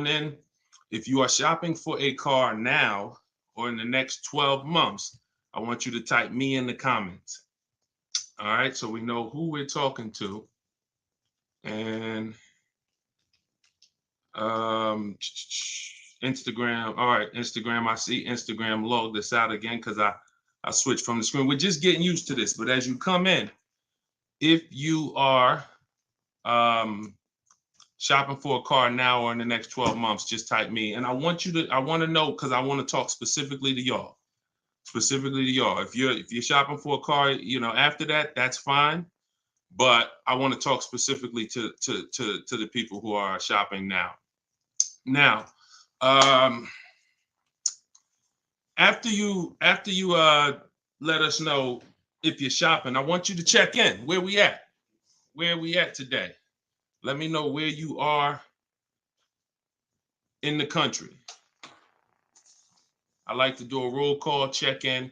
on in. If you are shopping for a car now or in the next 12 months, I want you to type me in the comments. All right, so we know who we're talking to. And Instagram. All right, Instagram. I see Instagram log this out again because I switched from the screen. We're just getting used to this. But as you come in, if you are shopping for a car now or in the next 12 months, just type me. And I want to know, because I want to talk specifically to y'all. If you're shopping for a car, after that, that's fine. But I want to talk specifically to the people who are shopping now. Now, after you let us know if you're shopping, I want you to check in. Where we at? Where are we at today? Let me know where you are in the country. I like to do a roll call, check in.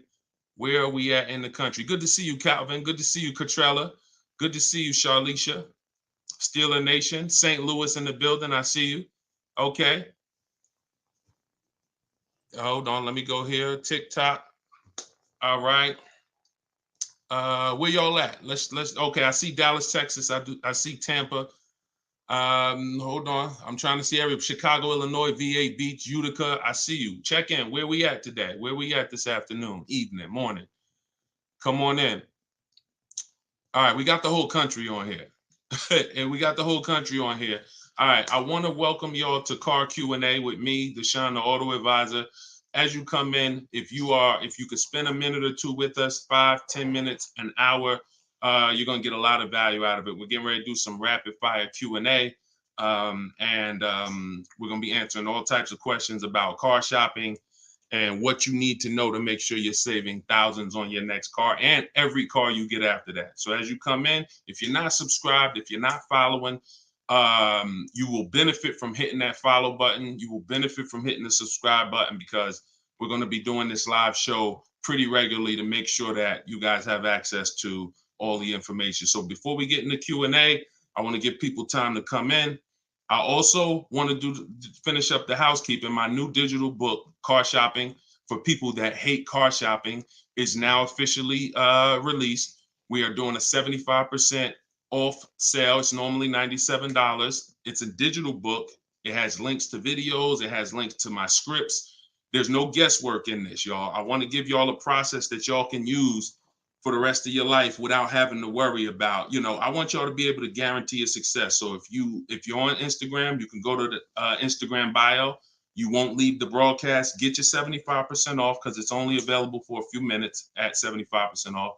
Where are we at in the country? Good to see you, Calvin. Good to see you, Catrella. Good to see you, Charlicia. Steeler Nation, St. Louis in the building. I see you. Okay. Hold on. Let me go here. TikTok. All right. Where y'all at? Let's. Okay. I see Dallas, Texas. I see Tampa. Hold on. I'm trying to see every Chicago, Illinois, VA Beach, Utica. I see you. Check in. Where we at today? Where we at this afternoon, evening, morning? Come on in. All right. We got the whole country on here. And we got the whole country on here. All right, I want to welcome y'all to Car Q&A with me, Deshone the Auto Advisor. As you come in, if you could spend a minute or two with us, 5-10 minutes, an hour, you're gonna get a lot of value out of it. We're getting ready to do some rapid fire Q&A, and we're gonna be answering all types of questions about car shopping and what you need to know to make sure you're saving thousands on your next car and every car you get after that. So as you come in, if you're not subscribed, if you're not following, you will benefit from hitting that follow button. You will benefit from hitting the subscribe button, because we're going to be doing this live show pretty regularly to make sure that you guys have access to all the information. So before we get into Q&A, I want to give people time to come in. I also want to finish up the housekeeping. My new digital book, Car Shopping for People That Hate Car Shopping, is now officially released. We are doing a 75% off sale. It's normally $97. It's a digital book. It has links to videos. It has links to my scripts. There's no guesswork in this, y'all. I want to give y'all a process that y'all can use for the rest of your life without having to worry about, I want y'all to be able to guarantee your success. So if you're on Instagram, you can go to the Instagram bio. You won't leave the broadcast. Get your 75% off, because it's only available for a few minutes at 75% off.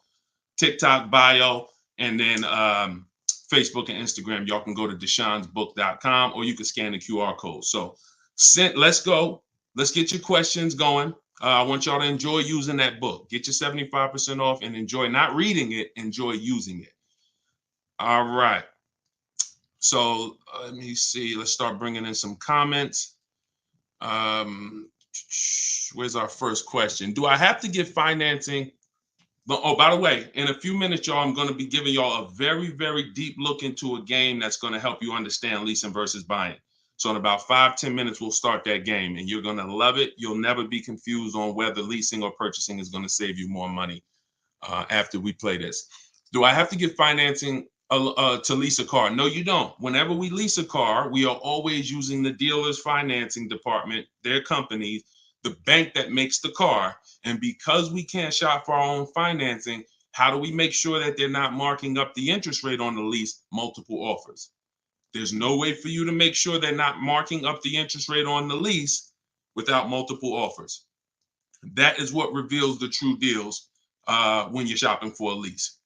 TikTok bio, and then Facebook and Instagram. Y'all can go to deshonsbook.com, or you can scan the QR code. So let's go. Let's get your questions going. I want y'all to enjoy using that book. Get your 75% off and enjoy not reading it, enjoy using it. All right. So let me see. Let's start bringing in some comments. Where's our first question? Do I have to get financing? Oh, by the way, in a few minutes, y'all, I'm going to be giving y'all a very, very deep look into a game that's going to help you understand leasing versus buying. So in about 5-10 minutes, we'll start that game, and you're going to love it. You'll never be confused on whether leasing or purchasing is going to save you more money after we play this. Do I have to get financing to lease a car? No, you don't. Whenever we lease a car, we are always using the dealer's financing department, their company, the bank that makes the car. And because we can't shop for our own financing, how do we make sure that they're not marking up the interest rate on the lease? Multiple offers. There's no way for you to make sure they're not marking up the interest rate on the lease without multiple offers. That is what reveals the true deals when you're shopping for a lease.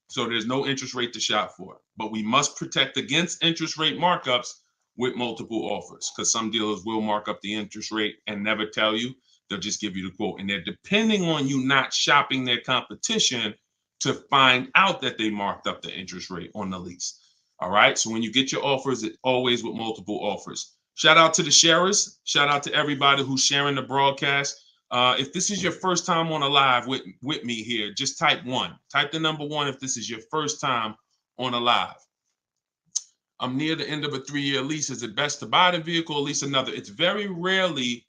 So there's no interest rate to shop for, but we must protect against interest rate markups with multiple offers, because some dealers will mark up the interest rate and never tell you. They'll just give you the quote, and they're depending on you not shopping their competition to find out that they marked up the interest rate on the lease. All right. So when you get your offers, it's always with multiple offers. Shout out to the sharers. Shout out to everybody who's sharing the broadcast. If this is your first time on a live with me here, just type 1. Type the number 1 if this is your first time on a live. I'm near the end of a 3-year lease. Is it best to buy the vehicle or lease another? It's very rarely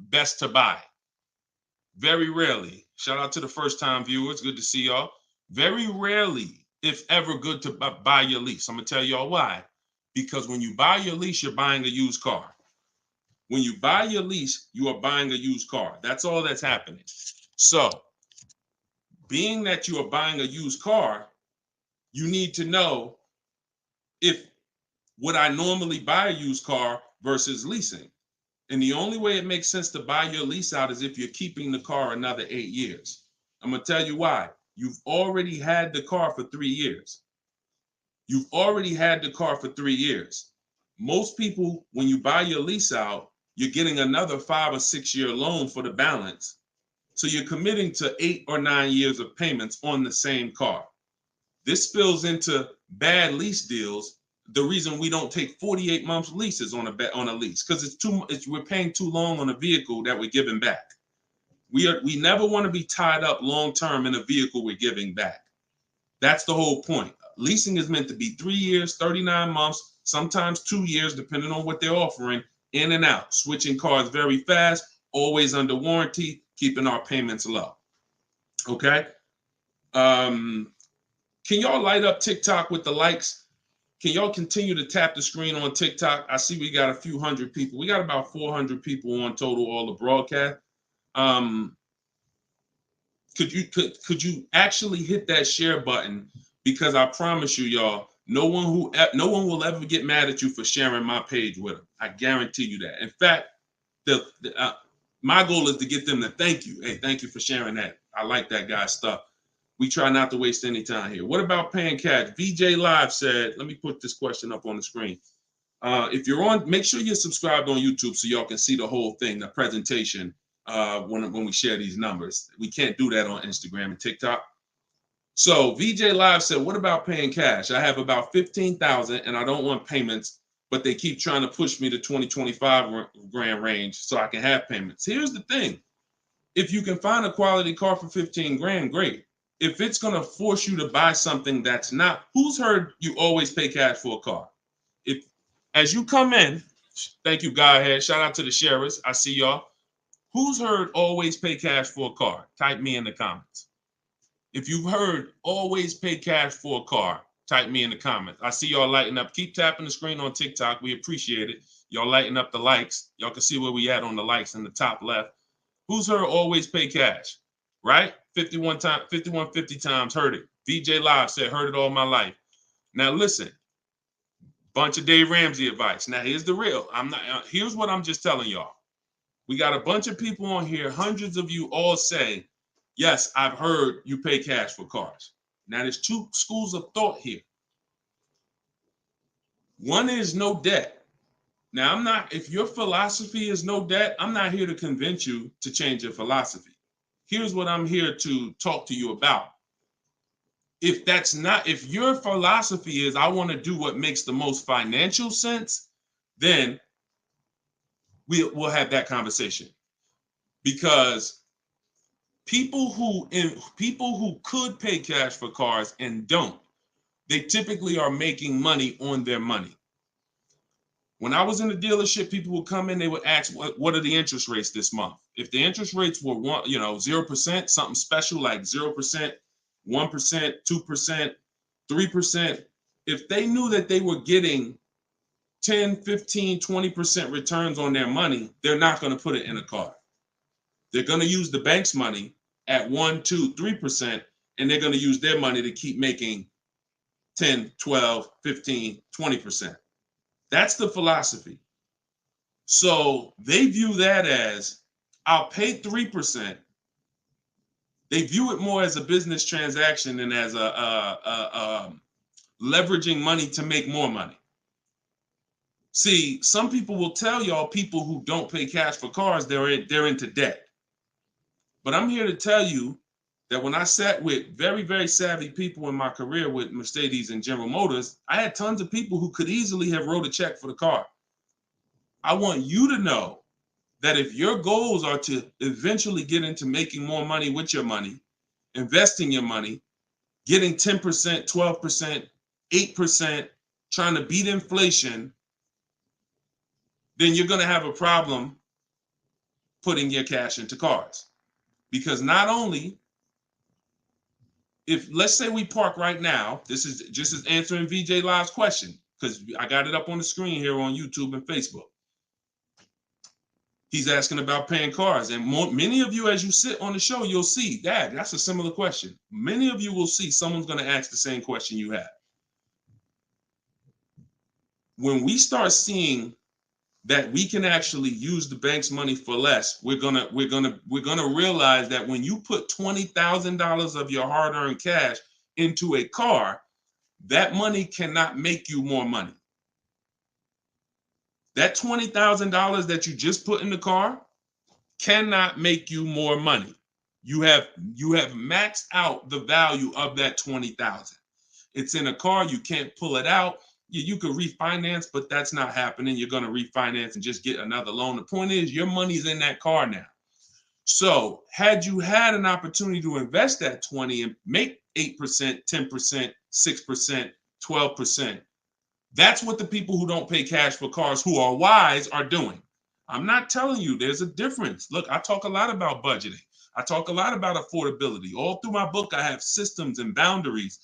best to buy. Very rarely. Shout out to the first time viewers. Good to see y'all. Very rarely, if ever, good to buy your lease. I'm going to tell y'all why. Because when you buy your lease, you're buying a used car. When you buy your lease, you are buying a used car. That's all that's happening. So, being that you are buying a used car, you need to know if would I normally buy a used car versus leasing. And the only way it makes sense to buy your lease out is if you're keeping the car another 8 years. I'm going to tell you why. You've already had the car for 3 years. You've already had the car for 3 years. Most people, when you buy your lease out, you're getting another 5 or 6 year loan for the balance. So you're committing to 8 or 9 years of payments on the same car. This spills into bad lease deals. The reason we don't take 48 months leases on a lease, because we're paying too long on a vehicle that we're giving back. We never want to be tied up long term in a vehicle we're giving back. That's the whole point. Leasing is meant to be 3 years, 39 months, sometimes 2 years, depending on what they're offering, in and out, switching cars very fast, always under warranty, keeping our payments low. Okay. Can y'all light up TikTok with the likes? Can y'all continue to tap the screen on TikTok? I see we got a few hundred people. We got about 400 people on total, all the broadcast. Could you actually hit that share button? Because I promise you, y'all, no one will ever get mad at you for sharing my page with them. I guarantee you that. In fact, my goal is to get them to thank you. Hey, thank you for sharing that. I like that guy's stuff. We try not to waste any time here. What about paying cash? VJ Live said, let me put this question up on the screen. If you're on, make sure you're subscribed on YouTube so y'all can see the whole thing, the presentation, when we share these numbers. We can't do that on Instagram and TikTok. So VJ Live said, what about paying cash? I have about 15,000 and I don't want payments, but they keep trying to push me to 25 grand range so I can have payments. Here's the thing. If you can find a quality car for 15 grand, great. If it's going to force you to buy something that's not, who's heard you always pay cash for a car? If, as you come in, thank you, Godhead. Shout out to the sharers. I see y'all. Who's heard always pay cash for a car? Type me in the comments. If you've heard always pay cash for a car, type me in the comments. I see y'all lighting up. Keep tapping the screen on TikTok. We appreciate it. Y'all lighting up the likes. Y'all can see where we at on the likes in the top left. Who's heard always pay cash? Right? 5150 times heard it. VJ Live said, heard it all my life. Now listen, bunch of Dave Ramsey advice. Now here's the real. Here's what I'm just telling y'all. We got a bunch of people on here, hundreds of you all say, yes, I've heard you pay cash for cars. Now there's two schools of thought here. One is no debt. Now if your philosophy is no debt, I'm not here to convince you to change your philosophy. Here's what I'm here to talk to you about. If your philosophy is I want to do what makes the most financial sense, then we'll have that conversation. Because people who could pay cash for cars and don't, they typically are making money on their money. When I was in the dealership, people would come in, they would ask, what are the interest rates this month? If the interest rates were 0%, something special like 0%, 1%, 2%, 3%, if they knew that they were getting 10, 15, 20% returns on their money, they're not going to put it in a car. They're going to use the bank's money at 1, 2, 3%, and they're going to use their money to keep making 10, 12, 15, 20%. That's the philosophy. So they view that as, I'll pay 3%. They view it more as a business transaction than as a leveraging money to make more money. See, some people will tell y'all people who don't pay cash for cars, they're into debt. But I'm here to tell you that when I sat with very, very savvy people in my career with Mercedes and General Motors, I had tons of people who could easily have wrote a check for the car. I want you to know that if your goals are to eventually get into making more money with your money, investing your money, getting 10%, 12%, 8%, trying to beat inflation, then you're going to have a problem putting your cash into cars. Because not only, if let's say we park right now, this is just as answering VJ Live's question, because I got it up on the screen here on YouTube and Facebook. He's asking about paying cars. And many of you, as you sit on the show, you'll see, Dad, that's a similar question. Many of you will see someone's going to ask the same question you have. When we start seeing that we can actually use the bank's money for less, we're gonna realize that when you put $20,000 of your hard-earned cash into a car, that money cannot make you more money. That $20,000 that you just put in the car cannot make you more money. You have maxed out the value of that $20,000. It's in a car, you can't pull it out. You could refinance, but that's not happening. You're going to refinance and just get another loan. The point is, your money's in that car now. So had you had an opportunity to invest that 20 and make 8%, 10%, 6%, 12%, that's what the people who don't pay cash for cars, who are wise, are doing. I'm not telling you there's a difference. Look, I talk a lot about budgeting. I talk a lot about affordability. All through my book, I have systems and boundaries.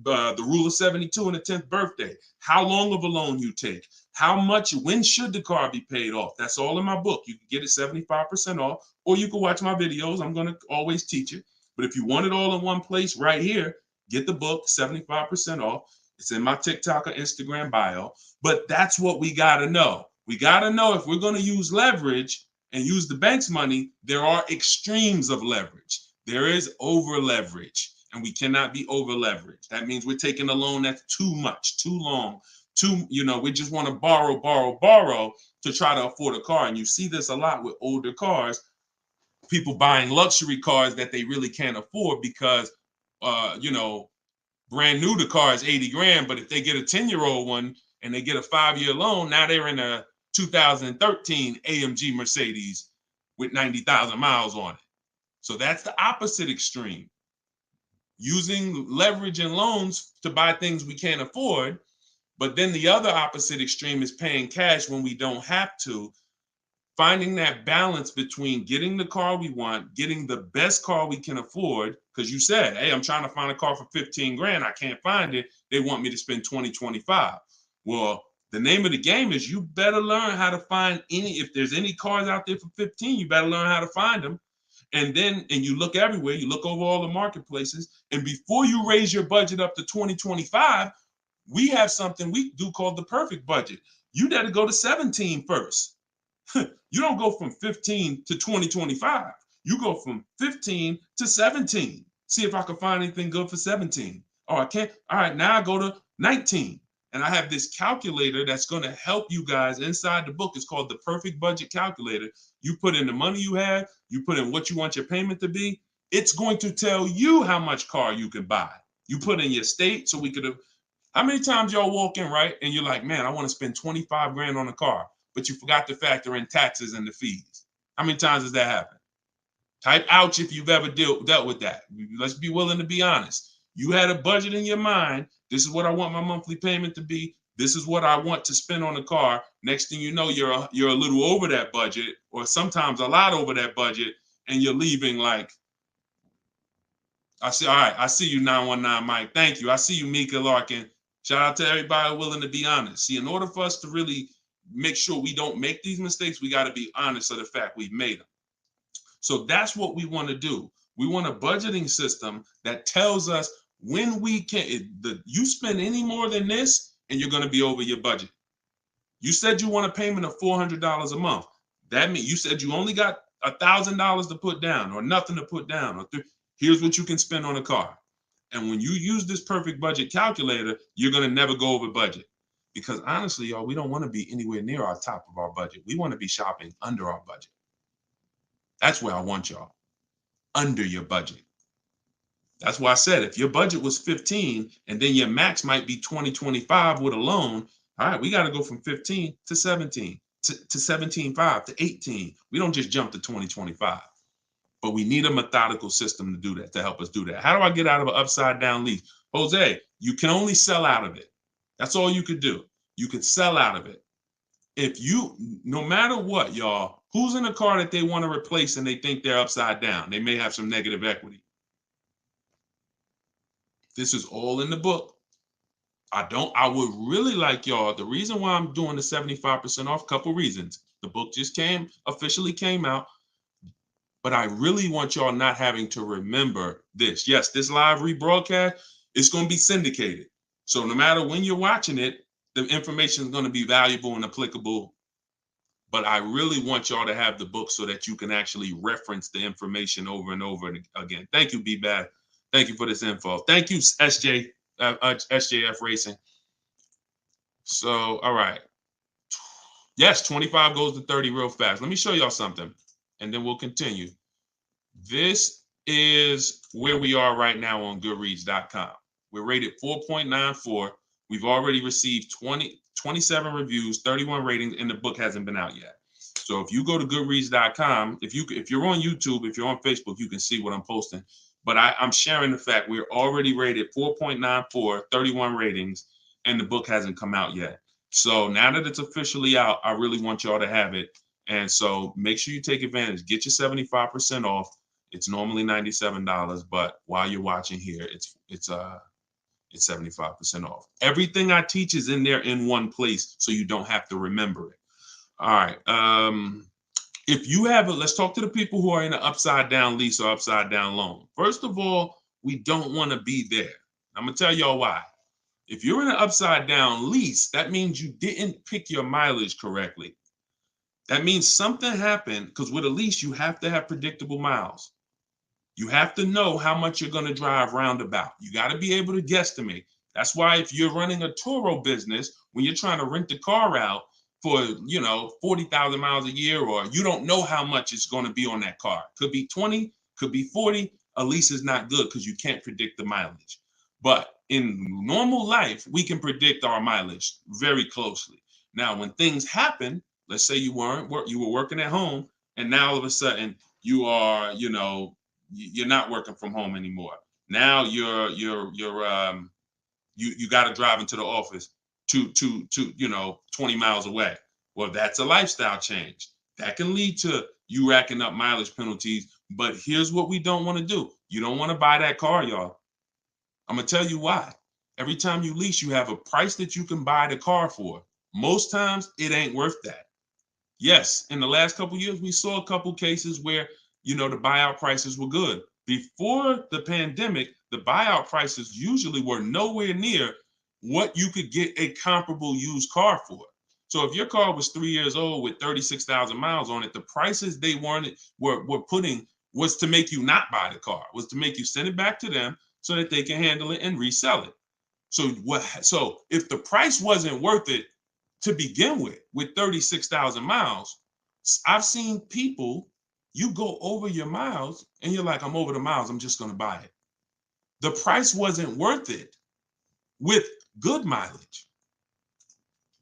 The rule of 72 and the 10th birthday, how long of a loan you take, how much, when should the car be paid off? That's all in my book. You can get it 75% off, or you can watch my videos. I'm going to always teach it. But if you want it all in one place right here, get the book, 75% off. It's in my TikTok or Instagram bio. But that's what we got to know. We got to know if we're going to use leverage and use the bank's money, there are extremes of leverage. There is over leverage. And we cannot be over leveraged. That means we're taking a loan that's too much, too long, we just want to borrow to try to afford a car. And you see this a lot with older cars, people buying luxury cars that they really can't afford because, brand new, the car is 80 grand. But if they get a 10-year-old one and they get a 5-year loan, now they're in a 2013 AMG Mercedes with 90,000 miles on it. So that's the opposite extreme. Using leverage and loans to buy things we can't afford. But then the other opposite extreme is paying cash when we don't have to. Finding that balance between getting the car we want, getting the best car we can afford. Because you said, hey, I'm trying to find a car for 15 grand. I can't find it. They want me to spend 20, 25. Well, the name of the game is you better learn how to find if there's any cars out there for 15, you better learn how to find them. And you look everywhere, you look over all the marketplaces, and before you raise your budget up to 2025, we have something we do called the perfect budget. You got to go to 17 first. You don't go from 15 to 2025. You go from 15 to 17. See if I can find anything good for 17. Oh, I can't. All right, now I go to 19. And I have this calculator that's going to help you guys inside the book. It's called the Perfect Budget Calculator. You put in the money you have, you put in what you want your payment to be. It's going to tell you how much car you can buy. You put in your state, so we could have. How many times y'all walk in, right? And you're like, man, I want to spend 25 grand on a car, but you forgot to factor in taxes and the fees. How many times does that happen? Type ouch if you've ever dealt with that. Let's be willing to be honest. You had a budget in your mind. This is what I want my monthly payment to be. This is what I want to spend on the car. Next thing you know, you're a little over that budget, or sometimes a lot over that budget, and you're leaving like, all right, I see you, 919 Mike. Thank you. I see you, Mika Larkin. Shout out to everybody willing to be honest. See, in order for us to really make sure we don't make these mistakes, we got to be honest of the fact we've made them. So that's what we want to do. We want a budgeting system that tells us when we can. You spend any more than this, and you're going to be over your budget. You said you want a payment of $400 a month. That means you said you only got $1,000 to put down, or nothing to put down. Here's what you can spend on a car. And when you use this perfect budget calculator, you're going to never go over budget. Because honestly, y'all, we don't want to be anywhere near our top of our budget. We want to be shopping under our budget. That's where I want y'all. Under your budget. That's why I said if your budget was 15 and then your max might be 20, 25 with a loan, all right, we got to go from 15 to 17, to 17.5 to 18. We don't just jump to 20, 25. But we need a methodical system to do that, to help us do that. How do I get out of an upside down lease? Jose, you can only sell out of it. That's all you could do. You could sell out of it. If you, no matter what, y'all, who's in a car that they want to replace and they think they're upside down? They may have some negative equity. This is all in the book. I would really like y'all, the reason why I'm doing the 75% off, couple reasons. The book just officially came out, but I really want y'all not having to remember this. Yes, this live rebroadcast is going to be syndicated. So no matter when you're watching it, the information is going to be valuable and applicable. But I really want y'all to have the book so that you can actually reference the information over and over again. Thank you, B-Bad. Thank you for this info. Thank you, SJF Racing. So, all right. Yes, 25 goes to 30 real fast. Let me show y'all something, and then we'll continue. This is where we are right now on Goodreads.com. We're rated 4.94. We've already received 27 reviews, 31 ratings, and the book hasn't been out yet. So if you go to Goodreads.com, if you're on YouTube, if you're on Facebook, you can see what I'm posting. But I'm sharing the fact we're already rated 4.94, 31 ratings, and the book hasn't come out yet. So now that it's officially out, I really want y'all to have it. And so make sure you take advantage. Get your 75% off. It's normally $97, but while you're watching here, it's 75% off. Everything I teach is in there in one place, so you don't have to remember it. All right. If you have let's talk to the people who are in an upside down lease or upside down loan. First of all, we don't want to be there. I'm gonna tell y'all why. If you're in an upside down lease, that means you didn't pick your mileage correctly. That means something happened, because with a lease, you have to have predictable miles. You have to know how much you're going to drive roundabout. You got to be able to guesstimate. That's why if you're running a Turo business, when you're trying to rent the car out for, 40,000 miles a year, or you don't know how much it's going to be on that car. Could be 20, could be 40. A lease is not good because you can't predict the mileage. But in normal life, we can predict our mileage very closely. Now, when things happen, let's say you were working at home, and now all of a sudden you are, you're not working from home anymore. Now you got to drive into the office to 20 miles away. Well, that's a lifestyle change. That can lead to you racking up mileage penalties. But here's what we don't want to do. You don't want to buy that car, y'all. I'm going to tell you why. Every time you lease, you have a price that you can buy the car for. Most times it ain't worth that. Yes, in the last couple of years, we saw a couple cases where, the buyout prices were good. Before the pandemic, the buyout prices usually were nowhere near what you could get a comparable used car for. So if your car was 3 years old with 36,000 miles on it, the prices they were putting was to make you not buy the car, was to make you send it back to them so that they can handle it and resell it. So if the price wasn't worth it to begin with 36,000 miles, I've seen people, you go over your miles and you're like, I'm over the miles, I'm just going to buy it. The price wasn't worth it with good mileage.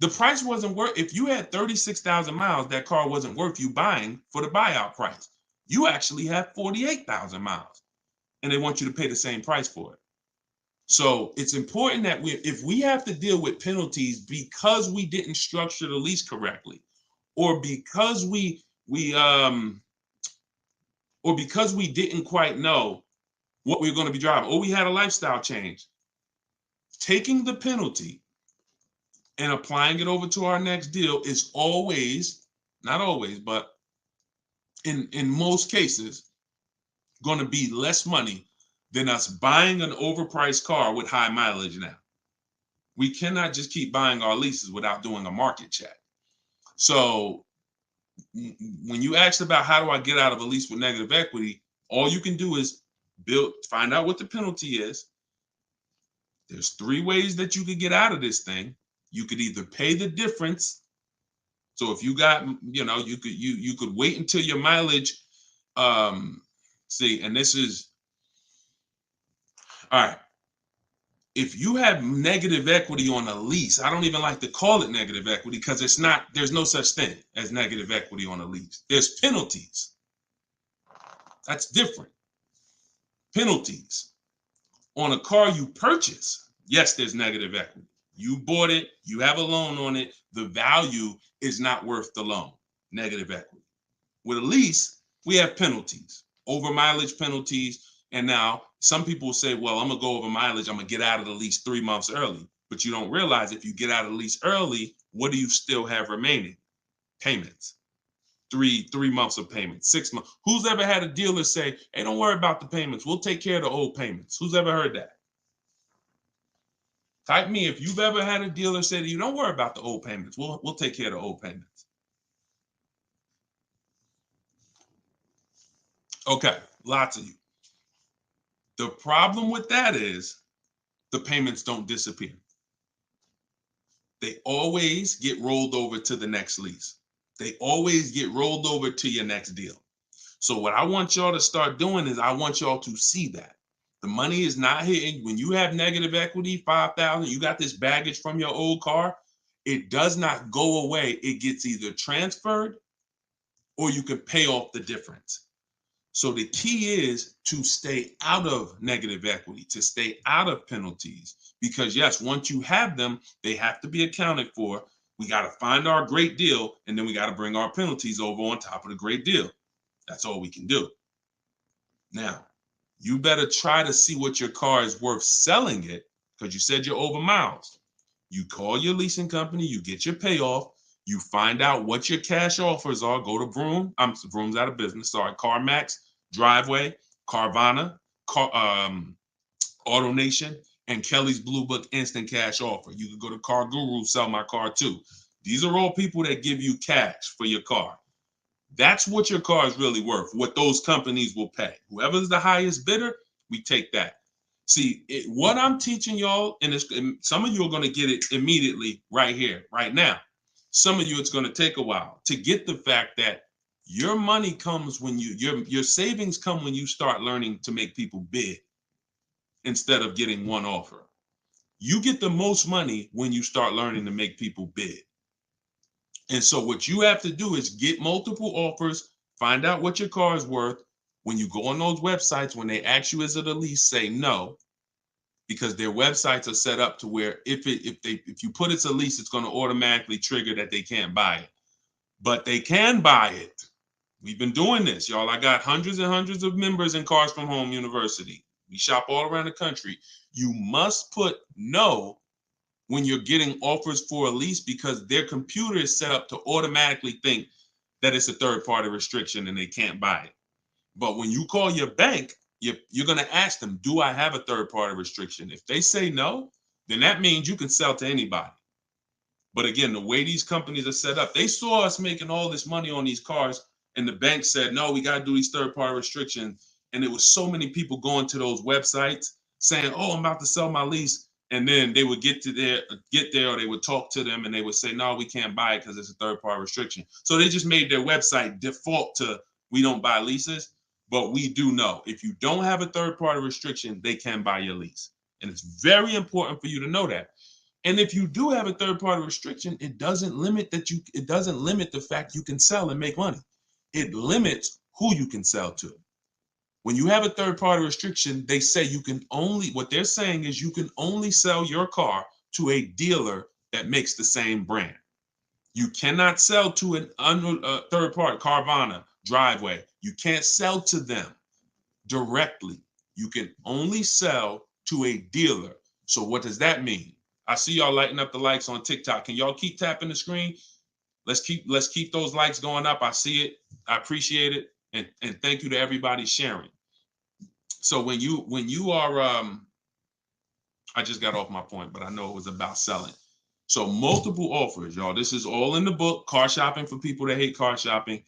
The price wasn't worth, if you had 36,000 miles, that car wasn't worth you buying for the buyout price. You actually have 48,000 miles and they want you to pay the same price for it. So it's important that if we have to deal with penalties because we didn't structure the lease correctly, or because we didn't quite know what we were going to be driving, or we had a lifestyle change, taking the penalty and applying it over to our next deal is always, not always, but in most cases, going to be less money than us buying an overpriced car with high mileage now. We cannot just keep buying our leases without doing a market check. So when you asked about how do I get out of a lease with negative equity, all you can do is find out what the penalty is. There's 3 ways that you could get out of this thing. You could either pay the difference. So if you got, you could wait until your mileage, and this is, all right. If you have negative equity on a lease, I don't even like to call it negative equity because there's no such thing as negative equity on a lease. There's penalties. That's different. Penalties on a car you purchase. Yes, there's negative equity. You bought it, you have a loan on it, the value is not worth the loan, negative equity. With a lease, we have penalties, over mileage penalties. And now some people say, well, I'm gonna go over mileage, I'm gonna get out of the lease 3 months early. But you don't realize if you get out of the lease early, what do you still have remaining? Payments. Three months of payments, 6 months. Who's ever had a dealer say, hey, don't worry about the payments, we'll take care of the old payments? Who's ever heard that? Type me if you've ever had a dealer say to you, don't worry about the old payments, we'll take care of the old payments. Okay, lots of you. The problem with that is the payments don't disappear. They always get rolled over to the next lease. They always get rolled over to your next deal. So what I want y'all to start doing is I want y'all to see that the money is not hitting. When you have negative equity, 5,000, you got this baggage from your old car, it does not go away. It gets either transferred or you can pay off the difference. So the key is to stay out of negative equity, to stay out of penalties, because yes, once you have them, they have to be accounted for. We got to find our great deal, and then we got to bring our penalties over on top of the great deal. That's all we can do. Now, you better try to see what your car is worth selling it, because you said you're over miles. You call your leasing company, you get your payoff, you find out what your cash offers are. Go to Vroom. Vroom's out of business. Sorry, CarMax, Driveway, Carvana, AutoNation, and Kelly's Blue Book Instant Cash Offer. You can go to Car Guru, Sell My Car Too. These are all people that give you cash for your car. That's what your car is really worth, what those companies will pay. Whoever's the highest bidder, we take that. See, what I'm teaching y'all, and some of you are going to get it immediately right here, right now. Some of you, it's going to take a while to get the fact that your money comes when your savings come when you start learning to make people bid instead of getting one offer. You get the most money when you start learning to make people bid. And so what you have to do is get multiple offers, find out what your car is worth. When you go on those websites, when they ask you is it a lease, say no, because their websites are set up to where if you put it's a lease, it's going to automatically trigger that they can't buy it. But they can buy it. We've been doing this, y'all. I got hundreds and hundreds of members in Cars from Home University. We shop all around the country. You must put no when you're getting offers for a lease, because their computer is set up to automatically think that it's a third-party restriction and they can't buy it. But when you call your bank, you're going to ask them, do I have a third-party restriction? If they say no, then that means you can sell to anybody. But again, the way these companies are set up, they saw us making all this money on these cars, and the bank said, no, we got to do these third-party restrictions. And there was so many people going to those websites saying, oh, I'm about to sell my lease. And then they would get there, or they would talk to them and they would say, no, we can't buy it because it's a third-party restriction. So they just made their website default to, we don't buy leases, but we do know if you don't have a third-party restriction, they can buy your lease. And it's very important for you to know that. And if you do have a third-party restriction, it doesn't limit the fact you can sell and make money. It limits who you can sell to. When you have a third-party restriction, they say what they're saying is you can only sell your car to a dealer that makes the same brand. You cannot sell to a third party, Carvana, Driveway. You can't sell to them directly. You can only sell to a dealer. So what does that mean? I see y'all lighting up the likes on TikTok. Can y'all keep tapping the screen? Let's keep those likes going up. I see it. I appreciate it. And thank you to everybody sharing. So when you are, I just got off my point, but I know it was about selling. So multiple offers, y'all. This is all in the book, Car Shopping for People That Hate Car Shopping.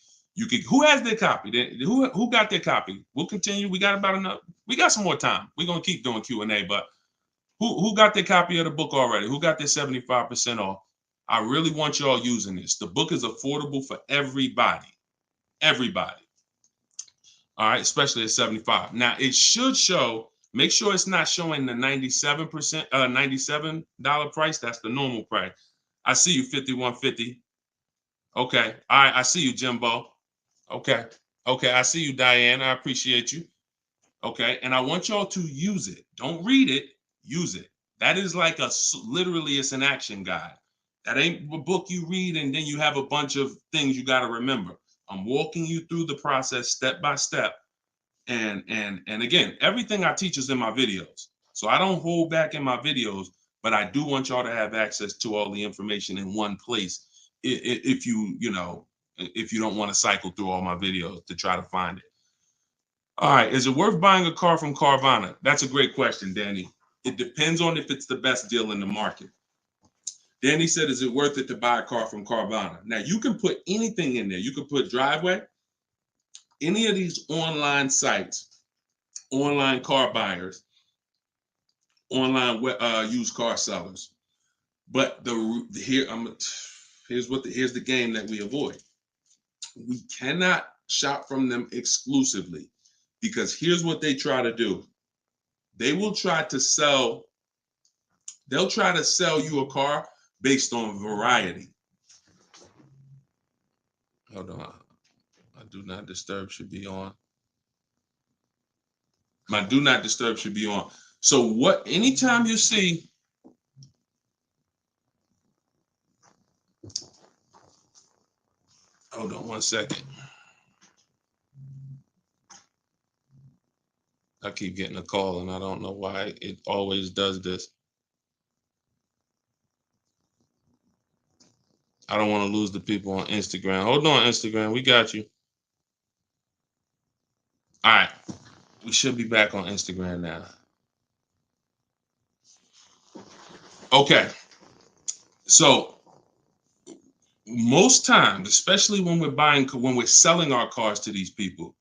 Who has their copy? Who got their copy? We'll continue. We got some more time. We're gonna keep doing Q&A, but who got their copy of the book already? Who got their 75% off? I really want y'all using this. The book is affordable for everybody. Everybody. All right, especially at 75. Now it should show, make sure it's not showing the $97 price. That's the normal price. I see you, 5150. Okay. All right, I see you, Jimbo. Okay. Okay, I see you, Diane. I appreciate you. Okay, and I want y'all to use it. Don't read it, use it. That is like literally it's an action guide. That ain't a book you read and then you have a bunch of things you got to remember. I'm walking you through the process step by step. And again, everything I teach is in my videos. So I don't hold back in my videos, but I do want y'all to have access to all the information in one place. If if you don't want to cycle through all my videos to try to find it. All right, is it worth buying a car from Carvana? That's a great question, Danny. It depends on if it's the best deal in the market. Danny said, is it worth it to buy a car from Carvana? Now, you can put anything in there. You can put Driveway, any of these online sites, online car buyers, online used car sellers. But here's the game that we avoid. We cannot shop from them exclusively because here's what they try to do. They'll try to sell you a car based on variety. Hold on. My do not disturb should be on. My do not disturb should be on. So anytime you see, hold on one second. I keep getting a call and I don't know why it always does this. I don't want to lose the people on Instagram. Hold on, Instagram. We got you. All right. We should be back on Instagram now. Okay. So most times, especially when we're selling our cars to these people,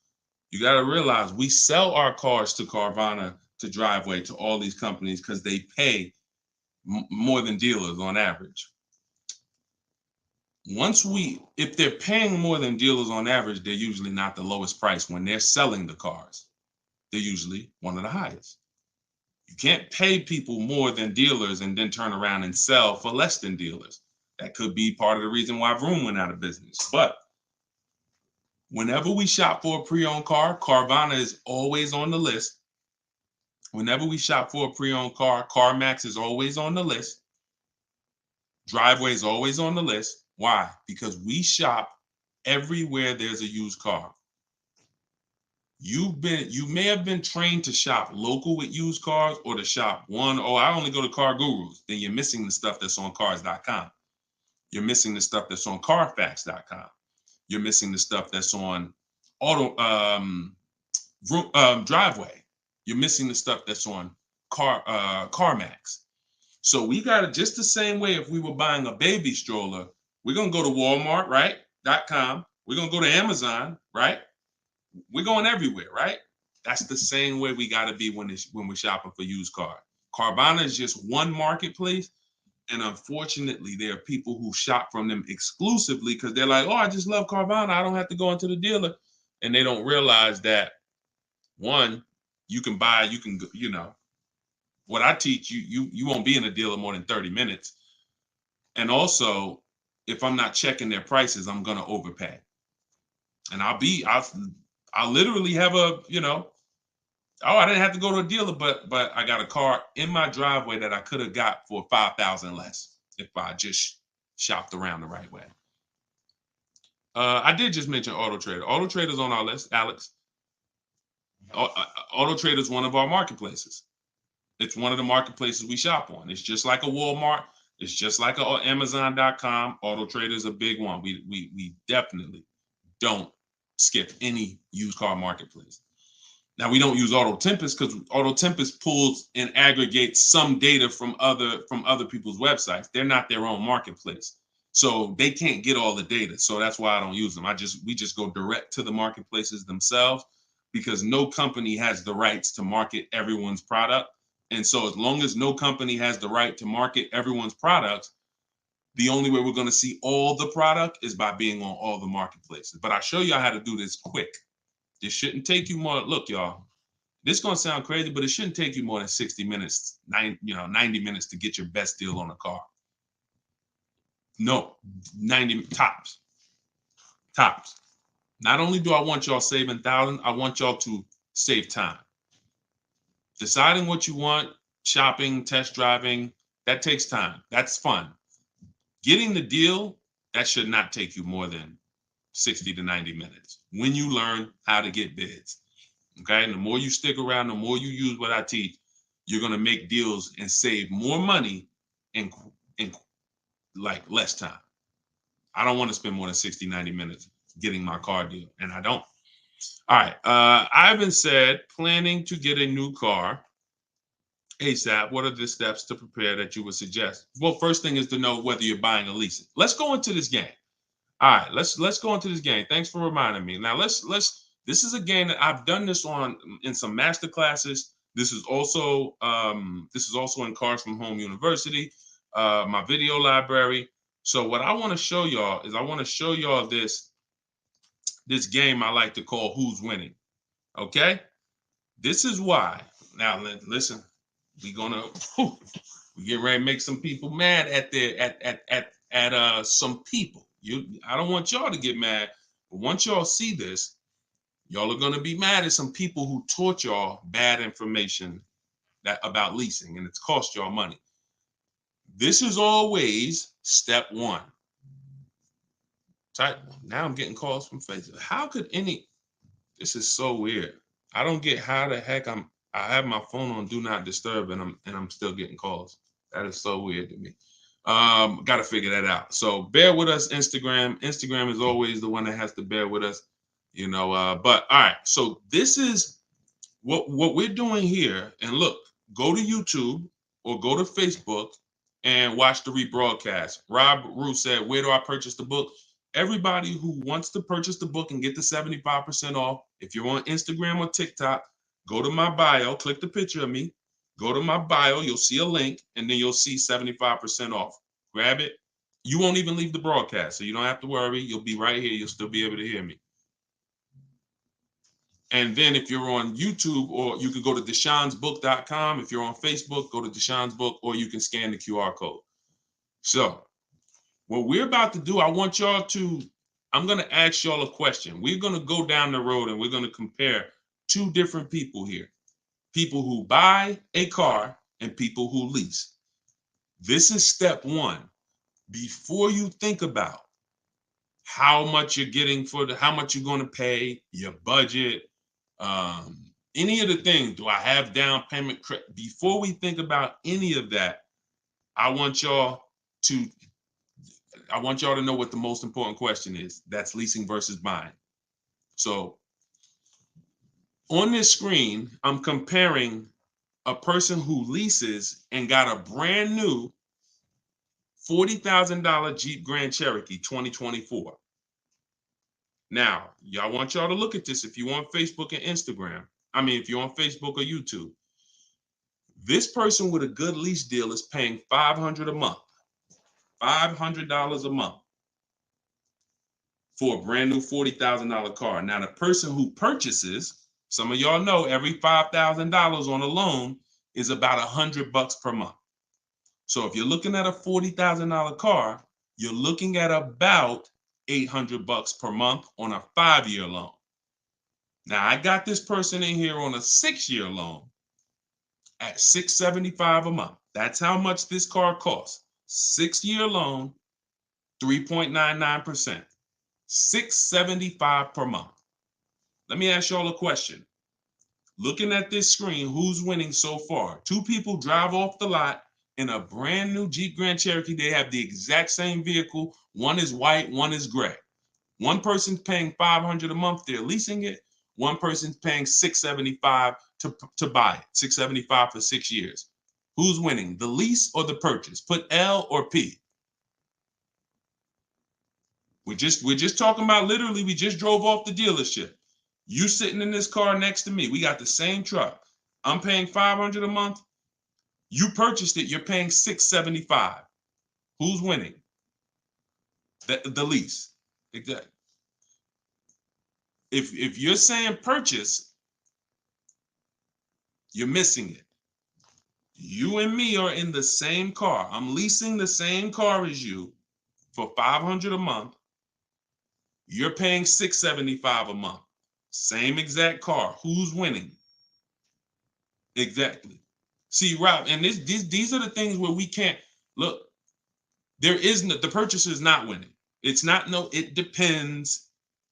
you got to realize we sell our cars to Carvana, to Driveway, to all these companies because they pay more than dealers on average. If they're paying more than dealers on average, they're usually not the lowest price. When they're selling the cars, they're usually one of the highest. You can't pay people more than dealers and then turn around and sell for less than dealers. That could be part of the reason why Vroom went out of business. But whenever we shop for a pre-owned car, Carvana is always on the list. Whenever we shop for a pre-owned car, CarMax is always on the list. Driveway is always on the list. Why? Because we shop everywhere there's a used car. You may have been trained to shop local with used cars or to shop I only go to Car Gurus. Then you're missing the stuff that's on cars.com. You're missing the stuff that's on carfax.com. You're missing the stuff that's on Driveway. You're missing the stuff that's on CarMax. So we got it just the same way. If we were buying a baby stroller, we're going to go to Walmart, right? .com. We're going to go to Amazon, right? We're going everywhere, right? That's the same way we got to be when we're shopping for used cars. Carvana is just one marketplace. And unfortunately, there are people who shop from them exclusively because they're like, oh, I just love Carvana. I don't have to go into the dealer. And they don't realize that, one, what I teach you won't be in a dealer more than 30 minutes. And also, if I'm not checking their prices, I'm going to overpay. And I'll literally have I didn't have to go to a dealer, but I got a car in my driveway that I could have got for $5,000 less if I just shopped around the right way. I did just mention Auto Trader. Auto Trader's on our list, Alex. Auto Trader is one of our marketplaces. It's one of the marketplaces we shop on. It's just like a Walmart. It's just like a Amazon.com. Auto Trader is a big one. We definitely don't skip any used car marketplace. Now, we don't use Auto Tempest because Auto Tempest pulls and aggregates some data from other people's websites. They're not their own marketplace, so they can't get all the data. So that's why I don't use them. We just go direct to the marketplaces themselves because no company has the rights to market everyone's product. And so as long as no company has the right to market everyone's products, the only way we're going to see all the product is by being on all the marketplaces. But I'll show you how to do this quick. This shouldn't take you more. Look, y'all, this is going to sound crazy, but it shouldn't take you more than 60 minutes, 90 minutes to get your best deal on a car. No, 90 tops. Tops. Not only do I want y'all saving thousands, I want y'all to save time. Deciding what you want, shopping, test driving, that takes time. That's fun. Getting the deal, that should not take you more than 60 to 90 minutes when you learn how to get bids. Okay. And the more you stick around, the more you use what I teach, you're going to make deals and save more money in like less time. I don't want to spend more than 60, 90 minutes getting my car deal, and I don't. All right. Ivan said, planning to get a new car ASAP. What are the steps to prepare that you would suggest? Well, first thing is to know whether you're buying or leasing. Let's go into this game. All right, let's go into this game. Thanks for reminding me. Now let's this is a game that I've done this on in some master classes. This is also in Cars from Home University, my video library. So what I want to show y'all is I want to show y'all this game I like to call Who's Winning. Okay? This is why. Now listen, we get ready to make some people mad at some people. I don't want y'all to get mad, but once y'all see this, y'all are gonna be mad at some people who taught y'all bad information about leasing, and it's cost y'all money. This is always step one. Now I'm getting calls from Facebook. How could this is so weird. I don't get how the heck I have my phone on do not disturb and I'm still getting calls. That is so weird to me. Got to figure that out. So bear with us, Instagram. Instagram is always the one that has to bear with us, you know. But all right, so this is what we're doing here. And look, go to YouTube or go to Facebook and watch the rebroadcast. Rob Rue said, "Where do I purchase the book?" Everybody who wants to purchase the book and get the 75% off, if you're on Instagram or TikTok, go to my bio, click the picture of me, go to my bio, you'll see a link, and then you'll see 75% off. Grab it. You won't even leave the broadcast, so you don't have to worry. You'll be right here. You'll still be able to hear me. And then if you're on YouTube, or you can go to deshonsbook.com. If you're on Facebook, go to Deshon's Book, or you can scan the QR code. So what we're about to do, I'm going to ask y'all a question. We're going to go down the road and we're going to compare two different people here. People who buy a car and people who lease. This is step one. Before you think about how much you're getting how much you're going to pay, your budget, any of the things, do I have down payment? Before we think about any of that, I want y'all to know what the most important question is. That's leasing versus buying. So on this screen, I'm comparing a person who leases and got a brand new $40,000 Jeep Grand Cherokee 2024. Now, I want y'all to look at this if you're on Facebook and Instagram. If you're on Facebook or YouTube. This person with a good lease deal is paying $500 a month. $500 a month for a brand new $40,000 car. Now, the person who purchases, some of y'all know every $5,000 on a loan is about $100 per month. So if you're looking at a $40,000 car, you're looking at about $800 per month on a 5-year loan. Now, I got this person in here on a 6-year loan at $675 a month. That's how much this car costs. 6-year loan, 3.99%. $675 per month. Let me ask y'all a question. Looking at this screen, who's winning so far? Two people drive off the lot in a brand new Jeep Grand Cherokee. They have the exact same vehicle. One is white, one is gray. One person's paying $500 a month. They're leasing it. One person's paying $675 to buy it. $675 for 6 years. Who's winning, the lease or the purchase? Put L or P. We're just talking about, literally, we just drove off the dealership. You sitting in this car next to me. We got the same truck. I'm paying $500 a month. You purchased it. You're paying $675. Who's winning? The lease. Exactly. If you're saying purchase, you're missing it. You and me are in the same car. I'm leasing the same car as you for $500 a month. You're paying $675 a month. Same exact car. Who's winning? Exactly. See, Rob, and these are the things where we can't look. There is no, the purchaser is not winning. It's not no. It depends.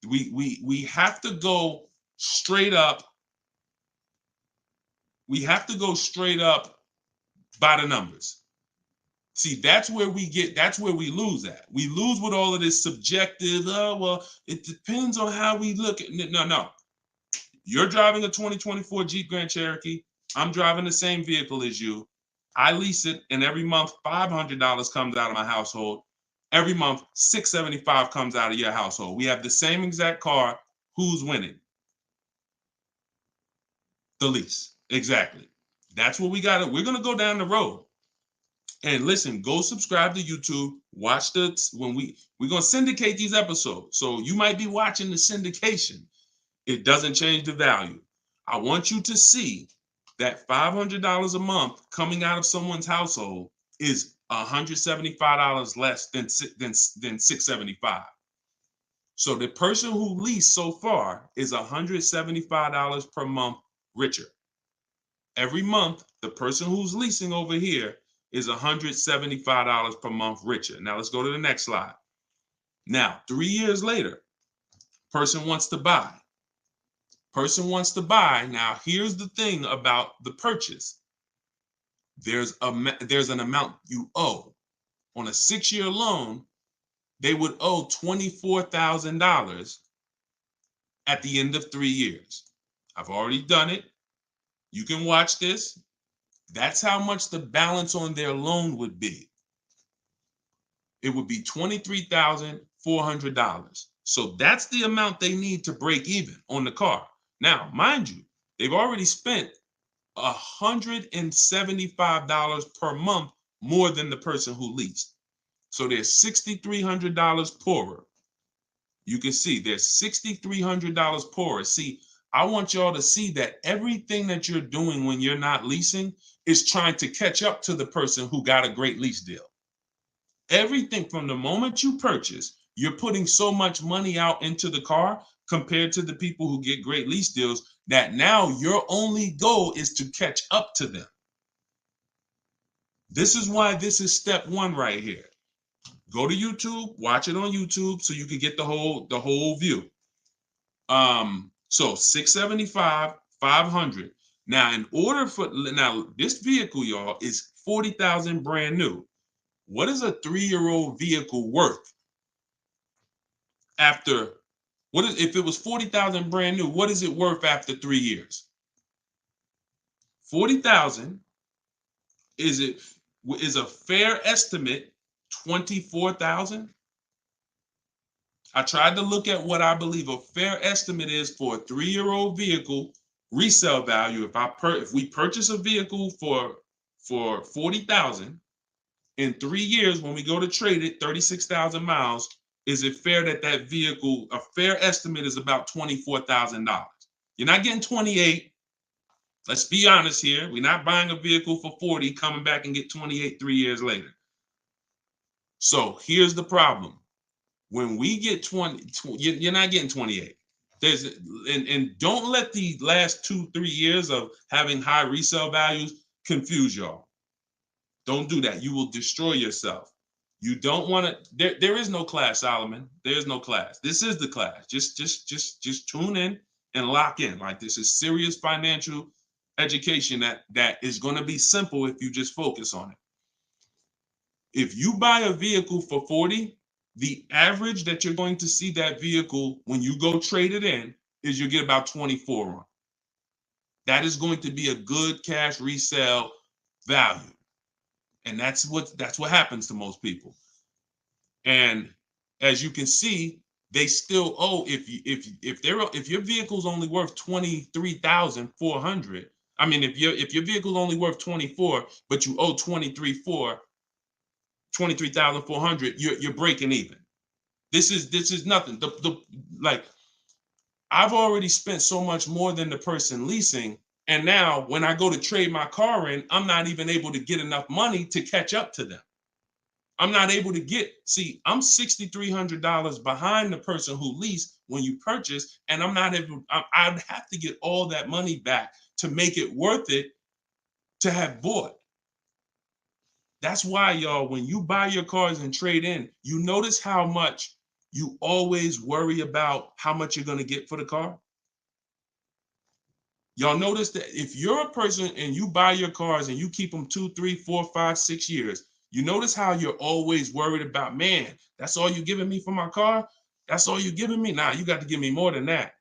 We have to go straight up. We have to go straight up by the numbers. See, that's where we lose at. We lose with all of this subjective, oh, well, it depends on how we look at it. No. You're driving a 2024 Jeep Grand Cherokee. I'm driving the same vehicle as you. I lease it, and every month $500 comes out of my household. Every month $675 comes out of your household. We have the same exact car. Who's winning? The lease. Exactly. That's what we got. We're gonna go down the road. And listen, go subscribe to YouTube. Watch we're gonna syndicate these episodes. So you might be watching the syndication. It doesn't change the value. I want you to see that $500 a month coming out of someone's household is $175 less than $675. So the person who leased so far is $175 per month richer. Every month, the person who's leasing over here is $175 per month richer. Now let's go to the next slide. Now, 3 years later, person wants to buy. Person wants to buy. Now, here's the thing about the purchase. There's an amount you owe. On a 6-year loan, they would owe $24,000 at the end of 3 years. I've already done it. You can watch this. That's how much the balance on their loan would be. It would be $23,400. So that's the amount they need to break even on the car. Now, mind you, they've already spent $175 per month more than the person who leased. So they're $6,300 poorer. You can see they're $6,300 poorer. See, I want y'all to see that everything that you're doing when you're not leasing is trying to catch up to the person who got a great lease deal. Everything from the moment you purchase, you're putting so much money out into the car compared to the people who get great lease deals that now your only goal is to catch up to them. This is why this is step one right here. Go to YouTube, watch it on YouTube so you can get the whole view. So 675, 500. Now, this vehicle, y'all, is 40,000 brand new. What is a 3-year-old vehicle worth? If it was 40,000 brand new, what is it worth after 3 years? 40,000 is a fair estimate 24,000. I tried to look at what I believe a fair estimate is for a 3-year-old vehicle resale value. If we purchase a vehicle for 40,000 in 3 years, when we go to trade it, 36,000 miles, is it fair that vehicle, a fair estimate is about $24,000? You're not getting 28. Let's be honest here. We're not buying a vehicle for 40, coming back and get 28 3 years later. So here's the problem. When we get 20, you're not getting 28. And don't let the last 2-3 years of having high resale values confuse y'all. Don't do that. You will destroy yourself. You don't want to. There is no class, Solomon. There is no class. This is the class. Just tune in and lock in. Like, this is serious financial education that is going to be simple if you just focus on it. If you buy a vehicle for 40, the average that you're going to see that vehicle when you go trade it in is you get about 24 on. That is going to be a good cash resale value. And that's what happens to most people. And as you can see, they still owe, if your vehicle's only worth 23,400. I mean, if your vehicle's only worth 24, but you owe 23,400, you're breaking even. This is nothing. Like, I've already spent so much more than the person leasing. And now when I go to trade my car in, I'm not even able to get enough money to catch up to them. I'm not able to I'm $6,300 behind the person who leased when you purchase, and I'd have to get all that money back to make it worth it to have bought. That's why, y'all, when you buy your cars and trade in, you notice how much you always worry about how much you're going to get for the car. Y'all notice that if you're a person and you buy your cars and you keep them 2, 3, 4, 5, 6 years, you notice how you're always worried about, man, that's all you're giving me for my car? That's all you're giving me? Nah, you got to give me more than that.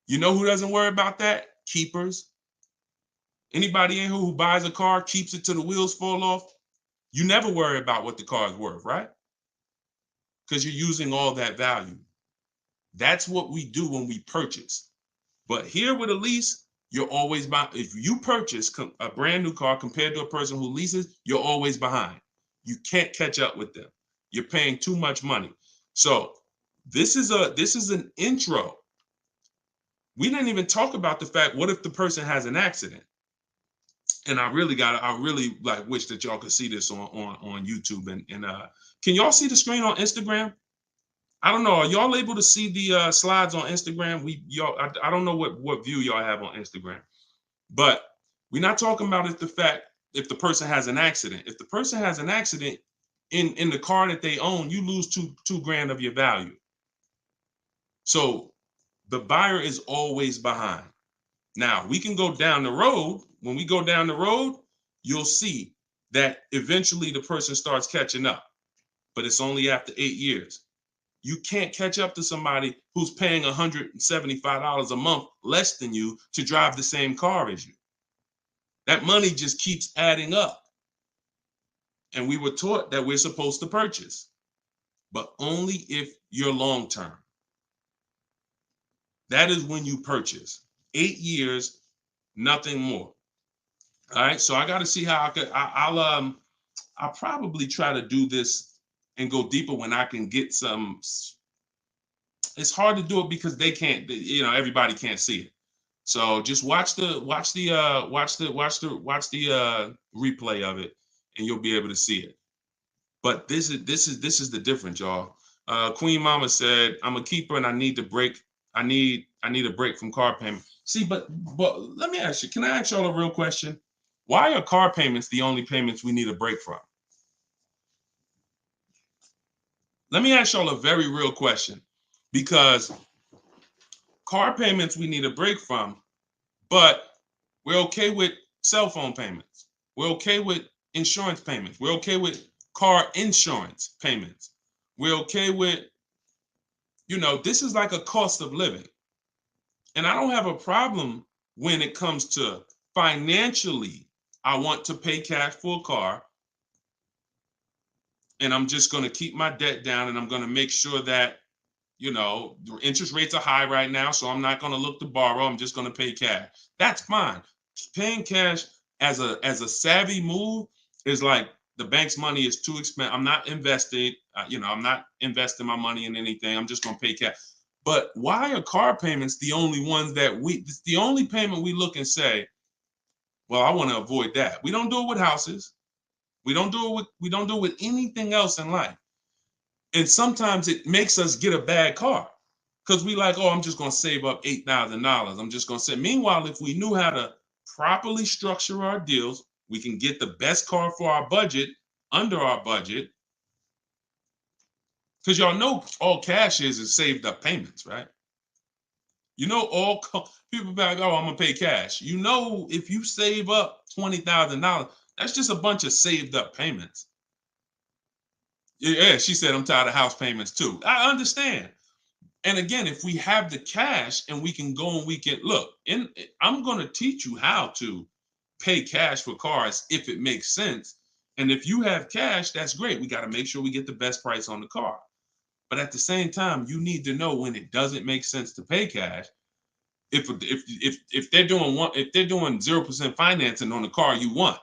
You know who doesn't worry about that? Keepers. Anybody in here who buys a car, keeps it till the wheels fall off, you never worry about what the car is worth, right? Because you're using all that value. That's what we do when we purchase. But here with a lease, you're always behind. If you purchase a brand new car compared to a person who leases, you're always behind. You can't catch up with them. You're paying too much money. So this is an intro. We didn't even talk about the fact, what if the person has an accident? And I really like wish that y'all could see this on YouTube. And can y'all see the screen on Instagram? I don't know. Are y'all able to see the slides on Instagram? I don't know what view y'all have on Instagram, but we're not talking about if the person has an accident. If the person has an accident in the car that they own, you lose two grand of your value. So the buyer is always behind. Now we can go down the road. When we go down the road, you'll see that eventually the person starts catching up, but it's only after 8 years. You can't catch up to somebody who's paying $175 a month less than you to drive the same car as you. That money just keeps adding up. And we were taught that we're supposed to purchase, but only if you're long term. That is when you purchase. 8 years, nothing more. All right, so I got to see how I'll probably try to do this and go deeper when I can get some. It's hard to do it because they can't, everybody can't see it. So just watch the replay of it, and you'll be able to see it. But this is the difference, y'all. Queen Mama said, "I'm a keeper and I need to break. I need a break from car payment." See, but let me ask you. Can I ask y'all a real question? Why are car payments the only payments we need a break from? Let me ask y'all a very real question, because car payments we need a break from, but we're okay with cell phone payments. We're okay with insurance payments. We're okay with car insurance payments. We're okay with, this is like a cost of living. And I don't have a problem when it comes to financially, I want to pay cash for a car, and I'm just going to keep my debt down, and I'm going to make sure that, the interest rates are high right now, so I'm not going to look to borrow. I'm just going to pay cash. That's fine. Paying cash as a savvy move is like, the bank's money is too expensive. I'm not investing. I'm not investing my money in anything. I'm just going to pay cash. But why are car payments the only ones it's the only payment we look and say, well, I want to avoid that. We don't do it with houses. We don't do it with anything else in life. And sometimes it makes us get a bad car because we like, oh, I'm just going to save up $8,000. I'm just going to say. Meanwhile, if we knew how to properly structure our deals, we can get the best car for our budget, under our budget. Because y'all know all cash is saved up payments, right? All people be like, oh, I'm going to pay cash. If you save up $20,000, that's just a bunch of saved up payments. Yeah, she said, I'm tired of house payments too. I understand. And again, if we have the cash and we can go and we can look, I'm going to teach you how to pay cash for cars if it makes sense. And if you have cash, that's great. We got to make sure we get the best price on the car. But at the same time, you need to know when it doesn't make sense to pay cash. If they're doing 0% financing on the car you want,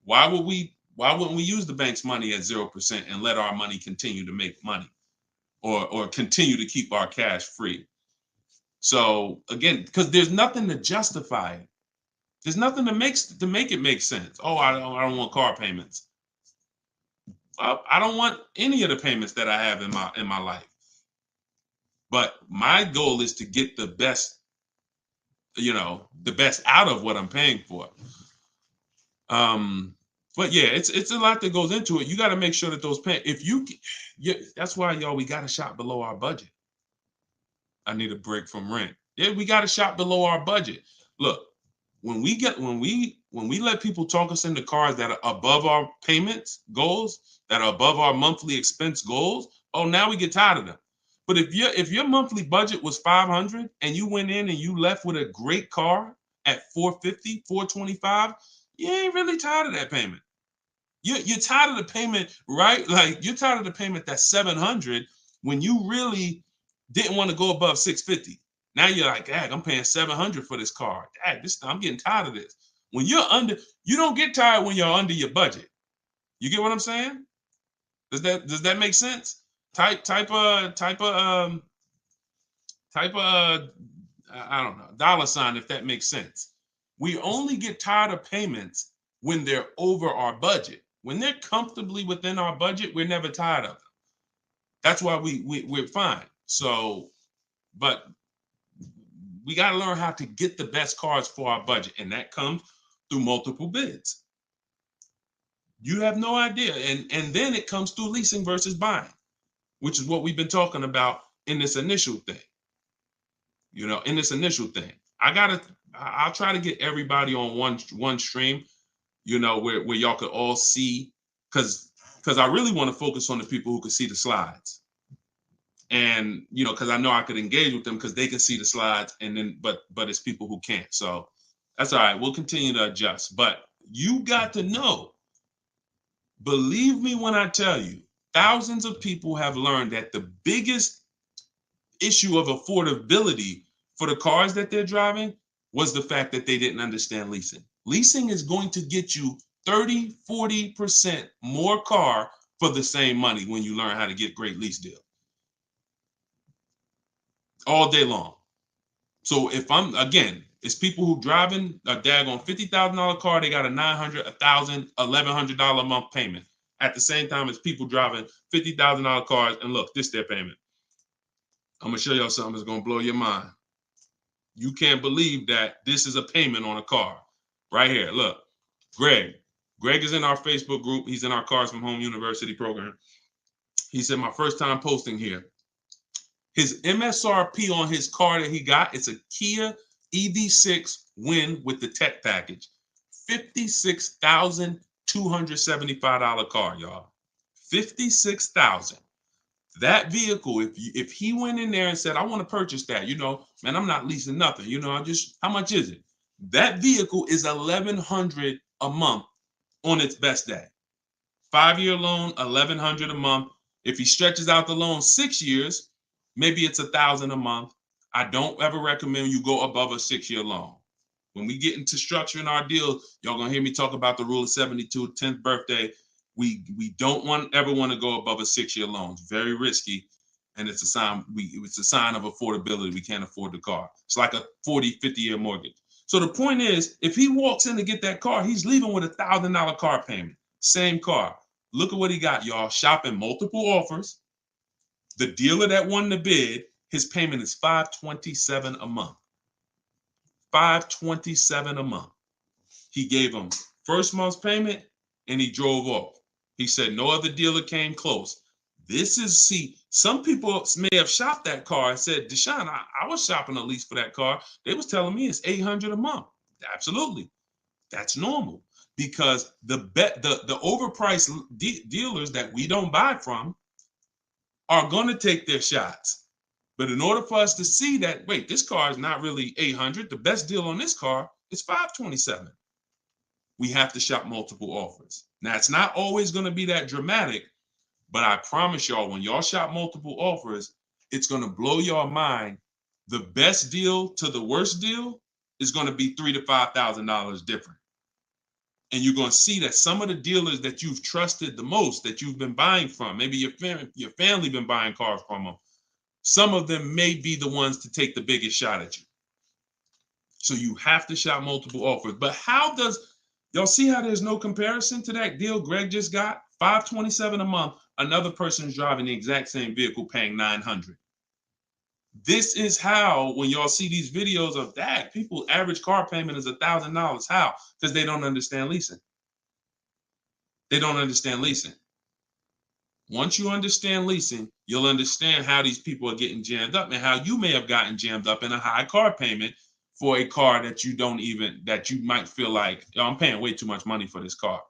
why wouldn't we use the bank's money at 0% and let our money continue to make money, or continue to keep our cash free? So again, because there's nothing to justify it. There's nothing to make it make sense. Oh, I don't want car payments. I don't want any of the payments that I have in my life. But my goal is to get the best the best out of what I'm paying for. But yeah, it's a lot that goes into it. You got to make sure that those that's why, y'all, we got to shop below our budget. I need a break from rent. Yeah, we got to shop below our budget. Look, when we let people talk us into cars that are above our payments goals, that are above our monthly expense goals, oh, now we get tired of them. But if your monthly budget was 500 and you went in and you left with a great car at 450, 425, you ain't really tired of that payment. You're tired of the payment, right? Like, you're tired of the payment that's 700 when you really didn't want to go above 650. Now you're like, dang, I'm paying 700 for this car. Dang, I'm getting tired of this. When you're under, you don't get tired when you're under your budget. You get what I'm saying? Does that make sense? Type I don't know, $, if that makes sense. We only get tired of payments when they're over our budget. When they're comfortably within our budget, we're never tired of them. That's why we're fine. So, but we got to learn how to get the best cars for our budget, and that comes through multiple bids. You have no idea. And then it comes through leasing versus buying, which is what we've been talking about in this initial thing. In this initial thing. I'll try to get everybody on one stream, where y'all could all see, because I really want to focus on the people who can see the slides. And because I know I could engage with them because they can see the slides, and then but it's people who can't. So that's all right. We'll continue to adjust. But you got to know, believe me when I tell you, thousands of people have learned that the biggest issue of affordability for the cars that they're driving was the fact that they didn't understand leasing. Leasing is going to get you 30, 40% more car for the same money when you learn how to get great lease deals. All day long. So if it's people who driving a daggone $50,000 car, they got a $900, $1,000, $1,100 a month payment. At the same time as people driving $50,000 cars, and look, this is their payment. I'm gonna show y'all something that's gonna blow your mind. You can't believe that this is a payment on a car. Right here, look. Greg is in our Facebook group. He's in our Cars from Home University program. He said, my first time posting here. His MSRP on his car that he got, it's a Kia EV6 Win with the tech package. $56,275 car, y'all. $56,000. That vehicle, if he went in there and said, I want to purchase that, man, I'm not leasing nothing. How much is it? That vehicle is $1,100 a month on its best day. 5-year loan, $1,100 a month. If he stretches out the loan 6 years, maybe it's $1,000 a month. I don't ever recommend you go above a 6-year loan. When we get into structuring our deal, y'all gonna hear me talk about the rule of 72, 10th birthday. We don't ever want to go above a 6-year loan. It's very risky, and it's a sign of affordability. We can't afford the car. It's like a 40, 50-year mortgage. So the point is, if he walks in to get that car, he's leaving with a $1,000 car payment. Same car. Look at what he got, y'all. Shopping multiple offers. The dealer that won the bid, his payment is $527 a month. $527 a month. He gave him first month's payment, and he drove off. He said no other dealer came close. Some people may have shopped that car and said, Deshone, I was shopping a lease for that car. They was telling me it's $800 a month. Absolutely. That's normal, because the overpriced dealers that we don't buy from are going to take their shots. But in order for us to see that, wait, this car is not really $800. The best deal on this car is $527. We have to shop multiple offers. Now, it's not always going to be that dramatic, but I promise y'all, when y'all shop multiple offers, it's going to blow your mind. The best deal to the worst deal is going to be $3,000 to $5,000 different. And you're going to see that some of the dealers that you've trusted the most, that you've been buying from, maybe your family been buying cars from them, some of them may be the ones to take the biggest shot at you. So you have to shop multiple offers. But y'all see how there's no comparison to that deal Greg just got? $527 a month. Another person is driving the exact same vehicle paying $900. This is how, when y'all see these videos of that, people average car payment is $1,000. How? Because they don't understand leasing. They don't understand leasing. Once you understand leasing, you'll understand how these people are getting jammed up and how you may have gotten jammed up in a high car payment for a car that you might feel like, oh, I'm paying way too much money for this car.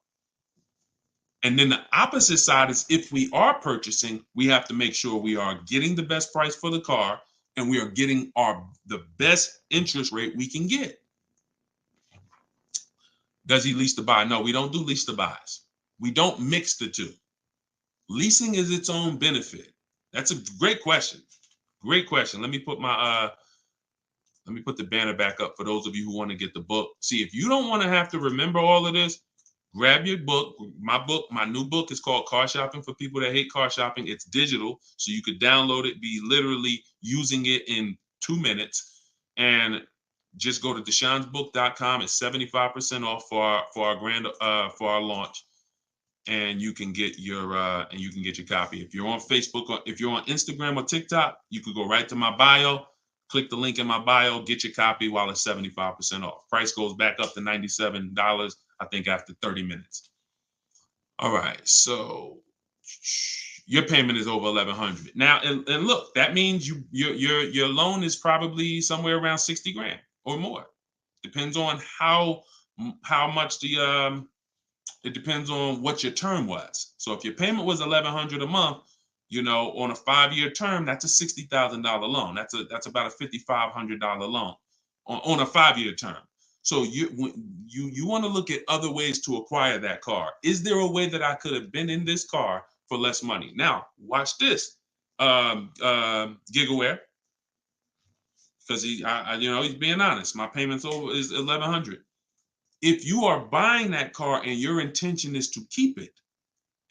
And then the opposite side is, if we are purchasing, we have to make sure we are getting the best price for the car and we are getting the best interest rate we can get. Does he lease to buy? No, we don't do lease to buys. We don't mix the two. Leasing is its own benefit. That's a great question. Great question. Let me put the banner back up for those of you who want to get the book. See, if you don't want to have to remember all of this, grab your book. My new book is called Car Shopping for People That Hate Car Shopping. It's digital, so you could download it, be literally using it in 2 minutes, and just go to deshonsbook.com. It's 75% off for our launch, and you can get your copy. If you're on Facebook or if you're on Instagram or TikTok, you could go right to my bio. Click the link in my bio, get your copy while it's 75% off. Price goes back up to $97, I think, after 30 minutes. All right, so your payment is over $1,100 now, and look, that means your loan is probably somewhere around 60 grand or more. Depends on how much it depends on what your term was. So if your payment was $1,100 a month, on a 5-year term, that's a $60,000 loan. That's about a $5,500 loan on a 5-year term. So you want to look at other ways to acquire that car. Is there a way that I could have been in this car for less money? Now, watch this, Gigaware, because he's being honest. My payments is $1,100. If you are buying that car and your intention is to keep it,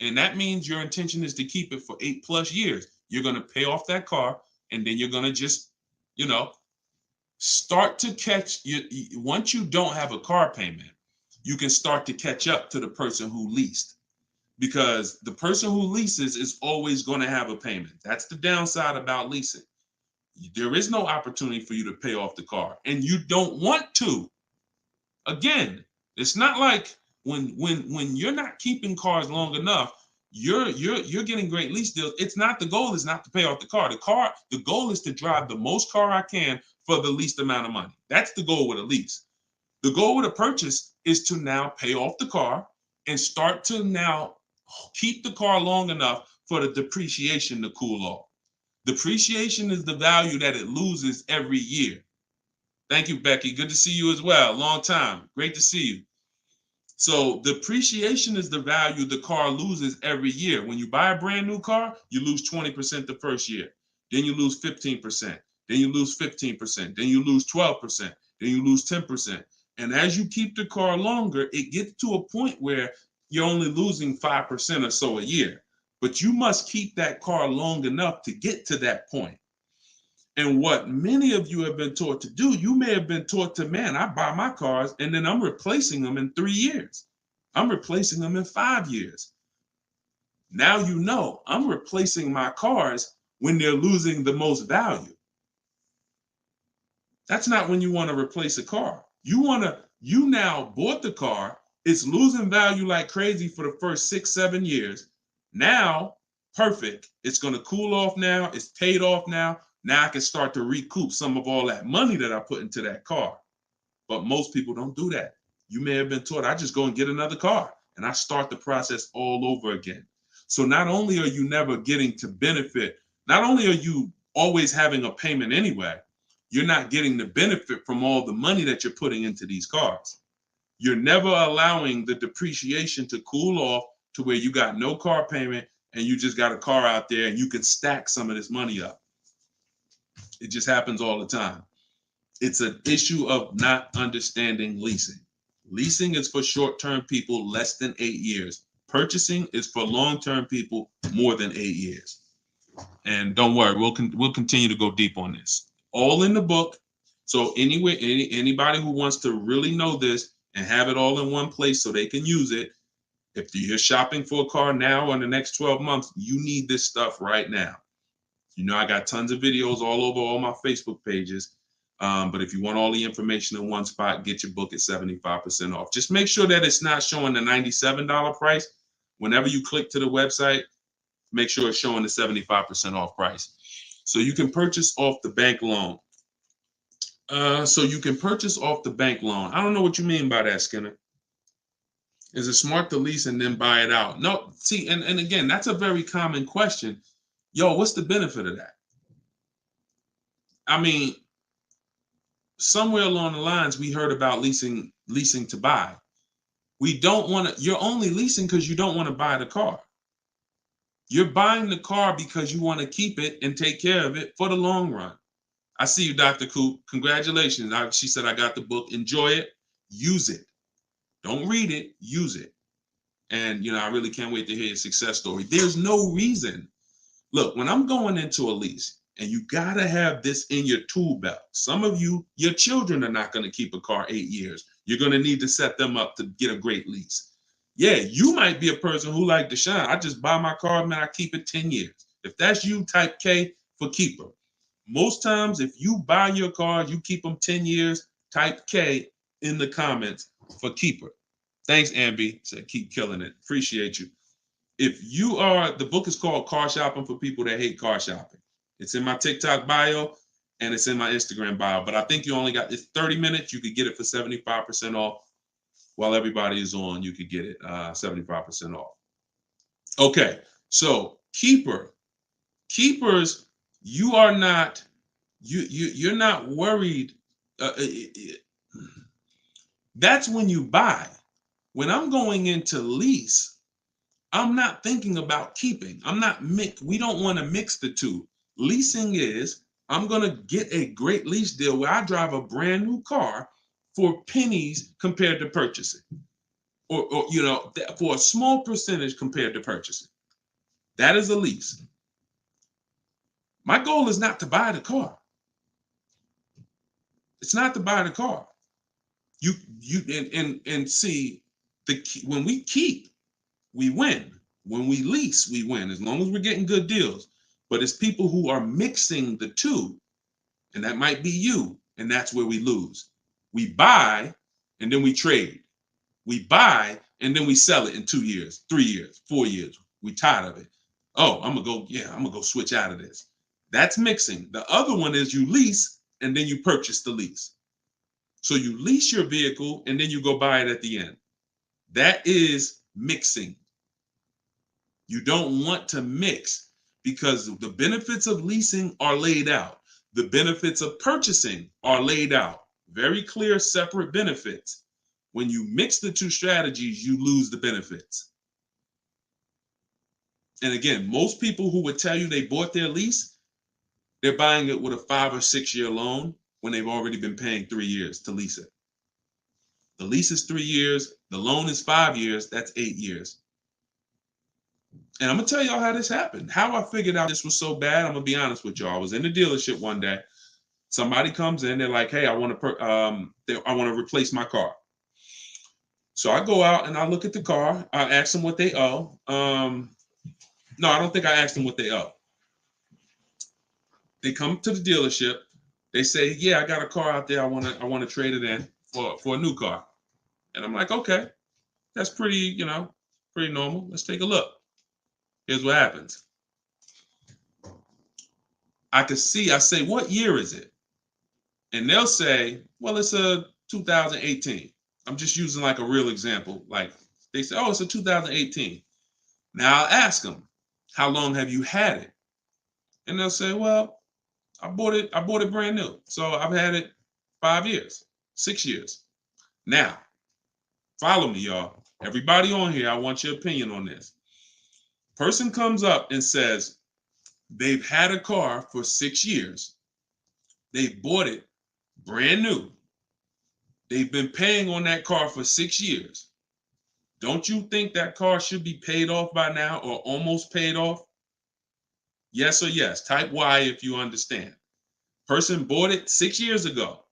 and that means your intention is to keep it for 8+ years, you're going to pay off that car, and then you're going to just, start to catch once you don't have a car payment, you can start to catch up to the person who leased, because the person who leases is always going to have a payment. That's the downside about leasing. There is no opportunity for you to pay off the car, and you don't want to. Again, it's not like when you're not keeping cars long enough, you're getting great lease deals. The goal is not to pay off the car. The goal is to drive the most car I can for the least amount of money. That's the goal with a lease. The goal with a purchase is to now pay off the car and start to now keep the car long enough for the depreciation to cool off. Depreciation is the value that it loses every year. Thank you, Becky. Good to see you as well. Long time. Great to see you. So depreciation is the value the car loses every year. When you buy a brand new car, you lose 20% the first year. Then you lose 15%. Then you lose 15%. Then you lose 12%. Then you lose 10%. And as you keep the car longer, it gets to a point where you're only losing 5% or so a year. But you must keep that car long enough to get to that point. And what many of you have been taught to do, you may have been taught to, man, I buy my cars and then I'm replacing them in 3 years. I'm replacing them in 5 years. Now I'm replacing my cars when they're losing the most value. That's not when you want to replace a car. You now bought the car, it's losing value like crazy for the first 6-7 years. Now, perfect. It's going to cool off now. It's paid off now. Now I can start to recoup some of all that money that I put into that car. But most people don't do that. You may have been taught, I just go and get another car and I start the process all over again. So not only are you never getting to benefit, not only are you always having a payment anyway, you're not getting the benefit from all the money that you're putting into these cars. You're never allowing the depreciation to cool off to where you got no car payment and you just got a car out there and you can stack some of this money up. It just happens all the time. It's an issue of not understanding leasing. Leasing is for short-term people less than 8 years. Purchasing is for long-term people more than 8 years. And don't worry, we'll continue to go deep on this. All in the book. So anyway, anybody who wants to really know this and have it all in one place so they can use it, if you're shopping for a car now or in the next 12 months, you need this stuff right now. You know, I got tons of videos all over all my Facebook pages. But if you want all the information in one spot, get your book at 75% off. Just make sure that it's not showing the $97 price. Whenever you click to the website, make sure it's showing the 75% off price. So you can purchase off the bank loan. I don't know what you mean by that, Skinner. Is it smart to lease and then buy it out? No, see, and again, that's a very common question. Yo, what's the benefit of that? I mean, somewhere along the lines, we heard about leasing to buy. We don't want to, you're only leasing because you don't want to buy the car. You're buying the car because you want to keep it and take care of it for the long run. I see you, Dr. Coop. Congratulations. She said, I got the book. Enjoy it. Use it. Don't read it. Use it. And, I really can't wait to hear your success story. There's no reason. Look, when I'm going into a lease, and you got to have this in your tool belt. Some of you, your children are not going to keep a car 8 years. You're going to need to set them up to get a great lease. Yeah, you might be a person who like Deshone. I just buy my car, man, I keep it 10 years. If that's you, type K for keeper. Most times, if you buy your car, you keep them 10 years, type K in the comments for keeper. Thanks, Ambi. Said keep killing it. Appreciate you. If you are, the book is called Car Shopping for People That Hate Car Shopping. It's in my TikTok bio and it's in my Instagram bio. But I think you only got, it's 30 minutes. You could get it for 75% off. While everybody is on, you could get it 75% off. Okay, so keepers, you are not, you're not worried. That's when you buy. When I'm going into lease, I'm not thinking about keeping. We don't want to mix the two. Leasing is, I'm going to get a great lease deal where I drive a brand new car for pennies compared to purchasing. Or for a small percentage compared to purchasing. That is a lease. My goal is not to buy the car. It's not to buy the car. You see, when we keep, we win. When we lease, we win, as long as we're getting good deals. But it's people who are mixing the two, and that might be you, and that's where we lose. We buy, and then we trade. We buy, and then we sell it in 2 years, 3 years, 4 years. We tired of it. Oh, I'm gonna go switch out of this. That's mixing. The other one is you lease, and then you purchase the lease. So you lease your vehicle, and then you go buy it at the end. That is mixing. You don't want to mix because the benefits of leasing are laid out. The benefits of purchasing are laid out. Very clear, separate benefits. When you mix the two strategies, you lose the benefits. And again, most people who would tell you they bought their lease, they're buying it with a 5 or 6 year loan when they've already been paying 3 years to lease it. The lease is 3 years. The loan is 5 years. That's 8 years. And I'm going to tell y'all how this happened. How I figured out this was so bad, I'm going to be honest with y'all. I was in the dealership one day. Somebody comes in. They're like, hey, I want to replace my car. So I go out and I look at the car. I ask them what they owe. No, I don't think I asked them what they owe. They come to the dealership. They say, yeah, I got a car out there. I want to trade it in for a new car. And I'm like, okay, that's pretty normal. Let's take a look. Here's what happens. I say, what year is it? And they'll say, well, it's a 2018. I'm just using like a real example. Like they say, oh, it's a 2018. Now I'll ask them, how long have you had it? And they'll say, well, I bought it brand new. So I've had it 5 years, 6 years. Now, follow me, y'all. Everybody on here, I want your opinion on this. Person comes up and says they've had a car for 6 years. They've bought it brand new. They've been paying on that car for 6 years. Don't you think that car should be paid off by now or almost paid off? Yes or yes. Type Y if you understand. Person bought it 6 years ago.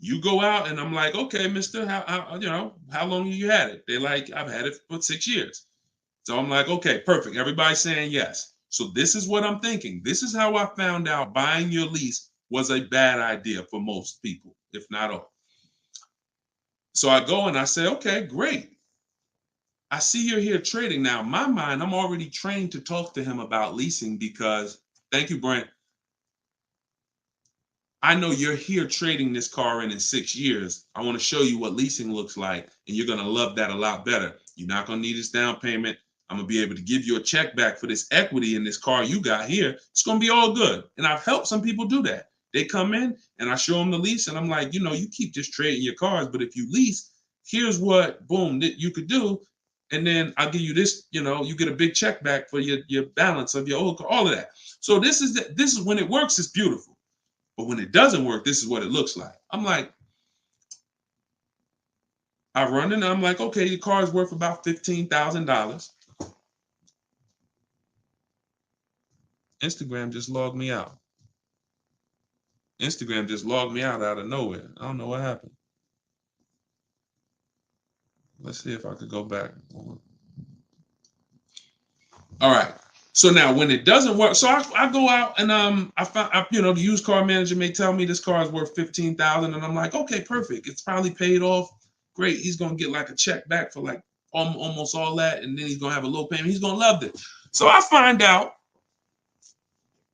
You go out and I'm like, okay, mister, how long have you had it? They're like, I've had it for 6 years. So I'm like, okay, perfect. Everybody's saying yes. So this is what I'm thinking. This is how I found out buying your lease was a bad idea for most people, if not all. So I go and I say, okay, great. I see you're here trading. Now, in my mind, I'm already trained to talk to him about leasing because, thank you, Brent. I know you're here trading this car in 6 years. I want to show you what leasing looks like, and you're going to love that a lot better. You're not going to need this down payment. I'm going to be able to give you a check back for this equity in this car you got here. It's going to be all good. And I've helped some people do that. They come in and I show them the lease, and I'm like, you know, you keep just trading your cars, but if you lease, here's what, boom, that you could do. And then I'll give you this, you know, you get a big check back for your balance of your old car, all of that. So this is when it works, it's beautiful. But when it doesn't work, this is what it looks like. I'm like, I run and I'm like, okay, your car is worth about $15,000. Instagram just logged me out. Instagram just logged me out of nowhere. I don't know what happened. Let's see if I could go back. All right. So now when it doesn't work, so I go out and I found, you know, the used car manager may tell me this car is worth $15,000, and I'm like, okay, perfect. It's probably paid off. Great. He's gonna get like a check back for like almost all that, and then he's gonna have a low payment. He's gonna love it. So I find out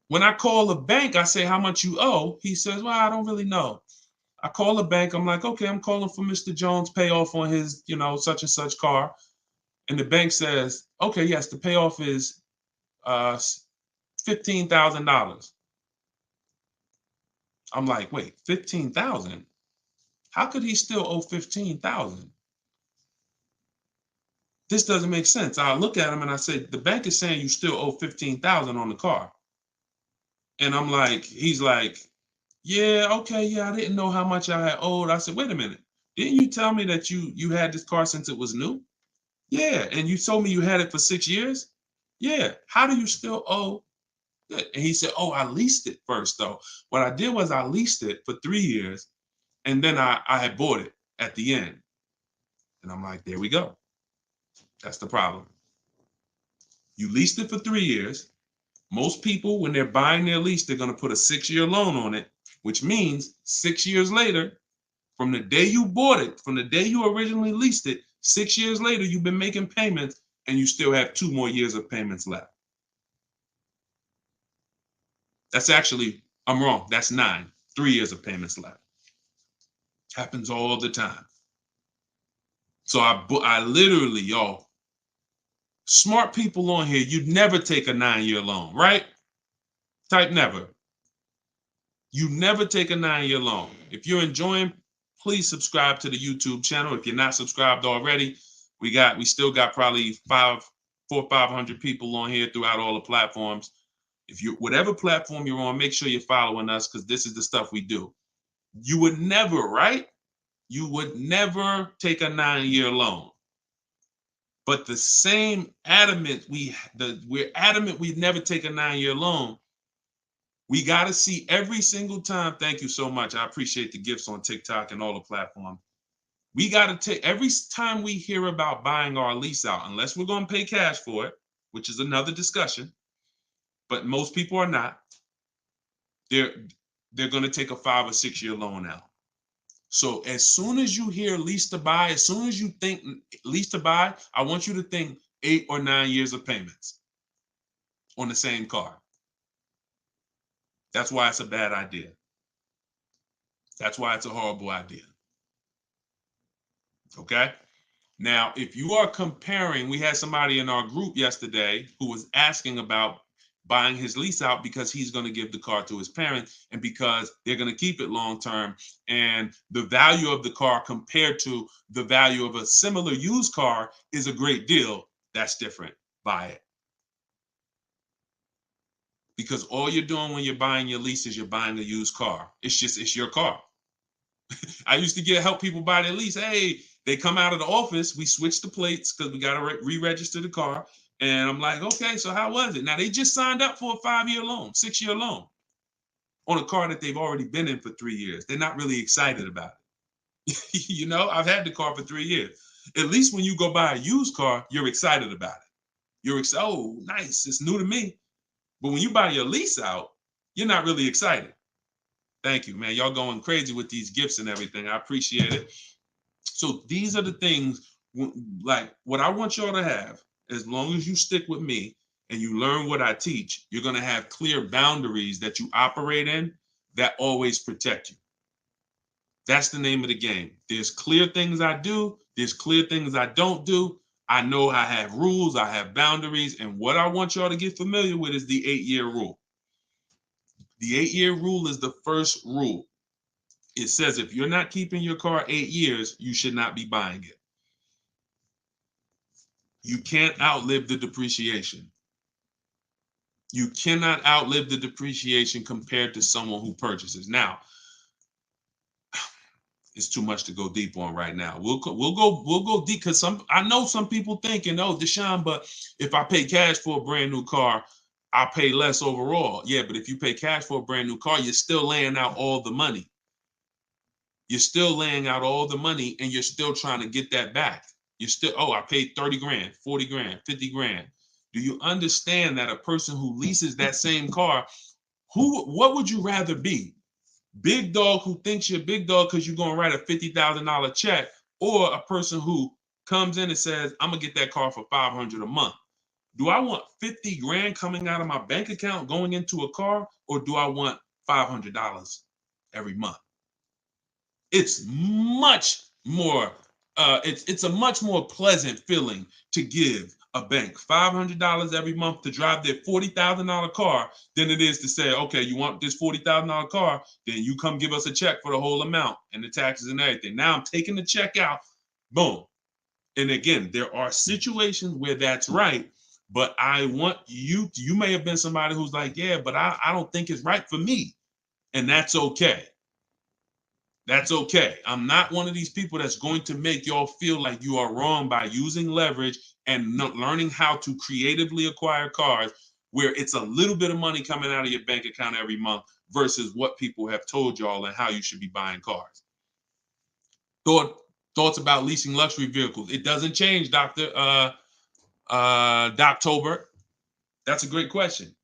when I call the bank, I say, how much you owe? He says, well, I don't really know. I call the bank. I'm like, okay, I'm calling for Mr. Jones' payoff on his, you know, such and such car. And the bank says, okay, yes, the payoff is $15,000. I'm like, wait, 15,000? How could he still owe 15,000? This doesn't make sense. I look at him and I said, the bank is saying you still owe 15,000 on the car. And I'm like, he's like, yeah, okay, yeah, I didn't know how much I had owed. I said, wait a minute. Didn't you tell me that you had this car since it was new? Yeah, and you told me you had it for 6 years? Yeah. How do you still owe? And he said, oh, I leased it first, though. What I did was I leased it for 3 years, and then I had bought it at the end. And I'm like, there we go. That's the problem. You leased it for 3 years. Most people, when they're buying their lease, they're going to put a 6-year loan on it, which means 6 years later, from the day you bought it, from the day you originally leased it, 6 years later, you've been making payments, and you still have 2 more years of payments left. That's actually, I'm wrong. That's 9. 3 years of payments left. Happens all the time. So I literally, y'all, smart people on here, you'd never take a 9-year loan, right? Type never. You never take a 9-year loan. If you're enjoying, please subscribe to the YouTube channel. If you're not subscribed already, we still got probably 400 or 500 people on here throughout all the platforms. If you, whatever platform you're on, make sure you're following us, because this is the stuff we do. You would never, right? You would never take a 9-year loan. But the same adamant, we're adamant we'd never take a 9-year loan. We got to see every single time. Thank you so much. I appreciate the gifts on TikTok and all the platforms. We got to take every time we hear about buying our lease out, unless we're going to pay cash for it, which is another discussion. But most people are not. They're going to take a 5 or 6 year loan out. So as soon as you hear lease to buy, as soon as you think lease to buy, I want you to think 8 or 9 years of payments on the same car. That's why it's a bad idea. That's why it's a horrible idea. Okay? Now, if you are comparing, we had somebody in our group yesterday who was asking about buying his lease out because he's going to give the car to his parents and because they're going to keep it long term. And the value of the car compared to the value of a similar used car is a great deal. That's different. Buy it. Because all you're doing when you're buying your lease is you're buying a used car. It's your car. I used to help people buy their lease. Hey, they come out of the office, we switch the plates because we got to re-register the car. And I'm like, okay, so how was it? Now they just signed up for a 5-year loan, 6-year loan on a car that they've already been in for 3 years. They're not really excited about it. You know, I've had the car for 3 years. At least when you go buy a used car, you're excited about it. You're excited. Oh, nice. It's new to me. But when you buy your lease out, you're not really excited. Thank you, man. Y'all going crazy with these gifts and everything. I appreciate it. So these are the things, like what I want y'all to have. As long as you stick with me and you learn what I teach, you're going to have clear boundaries that you operate in that always protect you. That's the name of the game. There's clear things I do. There's clear things I don't do. I know I have rules. I have boundaries. And what I want y'all to get familiar with is the 8-year rule. The 8-year rule is the first rule. It says if you're not keeping your car 8 years, you should not be buying it. You can't outlive the depreciation. You cannot outlive the depreciation compared to someone who purchases. Now, it's too much to go deep on right now. We'll go deep because I know some people thinking, oh, Deshone, but if I pay cash for a brand new car, I'll pay less overall. Yeah, but if you pay cash for a brand new car, you're still laying out all the money. You're still laying out all the money and you're still trying to get that back. You're still, oh, I paid 30 grand, 40 grand, 50 grand. Do you understand that a person who leases that same car, what would you rather be? Big dog who thinks you're big dog because you're going to write a $50,000 check, or a person who comes in and says, I'm going to get that car for $500 a month. Do I want 50 grand coming out of my bank account going into a car, or do I want $500 every month? It's much more, it's a much more pleasant feeling to give a bank $500 every month to drive their $40,000 car than it is to say, okay, you want this $40,000 car, then you come give us a check for the whole amount and the taxes and everything. Now I'm taking the check out, boom. And again, there are situations where that's right, but I want you may have been somebody who's like, yeah, but I don't think it's right for me. And that's okay. That's okay. I'm not one of these people that's going to make y'all feel like you are wrong by using leverage and learning how to creatively acquire cars where it's a little bit of money coming out of your bank account every month versus what people have told y'all and how you should be buying cars. Thoughts about leasing luxury vehicles. It doesn't change, Dr. Doctober. That's a great question.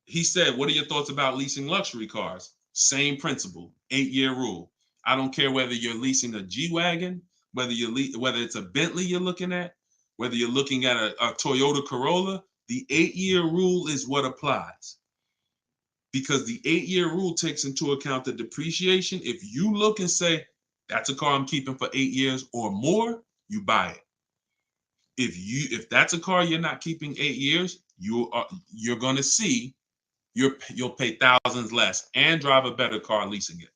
He said, what are your thoughts about leasing luxury cars? Same principle, 8-year rule. I don't care whether you're leasing a G-Wagon, whether it's a Bentley you're looking at, whether you're looking at a Toyota Corolla, the 8-year rule is what applies. Because the 8-year rule takes into account the depreciation. If you look and say, that's a car I'm keeping for 8 years or more, you buy it. If that's a car you're not keeping 8 years, you're going to see you'll pay thousands less and drive a better car leasing it,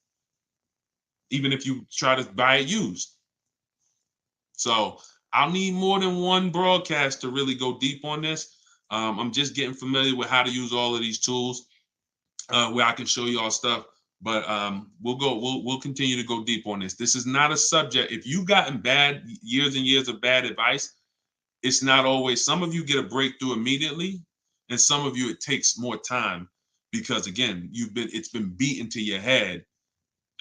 even if you try to buy it used. So I'll need more than one broadcast to really go deep on this. I'm just getting familiar with how to use all of these tools where I can show you all stuff. But we'll continue to go deep on this. This is not a subject. If you've gotten years and years of bad advice, it's not always. Some of you get a breakthrough immediately, and some of you it takes more time because again, it's been beaten to your head,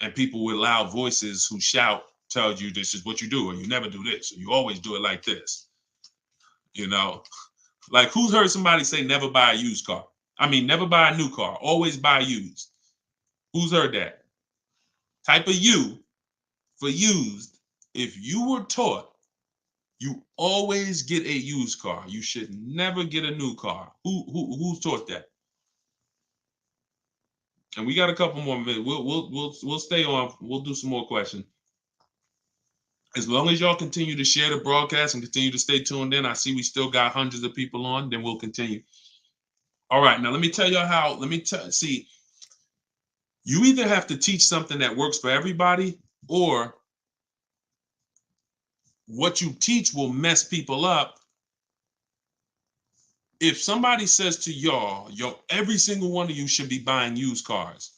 and people with loud voices who shout tell you this is what you do, or you never do this, or you always do it like this. You know, like who's heard somebody say never buy a used car? I mean, never buy a new car, always buy used. Who's heard that? Type of U for used. If you were taught you always get a used car, you should never get a new car. Who's taught that? And we got a couple more minutes. We'll stay on. We'll do some more questions. As long as y'all continue to share the broadcast and continue to stay tuned in, I see we still got hundreds of people on. Then we'll continue. All right, now let me tell y'all how. See. You either have to teach something that works for everybody, or what you teach will mess people up. If somebody says to y'all, every single one of you should be buying used cars,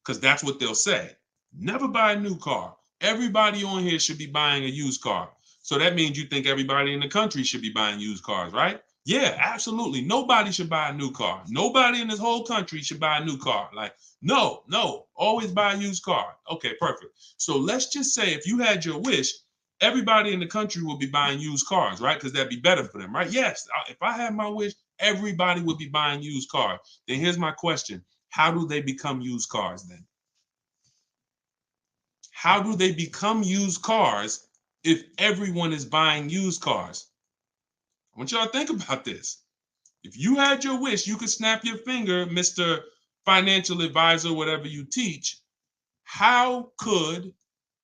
because that's what they'll say. Never buy a new car. Everybody on here should be buying a used car. So that means you think everybody in the country should be buying used cars, right? Yeah, absolutely. Nobody should buy a new car. Nobody in this whole country should buy a new car. Like, no, always buy a used car. Okay, perfect. So let's just say if you had your wish everybody in the country will be buying used cars, right? Because that'd be better for them, right? Yes, if I had my wish, everybody would be buying used cars. Then here's my question. How do they become used cars then? How do they become used cars if everyone is buying used cars? I want y'all to think about this. If you had your wish, you could snap your finger, Mr. Financial Advisor, whatever you teach. How could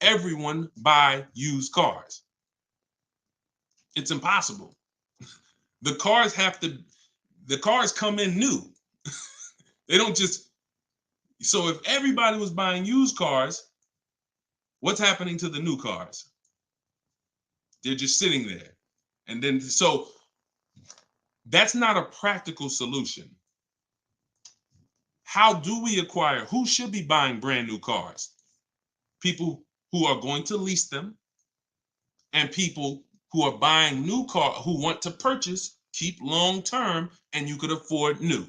everyone buy used cars? It's impossible. The cars come in new. They don't just, so if everybody was buying used cars, what's happening to the new cars? They're just sitting there. And then, so that's not a practical solution. How do we acquire? Who should be buying brand new cars? People who are going to lease them, and people who are buying new cars, who want to purchase, keep long term, and you could afford new.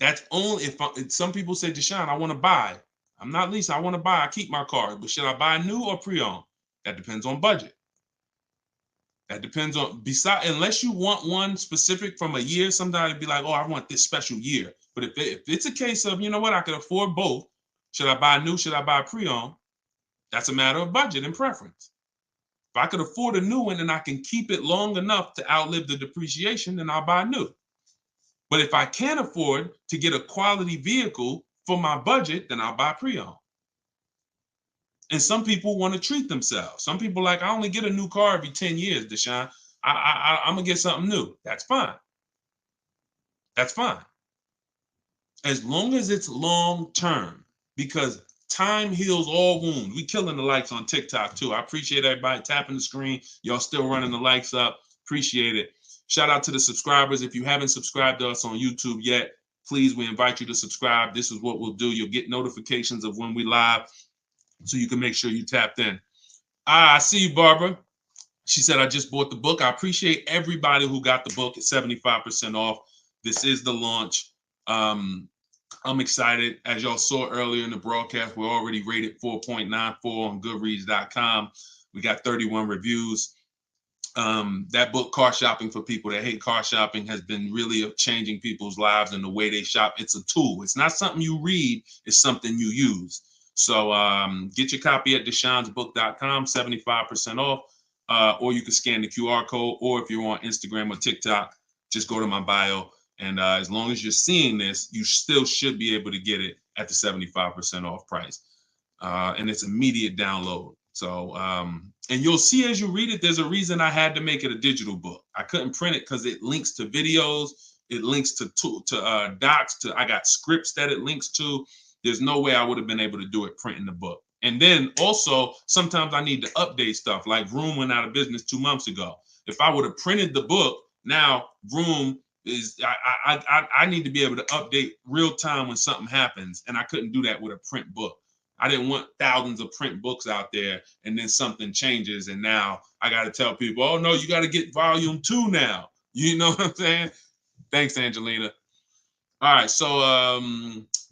That's only if some people say, Deshone, I want to buy. I'm not leasing, I want to buy. I keep my car, but should I buy new or pre-owned? That depends on budget. That depends on, unless you want one specific from a year, somebody would be like, oh, I want this special year. But if it's a case of, you know what, I can afford both. Should I buy new? Should I buy pre-owned? That's a matter of budget and preference. If I could afford a new one and I can keep it long enough to outlive the depreciation, then I'll buy new. But if I can't afford to get a quality vehicle for my budget, then I'll buy pre-owned. And some people want to treat themselves. Some people like, I only get a new car every 10 years, Deshone. I'm going to get something new. That's fine. That's fine. As long as it's long term, because time heals all wounds. We killing the likes on TikTok too. I appreciate everybody tapping the screen. Y'all still running the likes up. Appreciate it. Shout out to the subscribers. If you haven't subscribed to us on YouTube yet, please, we invite you to subscribe. This is what we'll do. You'll get notifications of when we live, so you can make sure you tapped in. I see you, Barbara. She said, I just bought the book. I appreciate everybody who got the book at 75% off. This is the launch. I'm excited. As y'all saw earlier in the broadcast, we're already rated 4.94 on Goodreads.com. We got 31 reviews. That book, Car Shopping for People That Hate Car Shopping, has been really changing people's lives and the way they shop. It's a tool. It's not something you read. It's something you use. So get your copy at deshonesbook.com, 75% off, or you can scan the QR code, or if you're on Instagram or TikTok, just go to my bio. And as long as you're seeing this, you still should be able to get it at the 75% off price. And it's immediate download. So, and you'll see as you read it, there's a reason I had to make it a digital book. I couldn't print it because it links to videos, it links to docs, I got scripts that it links to. There's no way I would have been able to do it printing the book. And then also, sometimes I need to update stuff, like Vroom went out of business 2 months ago. If I would have printed the book, now Vroom is, I need to be able to update real time when something happens, and I couldn't do that with a print book. I didn't want thousands of print books out there, and then something changes, and now I got to tell people, oh no, you got to get volume 2 now. You know what I'm saying? Thanks, Angelina. All right, so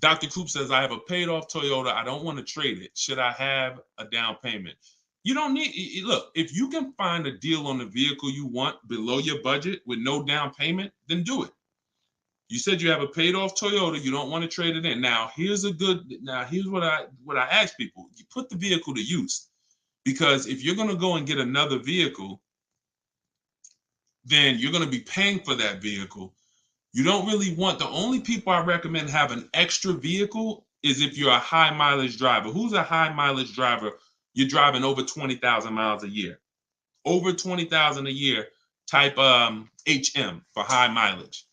Dr. Coop says, I have a paid off Toyota. I don't want to trade it. Should I have a down payment? You don't need, look, if you can find a deal on the vehicle you want below your budget with no down payment, then do it. You said you have a paid off Toyota. You don't want to trade it in. Now, here's what I ask people. You put the vehicle to use, because if you're going to go and get another vehicle, then you're going to be paying for that vehicle. You don't really want, the only people I recommend have an extra vehicle is if you're a high mileage driver. Who's a high mileage driver? You're driving over 20,000 miles a year. Over 20,000 a year, type HM for high mileage.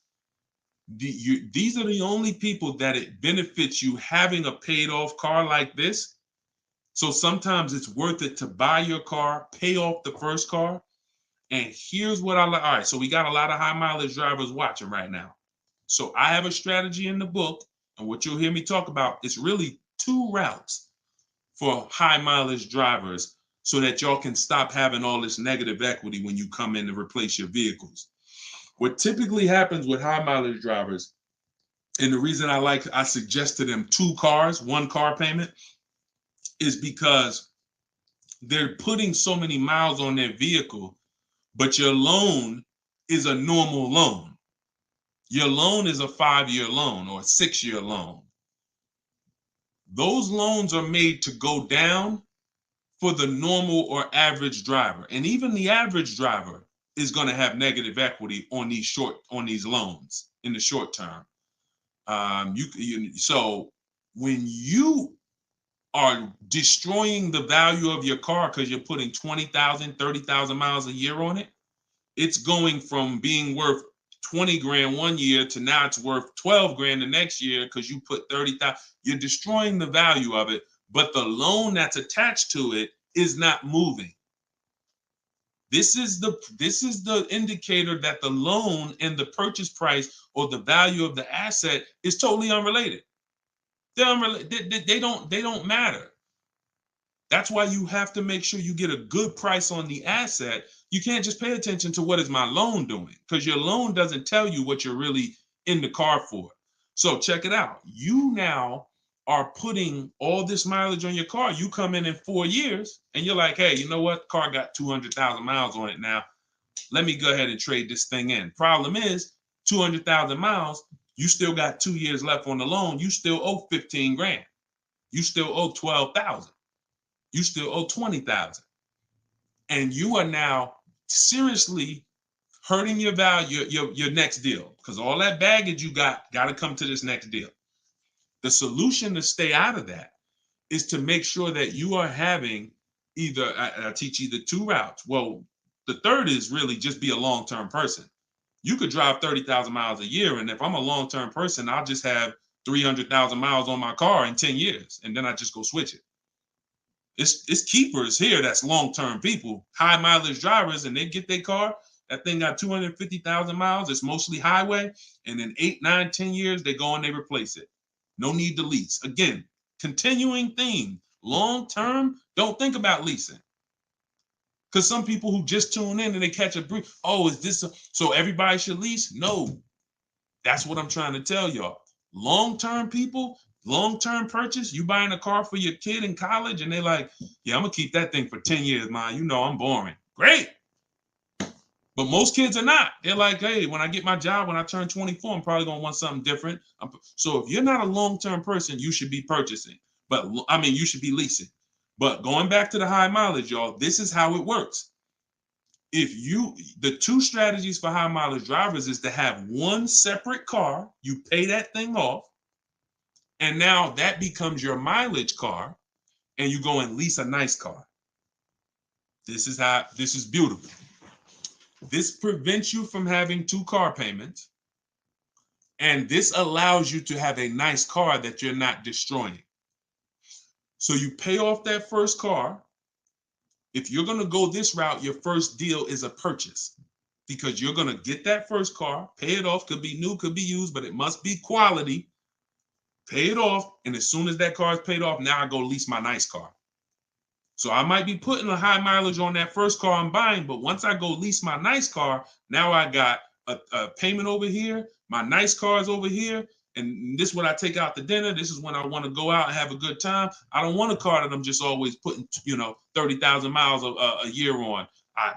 These are the only people that it benefits you having a paid off car like this. So sometimes it's worth it to buy your car, pay off the first car. And here's what I like. All right, so we got a lot of high mileage drivers watching right now. So I have a strategy in the book, and what you'll hear me talk about is really 2 routes for high mileage drivers, so that y'all can stop having all this negative equity when you come in to replace your vehicles. What typically happens with high mileage drivers, and the reason I suggest to them 2 cars, 1 car payment, is because they're putting so many miles on their vehicle, but your loan is a normal loan. Your loan is a 5-year loan or a 6-year loan. Those loans are made to go down for the normal or average driver. And even the average driver is going to have negative equity on these loans in the short term. So when you are destroying the value of your car because you're putting 20,000, 30,000 miles a year on it, it's going from being worth 20 grand one year to now it's worth 12 grand the next year because you put 30,000. You're destroying the value of it, but the loan that's attached to it is not moving. This is the indicator that the loan and the purchase price or the value of the asset is totally unrelated. They don't matter. That's why you have to make sure you get a good price on the asset. You can't just pay attention to what is my loan doing, because your loan doesn't tell you what you're really in the car for. So check it out. You now are putting all this mileage on your car. You come in 4 years and you're like, hey, you know what? Car got 200,000 miles on it now. Let me go ahead and trade this thing in. Problem is 200,000 miles, you still got 2 years left on the loan. You still owe 15 grand. You still owe 12,000. You still owe 20,000. And you are now seriously hurting your value, your next deal, because all that baggage you got to come to this next deal. The solution to stay out of that is to make sure that you are having I teach either 2 routes. Well, the third is really just be a long-term person. You could drive 30,000 miles a year. And if I'm a long-term person, I'll just have 300,000 miles on my car in 10 years. And then I just go switch it. It's keepers here that's long-term people, high mileage drivers, and they get their car. That thing got 250,000 miles. It's mostly highway. And in 8, 9, 10 years, they go and they replace it. No need to lease. Again, continuing theme. Long-term, don't think about leasing. Because some people who just tune in and they catch a brief, oh, is this so everybody should lease? No. That's what I'm trying to tell y'all. Long-term people, long-term purchase, you buying a car for your kid in college and they're like, yeah, I'm going to keep that thing for 10 years, man. You know I'm boring. Great. But most kids are not. They're like, hey, when I get my job, when I turn 24, I'm probably going to want something different. So if you're not a long-term person, you should be purchasing. But I mean, you should be leasing. But going back to the high mileage, y'all, this is how it works. The 2 strategies for high mileage drivers is to have one separate car. You pay that thing off. And now that becomes your mileage car. And you go and lease a nice car. This is beautiful. This prevents you from having 2 car payments. And this allows you to have a nice car that you're not destroying. So you pay off that first car. If you're going to go this route, your first deal is a purchase, because you're going to get that first car, pay it off, could be new, could be used, but it must be quality. Pay it off. And as soon as that car is paid off, now I go lease my nice car. So I might be putting a high mileage on that first car I'm buying, but once I go lease my nice car, now I got a payment over here. My nice car is over here. And this is when I take out to dinner. This is when I want to go out and have a good time. I don't want a car that I'm just always putting, 30,000 miles a year on.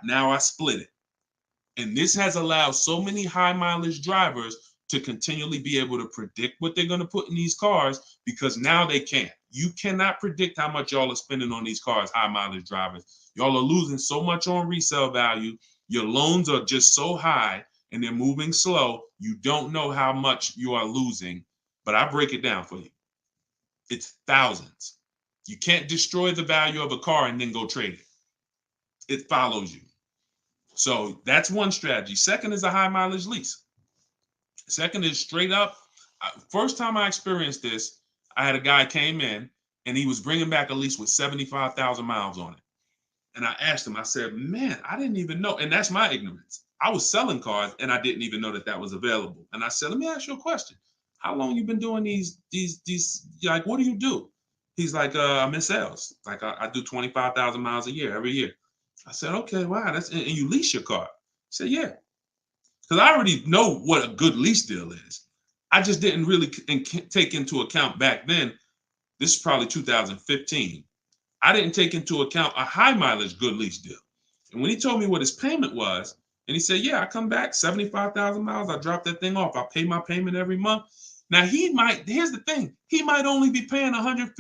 Now I split it. And this has allowed so many high mileage drivers to continually be able to predict what they're going to put in these cars, because now they can't. You cannot predict how much y'all are spending on these cars, high mileage drivers. Y'all are losing so much on resale value. Your loans are just so high and they're moving slow. You don't know how much you are losing, but I break it down for you. It's thousands. You can't destroy the value of a car and then go trade it. It follows you. So that's one strategy. Second is a high mileage lease. Second is straight up. First time I experienced this, I had a guy came in and he was bringing back a lease with 75,000 miles on it. And I asked him, I said, man, I didn't even know. And that's my ignorance. I was selling cars and I didn't even know that was available. And I said, let me ask you a question. How long you been doing these, like, what do you do? He's like, I'm in sales. Like I do 25,000 miles a year, every year. I said, okay, wow. And you lease your car? He said, yeah. Because I already know what a good lease deal is. I just didn't really take into account back then. This is probably 2015. I didn't take into account a high mileage good lease deal. And when he told me what his payment was, and he said, yeah, I come back 75,000 miles, I drop that thing off, I pay my payment every month. Now here's the thing, he might only be paying $150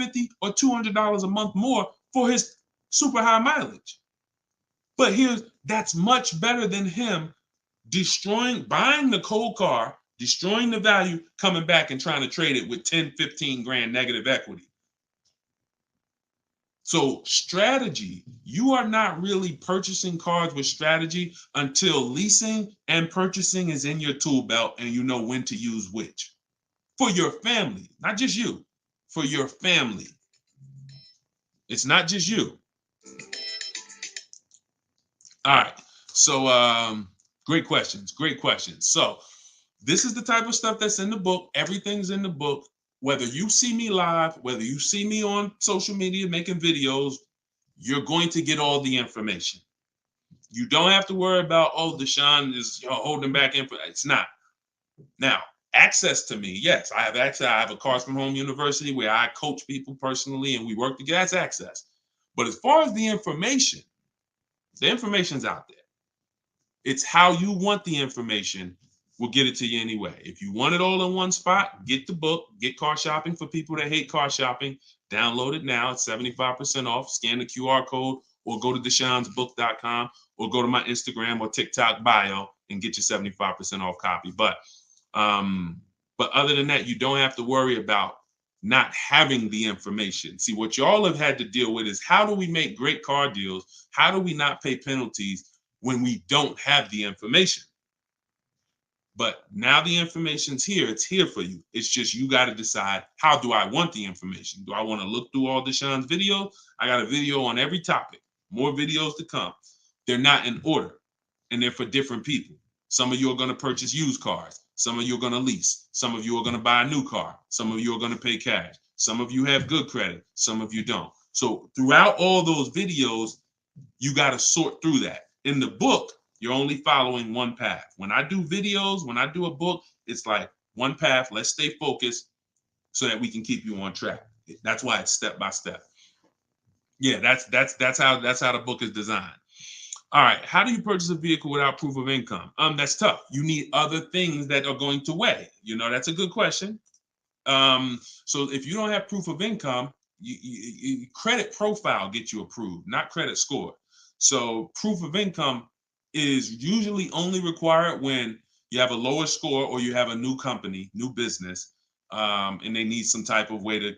or $200 a month more for his super high mileage. But that's much better than him buying the cold car, destroying the value, coming back and trying to trade it with 10, 15 grand negative equity. So strategy, you are not really purchasing cars with strategy until leasing and purchasing is in your tool belt and you know when to use which. For your family, not just you, for your family. It's not just you. All right. So great questions. So this is the type of stuff that's in the book. Everything's in the book. Whether you see me live, whether you see me on social media making videos, you're going to get all the information. You don't have to worry about, oh, Deshone is holding back info. It's not. Now, access to me, yes, I have access. I have a Cars from Home University where I coach people personally and we work together. That's access. But as far as the information's out there. It's how you want the information. We'll get it to you anyway. If you want it all in one spot, get the book, get Car Shopping for people that hate car shopping. Download it now. It's 75% off. Scan the QR code or go to deshonesbook.com or go to my Instagram or TikTok bio and get your 75% off copy. But other than that, you don't have to worry about not having the information. See, what y'all have had to deal with is how do we make great car deals? How do we not pay penalties when we don't have the information? But now the information's here. It's here for you. It's just you got to decide, how do I want the information? Do I want to look through all Deshone's videos? I got a video on every topic. More videos to come. They're not in order, and they're for different people. Some of you are going to purchase used cars. Some of you are going to lease. Some of you are going to buy a new car. Some of you are going to pay cash. Some of you have good credit. Some of you don't. So throughout all those videos, you got to sort through that. In the book, you're only following one path. When I do videos, when I do a book, it's like one path. Let's stay focused so that we can keep you on track. That's why it's step by step. Yeah, that's how the book is designed. All right, how do you purchase a vehicle without proof of income? That's tough. You need other things that are going to weigh. That's a good question. So if you don't have proof of income, credit profile gets you approved, not credit score. So proof of income is usually only required when you have a lower score or you have a new company, new business, and they need some type of way to,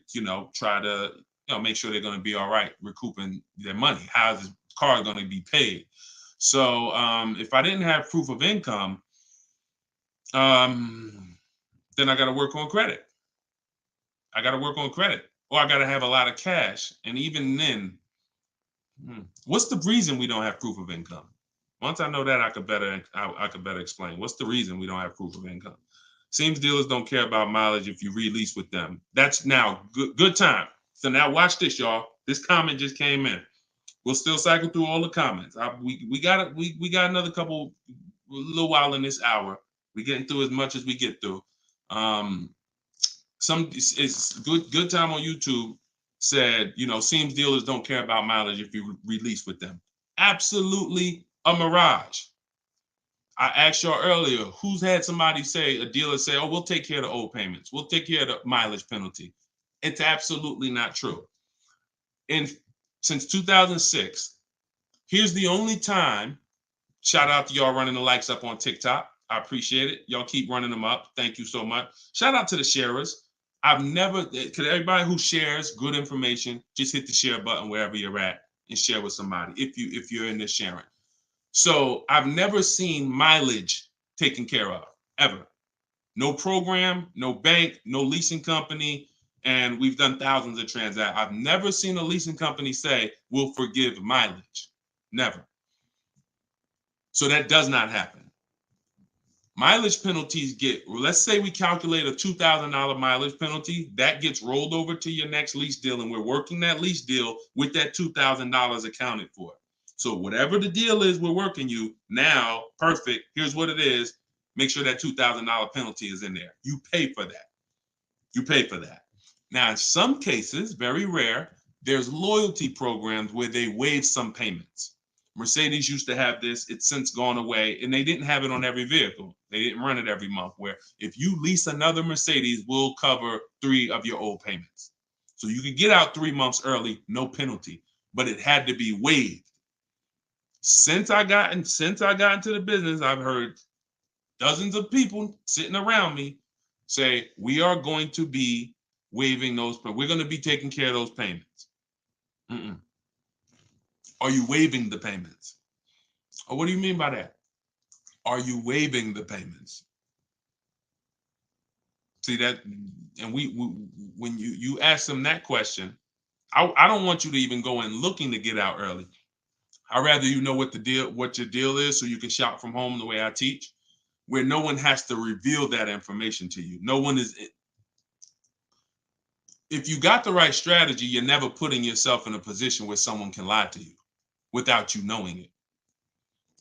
try to, make sure they're going to be all right recouping their money. How is the car going to be paid? So if I didn't have proof of income, then I got to work on credit. Or I got to have a lot of cash. And even then, what's the reason we don't have proof of income? Once I know that, I could better explain. What's the reason we don't have proof of income? Seems dealers don't care about mileage if you release with them. That's now good time. So now watch this, y'all. This comment just came in. We'll still cycle through all the comments. We got another little while in this hour. We're getting through as much as we get through. It's good time on YouTube said, seems dealers don't care about mileage if you release with them. Absolutely a mirage. I asked y'all earlier, who's had somebody a dealer say, oh, we'll take care of the old payments. We'll take care of the mileage penalty. It's absolutely not true. And since 2006, here's the only time, shout out to y'all running the likes up on TikTok. I appreciate it. Y'all keep running them up. Thank you so much. Shout out to the sharers. Because everybody who shares good information, just hit the share button wherever you're at and share with somebody if you're in this sharing. So I've never seen mileage taken care of, ever. No program, no bank, no leasing company, and we've done thousands of transactions. I've never seen a leasing company say, we'll forgive mileage. Never. So that does not happen. Mileage penalties let's say we calculate a $2,000 mileage penalty, that gets rolled over to your next lease deal, and we're working that lease deal with that $2,000 accounted for. So whatever the deal is we're working you, now, perfect, here's what it is. Make sure that $2,000 penalty is in there. You pay for that. Now, in some cases, very rare, There's loyalty programs where they waive some payments. Mercedes used to have this. It's since gone away, and they didn't have it on every vehicle. They didn't run it every month, where if you lease another Mercedes, we'll cover 3 of your old payments. So you could get out 3 months early, no penalty, but it had to be waived. Since I got into the business, I've heard dozens of people sitting around me say, we are going to be waiving those, we're going to be taking care of those payments. Mm-mm. Are you waiving the payments? Oh, what do you mean by that? Are you waiving the payments? See that, and we when you ask them that question, I don't want you to even go in looking to get out early. I'd rather you know what your deal is, so you can shop from home the way I teach, where no one has to reveal that information to you. No one is. If you got the right strategy, you're never putting yourself in a position where someone can lie to you without you knowing it.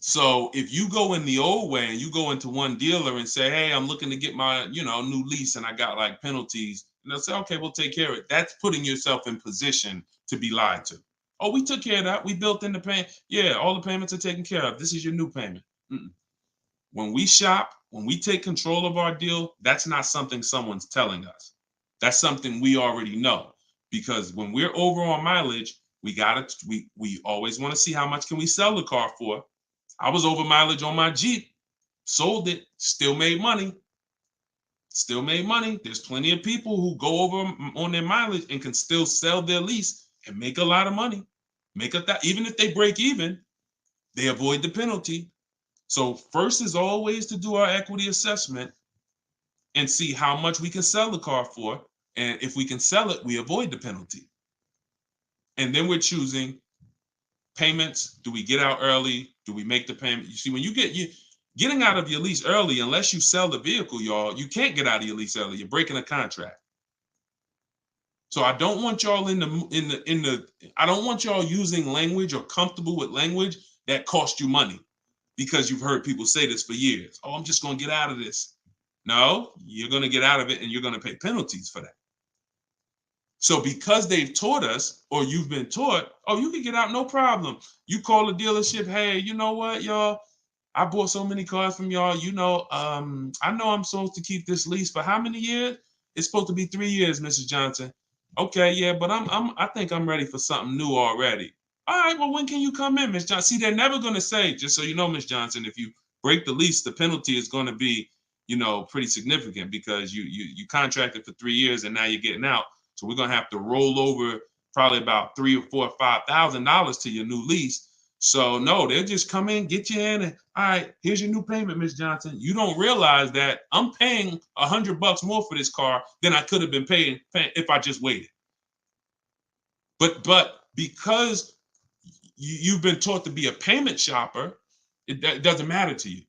So if you go in the old way and you go into one dealer and say, hey, I'm looking to get my, new lease and I got like penalties, and they'll say, okay, we'll take care of it. That's putting yourself in position to be lied to. Oh, we took care of that. We built in the payment. Yeah, all the payments are taken care of. This is your new payment. Mm-mm. When we shop, when we take control of our deal, that's not something someone's telling us. That's something we already know. Because when we're over on mileage, we always want to see how much can we sell the car for. I was over mileage on my Jeep, sold it, still made money. Still made money. There's plenty of people who go over on their mileage and can still sell their lease and make a lot of money. Even if they break even, they avoid the penalty. So first is always to do our equity assessment and see how much we can sell the car for. And if we can sell it, we avoid the penalty. And then we're choosing payments. Do we get out early? Do we make the payment? You see, when getting out of your lease early, unless you sell the vehicle, y'all, you can't get out of your lease early. You're breaking a contract. So I don't want y'all I don't want y'all using language or comfortable with language that cost you money, because you've heard people say this for years. Oh, I'm just going to get out of this. No, you're going to get out of it and you're going to pay penalties for that. So because they've taught us, or you've been taught, oh, you can get out, no problem. You call the dealership, hey, you know what, y'all? I bought so many cars from y'all. I know I'm supposed to keep this lease for how many years? It's supposed to be 3 years, Mrs. Johnson. Okay, yeah, but I think I'm ready for something new already. All right, well, when can you come in, Miss Johnson? See, they're never going to say, just so you know, Miss Johnson, if you break the lease, the penalty is going to be, pretty significant, because you contracted for 3 years and now you're getting out. So we're gonna have to roll over probably about $3,000 or $4,000 or $5,000 to your new lease. So no, they'll just come in, get you in, and all right, here's your new payment, Miss Johnson. You don't realize that I'm paying $100 more for this car than I could have been paying if I just waited. But because you've been taught to be a payment shopper, it doesn't matter to you.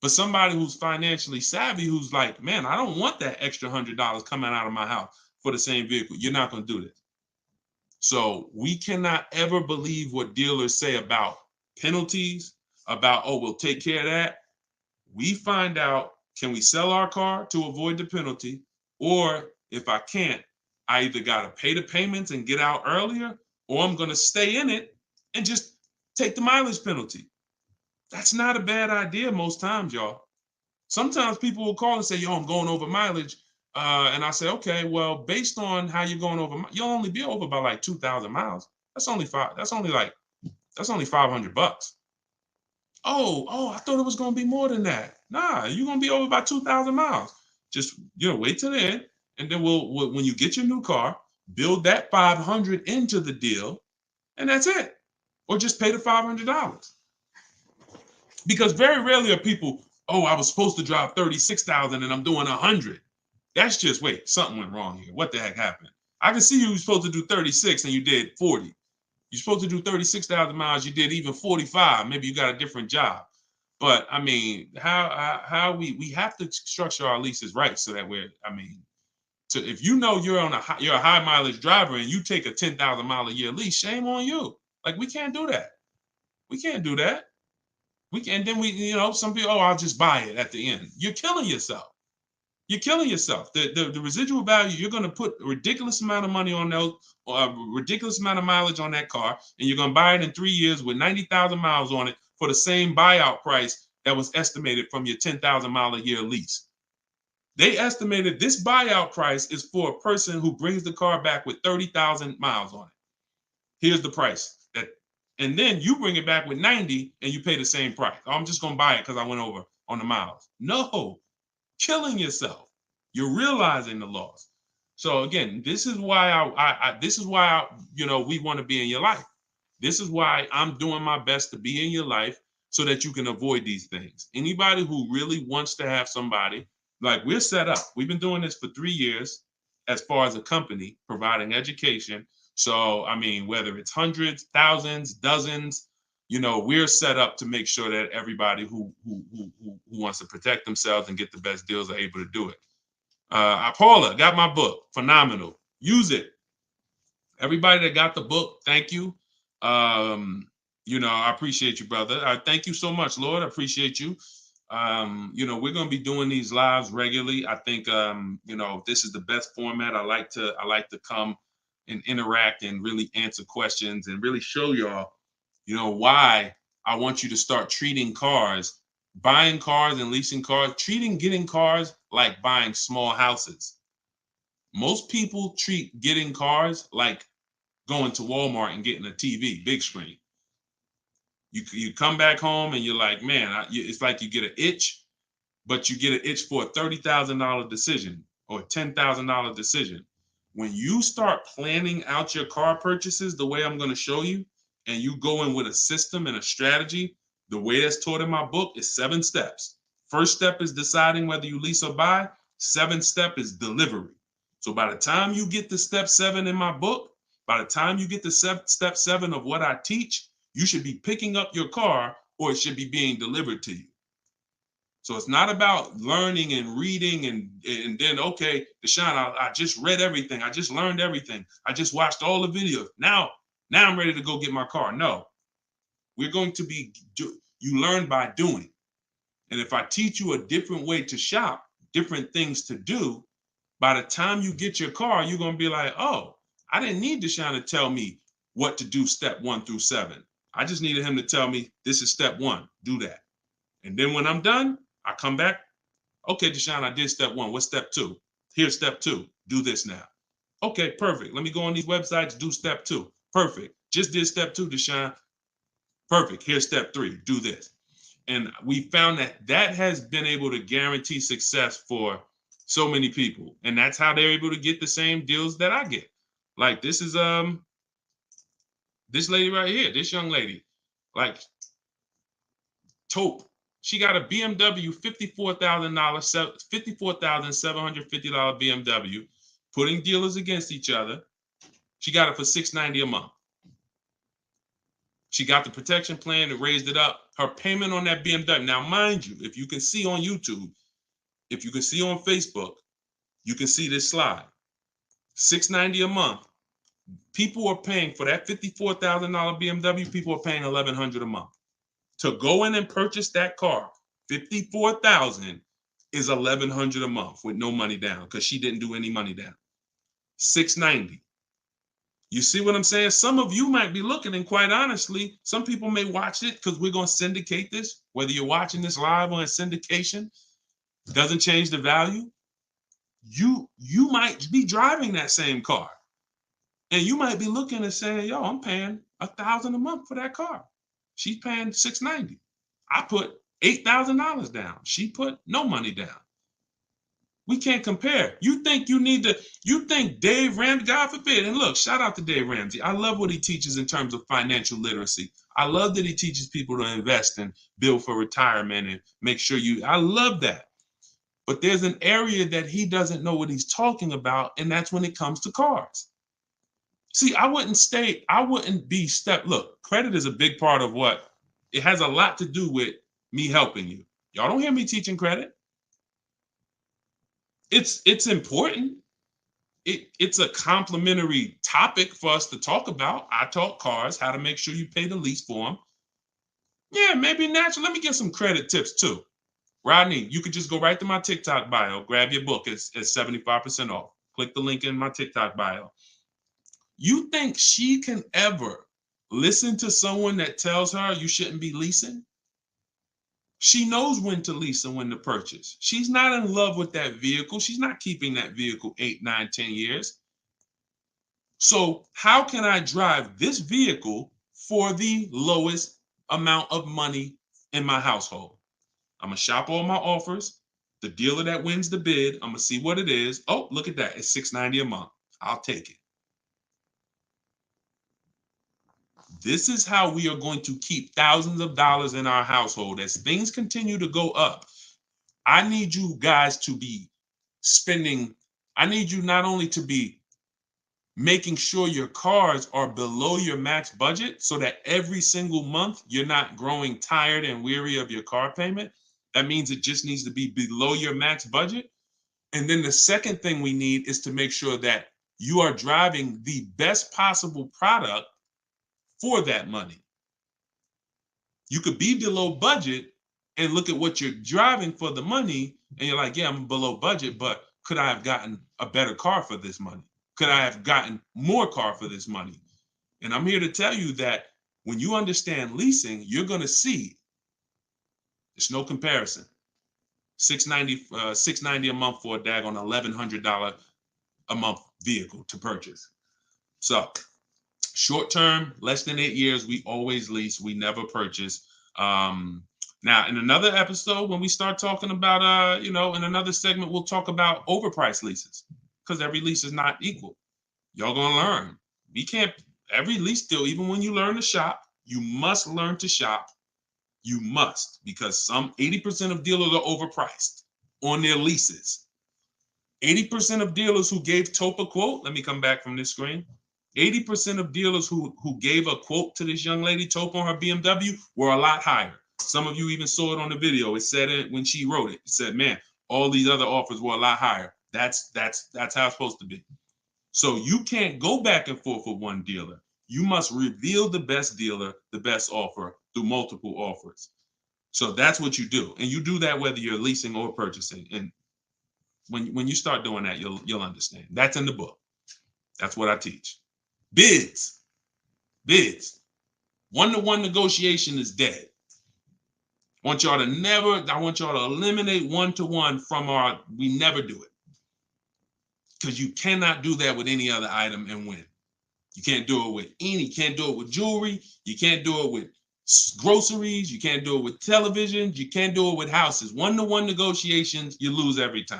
But somebody who's financially savvy, who's like, man, I don't want that extra $100 coming out of my house for the same vehicle. You're not going to do this. So we cannot ever believe what dealers say about penalties, about, oh, we'll take care of that. We find out, can we sell our car to avoid the penalty? Or if I can't, I either got to pay the payments and get out earlier, or I'm going to stay in it and just take the mileage penalty. That's not a bad idea most times, y'all. Sometimes people will call and say, yo, I'm going over mileage. And I say, okay, well, based on how you're going over, you'll only be over by like 2,000 miles. That's only $500. Oh, I thought it was going to be more than that. Nah, you're going to be over by 2,000 miles. Just, wait till the end. And then we'll, when you get your new car, build that 500 into the deal, and that's it. Or just pay the $500. Because very rarely are people, oh, I was supposed to drive 36,000 and I'm doing 100. That's just, wait, something went wrong here. What the heck happened? I can see you were supposed to do 36 and you did 40. You're supposed to do 36,000 miles. You did even 45. Maybe you got a different job. But I mean, how we have to structure our leases right so that if you know you're a high mileage driver and you take a 10,000 mile a year lease, shame on you. Like, we can't do that. We can't do that. Some people, oh, I'll just buy it at the end. You're killing yourself. You're killing yourself. The residual value, you're going to put a ridiculous amount of money on those, or a ridiculous amount of mileage on that car, and you're going to buy it in 3 years with 90,000 miles on it for the same buyout price that was estimated from your 10,000 mile a year lease. They estimated this buyout price is for a person who brings the car back with 30,000 miles on it. Here's the price. And then you bring it back with 90 and you pay the same price. Oh, I'm just going to buy it because I went over on the miles. No, killing yourself. You're realizing the loss. So again, this is why we want to be in your life. This is why I'm doing my best to be in your life so that you can avoid these things. Anybody who really wants to have somebody, like we're set up. We've been doing this for 3 years as far as a company, providing education. So, I mean, whether it's hundreds, thousands, dozens, we're set up to make sure that everybody who wants to protect themselves and get the best deals are able to do it. Paula, got my book. Phenomenal. Use it. Everybody that got the book, thank you. I appreciate you, brother. Thank you so much, Lord. I appreciate you. We're going to be doing these lives regularly. I think, this is the best format. I like to come and interact and really answer questions and really show y'all, why I want you to start treating cars, buying cars and leasing cars, getting cars like buying small houses. Most people treat getting cars like going to Walmart and getting a TV, big screen. You come back home and you're like, man, it's like you get an itch, but you get an itch for a $30,000 decision or a $10,000 decision. When you start planning out your car purchases the way I'm going to show you, and you go in with a system and a strategy, the way that's taught in my book is 7 steps. First step is deciding whether you lease or buy. 7th step is delivery. So by the time you get to step 7 in my book, by the time you get to step 7 of what I teach, you should be picking up your car or it should be being delivered to you. So it's not about learning and reading and then, okay, Deshone, I just read everything. I just learned everything. I just watched all the videos. Now I'm ready to go get my car. No, we're going to you learn by doing. And if I teach you a different way to shop, different things to do, by the time you get your car, you're going to be like, oh, I didn't need Deshone to tell me what to do step 1 through 7. I just needed him to tell me this is step 1, do that. And then when I'm done, I come back. Okay, Deshone, I did step 1. What's step 2? Here's step 2. Do this now. Okay, perfect. Let me go on these websites, do step 2. Perfect. Just did step 2, Deshone. Perfect. Here's step 3. Do this. And we found that has been able to guarantee success for so many people. And that's how they're able to get the same deals that I get. Like this is this lady right here, this young lady, like Taupe. She got a BMW $54,750 BMW, putting dealers against each other. She got it for $690 a month. She got the protection plan and raised it up. Her payment on that BMW. Now, mind you, if you can see on YouTube, if you can see on Facebook, you can see this slide. $690 a month. People are paying for that $54,000 BMW. People are paying $1,100 a month to go in and purchase that car. $54,000 is $1,100 a month with no money down because she didn't do any money down. $690. You see what I'm saying? Some of you might be looking, and quite honestly, some people may watch it because we're going to syndicate this. Whether you're watching this live or in syndication, doesn't change the value. You might be driving that same car. And you might be looking and saying, yo, I'm paying $1,000 a month for that car. She's paying $690. I put $8,000 down. She put no money down. We can't compare. You think Dave Ramsey, God forbid, and look, shout out to Dave Ramsey. I love what he teaches in terms of financial literacy. I love that he teaches people to invest and build for retirement and make sure I love that. But there's an area that he doesn't know what he's talking about, and that's when it comes to cars. See, look, credit is a big part of what, it has a lot to do with me helping you. Y'all don't hear me teaching credit. It's important. It's a complimentary topic for us to talk about. I talk cars, how to make sure you pay the lease for them. Yeah, maybe naturally. Let me get some credit tips too. Rodney, you could just go right to my TikTok bio, grab your book. It's 75% off. Click the link in my TikTok bio. You think she can ever listen to someone that tells her you shouldn't be leasing? She knows when to lease and when to purchase. She's not in love with that vehicle. She's not keeping that vehicle 8, 9, 10 years. So how can I drive this vehicle for the lowest amount of money in my household? I'm gonna shop all my offers. The dealer that wins the bid, I'm gonna see what it is. Oh, look at that. It's $690 a month. I'll take it. This is how we are going to keep thousands of dollars in our household. As things continue to go up, I need you guys to be spending, I need you not only to be making sure your cars are below your max budget so that every single month you're not growing tired and weary of your car payment. That means it just needs to be below your max budget. And then the second thing we need is to make sure that you are driving the best possible product for that money. You could be below budget and look at what you're driving for the money, and you're like, yeah, I'm below budget, but could I have gotten a better car for this money? Could I have gotten more car for this money? And I'm here to tell you that when you understand leasing, you're going to see there's no comparison. $690 a month for a daggone $1,100 a month vehicle to purchase. So short term, less than 8 years, we always lease. We never purchase. Now, in another episode, when we start talking about, in another segment, we'll talk about overpriced leases because every lease is not equal. Y'all gonna learn. We can't, every lease deal, even when you learn to shop, you must learn to shop. You must, because 80% of dealers are overpriced on their leases. 80% of dealers who gave Tope a quote, let me come back from this screen. 80% of dealers who gave a quote to this young lady, Tope, on her BMW, were a lot higher. Some of you even saw it on the video. It said it when she wrote it. It said, man, all these other offers were a lot higher. That's how it's supposed to be. So you can't go back and forth with one dealer. You must reveal the best dealer, the best offer through multiple offers. So that's what you do. And you do that whether you're leasing or purchasing. And when you start doing that, you'll understand. That's in the book. That's what I teach. Bids. One-to-one negotiation is dead. I want y'all to eliminate one-to-one from we never do it. Because you cannot do that with any other item and win. You can't do it with jewelry. You can't do it with groceries. You can't do it with televisions. You can't do it with houses. One-to-one negotiations, you lose every time.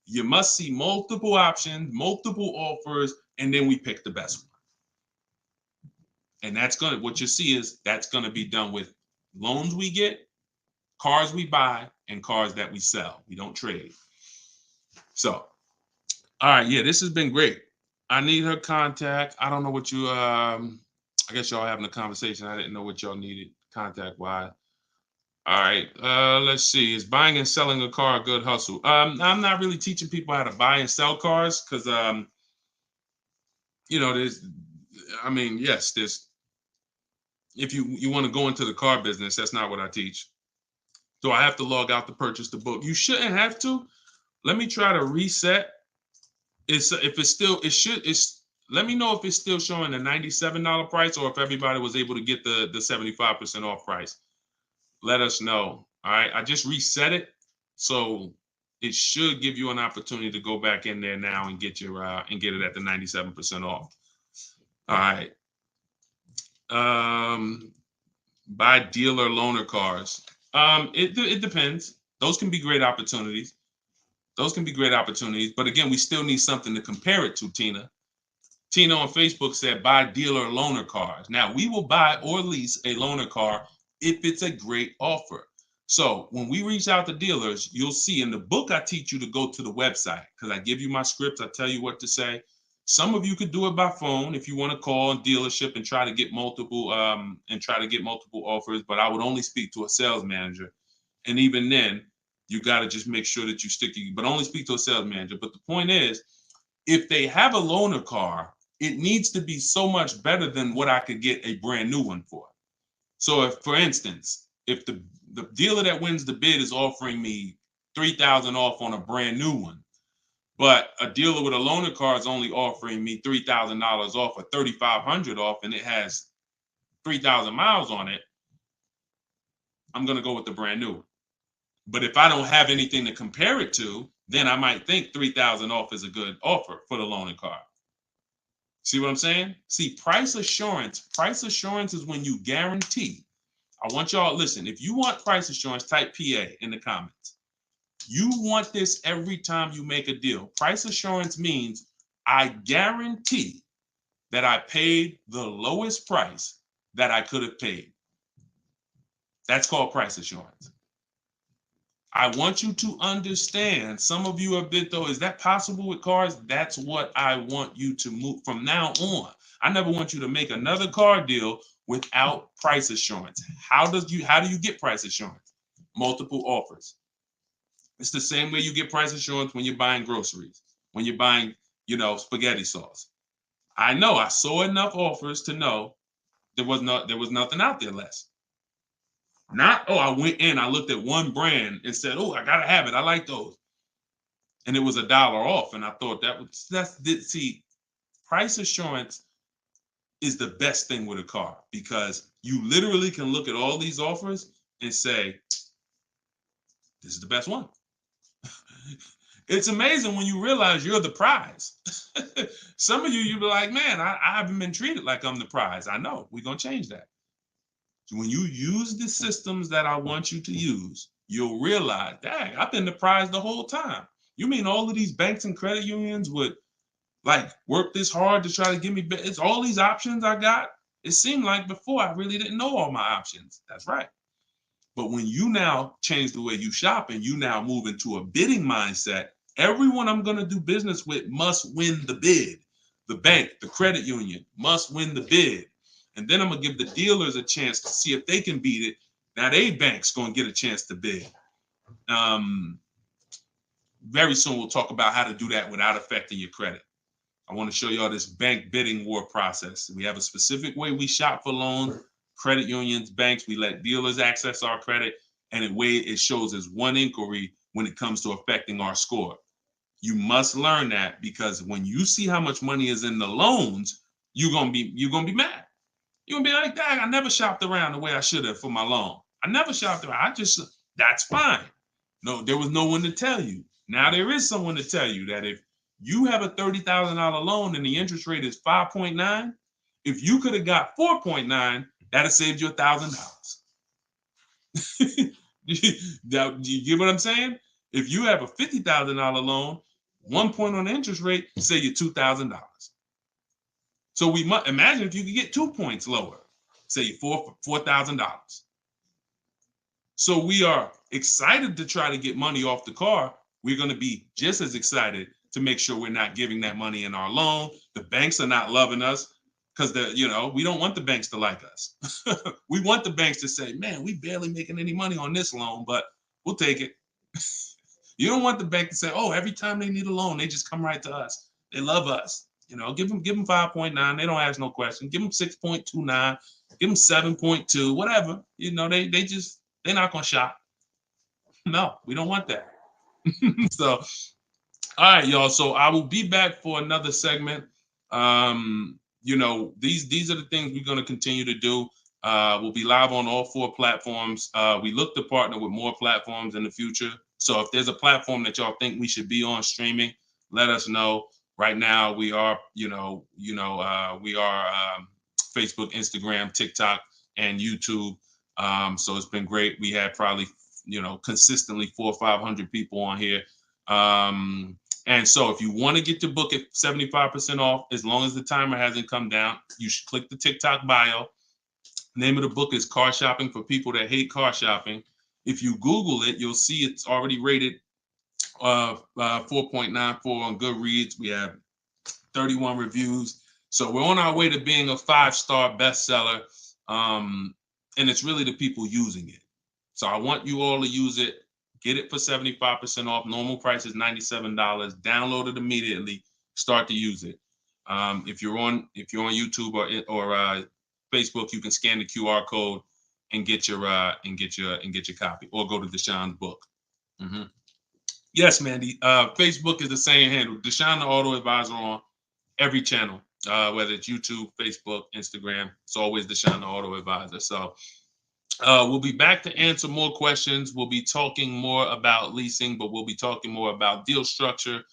You must see multiple options, multiple offers, and then we pick the best one. And what you see is that's gonna be done with loans we get, cars we buy, and cars that we sell. We don't trade. So, all right, yeah, this has been great. I need her contact. I don't know what you, I guess y'all having a conversation. I didn't know what y'all needed contact-wise. All right, let's see. Is buying and selling a car a good hustle? I'm not really teaching people how to buy and sell cars because, there's, if you want to go into the car business, that's not what I teach. So I have to log out to purchase the book. You shouldn't have to. Let me try to reset. Let me know if it's still showing a $97 price or if everybody was able to get the 75% off price. Let us know. All right, I just reset it, so it should give you an opportunity to go back in there now and get it at the 97% off. All right. Buy dealer loaner cars. It depends. Those can be great opportunities. But again, we still need something to compare it to, Tina. Tina on Facebook said, buy dealer loaner cars. Now, we will buy or lease a loaner car if it's a great offer. So when we reach out to dealers, you'll see in the book, I teach you to go to the website because I give you my scripts. I tell you what to say. Some of you could do it by phone if you want to call a dealership and try to get multiple offers, but I would only speak to a sales manager. And even then, you got to just make sure that you but only speak to a sales manager. But the point is, if they have a loaner car, it needs to be so much better than what I could get a brand new one for. So if, for instance, if the dealer that wins the bid is offering me $3,000 off on a brand new one. But a dealer with a loaner car is only offering me $3,000 off or $3,500 off, and it has 3,000 miles on it. I'm going to go with the brand new. But if I don't have anything to compare it to, then I might think 3,000 off is a good offer for the loaner car. See what I'm saying? See, price assurance. Price assurance is when you guarantee. I want y'all, listen, if you want price assurance, type PA in the comments. You want this every time you make a deal. Price assurance means I guarantee that I paid the lowest price that I could have paid. That's called price assurance. I want you to understand, some of you have been, though, is that possible with cars? That's what I want you to move from now on. I never want you to make another car deal without price assurance. How do you get price assurance? Multiple offers. It's the same way you get price assurance when you're buying groceries, when you're buying, spaghetti sauce. I know I saw enough offers to know there was nothing out there less. Not, I went in, I looked at one brand and said, I gotta have it. I like those. And it was $1 off. And I thought see, price assurance is the best thing with a car, because you literally can look at all these offers and say, this is the best one. It's amazing when you realize you're the prize. Some of you be like, man, I haven't been treated like I'm the prize. I know, we're gonna change that. So when you use the systems that I want you to use, you'll realize, dang, I've been the prize the whole time. You mean all of these banks and credit unions would work this hard to try to give me, it's all these options I got? It seemed like before I really didn't know all my options. That's right. But when you now change the way you shop and you now move into a bidding mindset, everyone I'm going to do business with must win the bid. The bank, the credit union must win the bid. And then I'm going to give the dealers a chance to see if they can beat it. Now they bank's going to get a chance to bid. Very soon we'll talk about how to do that without affecting your credit. I want to show y'all this bank bidding war process. We have a specific way we shop for loans, credit unions, banks. We let dealers access our credit, and the way it shows as one inquiry when it comes to affecting our score. You must learn that, because when you see how much money is in the loans, you're gonna be mad. You're gonna be like, dang, I never shopped around the way I should have for my loan. I never shopped around. That's fine. No, there was no one to tell you. Now there is someone to tell you that if you have a $30,000 loan and the interest rate is 5.9, if you could have got 4.9, that'd have saved you $1,000. You get what I'm saying? If you have a $50,000 loan, 1 point on the interest rate, say you $2,000. So we must imagine if you could get 2 points lower, say you $4,000. So we are excited to try to get money off the car. We're going to be just as excited to make sure we're not giving that money in our loan. The banks are not loving us because we don't want the banks to like us. We want the banks to say, man, we barely making any money on this loan, but we'll take it. You don't want the bank to say, oh, every time they need a loan, they just come right to us. They love us. Give them 5.9. They don't ask no question. Give them 6.29. Give them 7.2. Whatever. They're not gonna shop. No, we don't want that. So, all right, y'all. So I will be back for another segment. These are the things we're gonna continue to do. We'll be live on all 4 platforms. We look to partner with more platforms in the future. So if there's a platform that y'all think we should be on streaming, let us know. Right now, we are, Facebook, Instagram, TikTok, and YouTube. So it's been great. We had probably, consistently 400 or 500 people on here. And so if you want to get your book at 75% off, as long as the timer hasn't come down, you should click the TikTok bio. Name of the book is Car Shopping for People That Hate Car Shopping. If you Google it, you'll see it's already rated 4.94 on Goodreads. We have 31 reviews. So we're on our way to being a 5-star bestseller. And it's really the people using it. So I want you all to use it. Get it for 75% off. Normal price is $97. Download it immediately. Start to use it. If you're on YouTube or Facebook, you can scan the QR code and get your copy, or go to Deshone's book. Yes, Mandy. Facebook is the same handle, Deshone the Auto Advisor, on every channel, whether it's YouTube, Facebook, Instagram. It's always Deshone the Auto Advisor. So we'll be back to answer more questions. We'll be talking more about leasing, but we'll be talking more about deal structure,